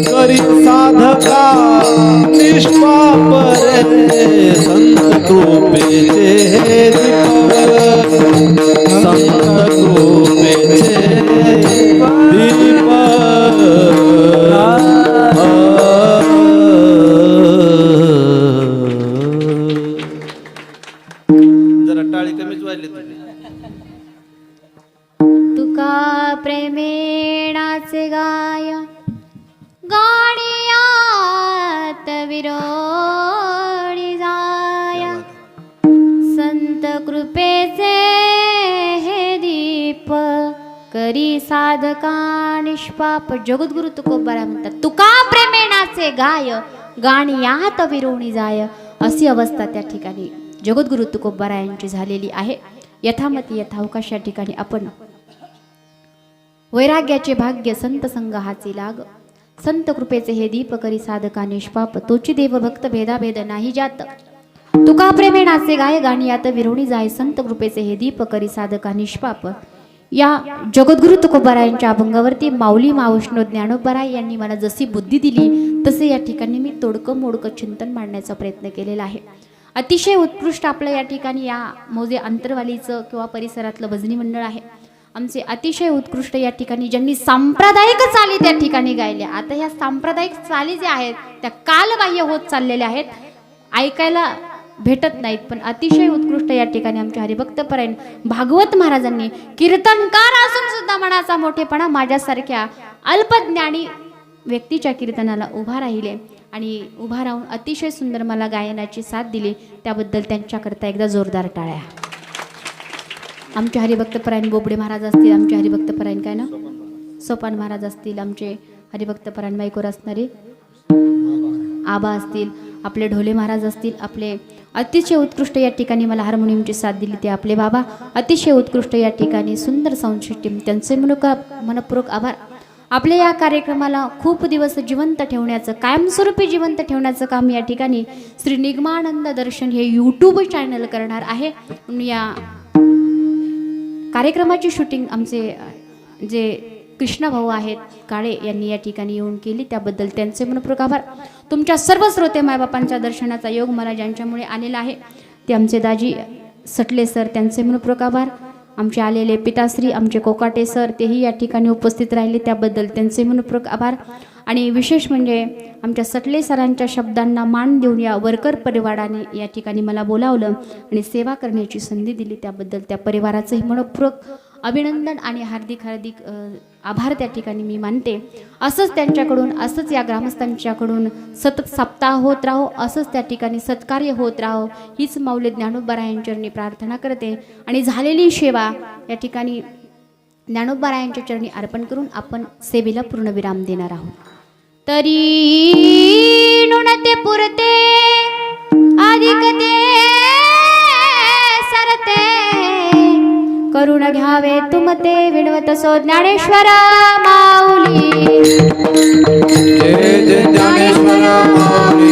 करी साधका निष्पाप रे संत कृपेचे दीपक संत कृपेचे दीपक जरा टाळी कमीच वाजली तुम्ही तुका प्रेमेणाचे गाय गाणियात विरोणी जाय संत कृपेचे हे दीप करी साधका निष्पाप. जगद्गुरु तुकोबारा म्हणतात तुका प्रेमेणाचे गाय गाणियात विरोणी जाय. अशी अवस्था त्या ठिकाणी जगद्गुरु तुकोबारा यांची झालेली आहे. यथामती यथावकाश या ठिकाणी आपण वैराग्याचे भाग्य संत संग हाची लाग संत कृपेचे हे दीप करी साधका निष्पाप तोची देव भक्त भेदाभेद नाही जात. तुका प्रेमेणाचे गाय गाणियात विरोणी जाय संत कृपेचे हे दीप करी साधका निष्पाप. या जगद्गुरु तुकोबारा यांच्या अभंगावरती माऊली मावष्णो ज्ञानोबाराय यांनी मला जशी बुद्धी दिली तसे या ठिकाणी मी तोडकं मोडकं चिंतन मांडण्याचा प्रयत्न केलेला आहे. अतिशय उत्कृष्ट आपलं या ठिकाणी या मौजे अंतरवालीचं किंवा परिसरातलं भजनी मंडळ आहे. आमचे अतिशय उत्कृष्ट या ठिकाणी ज्यांनी सांप्रदायिक चाली त्या ठिकाणी गायल्या. आता ह्या सांप्रदायिक चाली ज्या आहेत त्या कालबाह्य होत चाललेल्या आहेत. ऐकायला भेटत नाहीत, पण अतिशय उत्कृष्ट या ठिकाणी आमच्या हरिभक्तपरायण भागवत महाराजांनी कीर्तनकार असून सुद्धा मनाचा मोठेपणा माझ्यासारख्या अल्पज्ञानी व्यक्तीच्या कीर्तनाला उभा राहिले आणि उभा राहून अतिशय सुंदर मला गायनाची साथ दिली, त्याबद्दल त्यांच्याकरता एकदा जोरदार टाळ्या. आमचे हरिभक्तपरायण बोबडे महाराज असतील, आमचे हरिभक्तपरायण काय ना सोपान महाराज असतील, आमचे हरिभक्तपरायण माईकोर असणारे आबा असतील, आपले ढोले महाराज असतील, आपले अतिशय उत्कृष्ट या ठिकाणी मला हार्मोनियमची साथ दिली ते आपले बाबा अतिशय उत्कृष्ट या ठिकाणी सुंदर साऊंड सिस्टीम, त्यांचे मनपूर्वक आभार. आपल्या या कार्यक्रमाला खूप दिवस जिवंत ठेवण्याचं, कायमस्वरूपी जिवंत ठेवण्याचं काम या ठिकाणी श्री निगमानंद दर्शन हे यूट्यूब चॅनल करणार आहे. म्हणून या कार्यक्रमाची शूटिंग आमचे जे कृष्णा भाऊ आहेत काळे यांनी या ठिकाणी येऊन केली, त्याबद्दल त्यांचे मनपूर्वक आभार. तुमच्या सर्व श्रोते मायबापांच्या दर्शनाचा योग मला ज्यांच्यामुळे आलेला आहे ते आमचे दाजी सटले सर, त्यांचे मनपूर्वक आभार. आमचे आलेले पिताश्री आमचे कोकाटे सर तेही या ठिकाणी उपस्थित राहिले, त्याबद्दल त्यांचे मनपूर्वक आभार. आणि विशेष म्हणजे आमच्या सटले सरांच्या शब्दांना मान देऊन या वर्कर परिवाराने या ठिकाणी मला बोलावलं आणि सेवा करण्याची संधी दिली, त्याबद्दल त्या परिवाराचंही मनपूर्वक अभिनंदन आणि हार्दिक हार्दिक आभार त्या ठिकाणी मी मानते. असंच त्यांच्याकडून, असंच या ग्रामस्थांच्याकडून सतत सप्ताह होत राहो, असंच त्या ठिकाणी सत्कार्य होत राहो, हीच माऊली ज्ञानोबारायांचरणी प्रार्थना करते. आणि झालेली सेवा या ठिकाणी ज्ञानोबारायांच्या चरणी अर्पण करून आपण सेवेला पूर्णविराम देणार आहोत. तरी नुणते पुरते अधिक ते सरते, करुण घ्यावे तुमते विणवत सो ज्ञानेश्वर माऊली. जय जय ज्ञानेश्वर माऊली.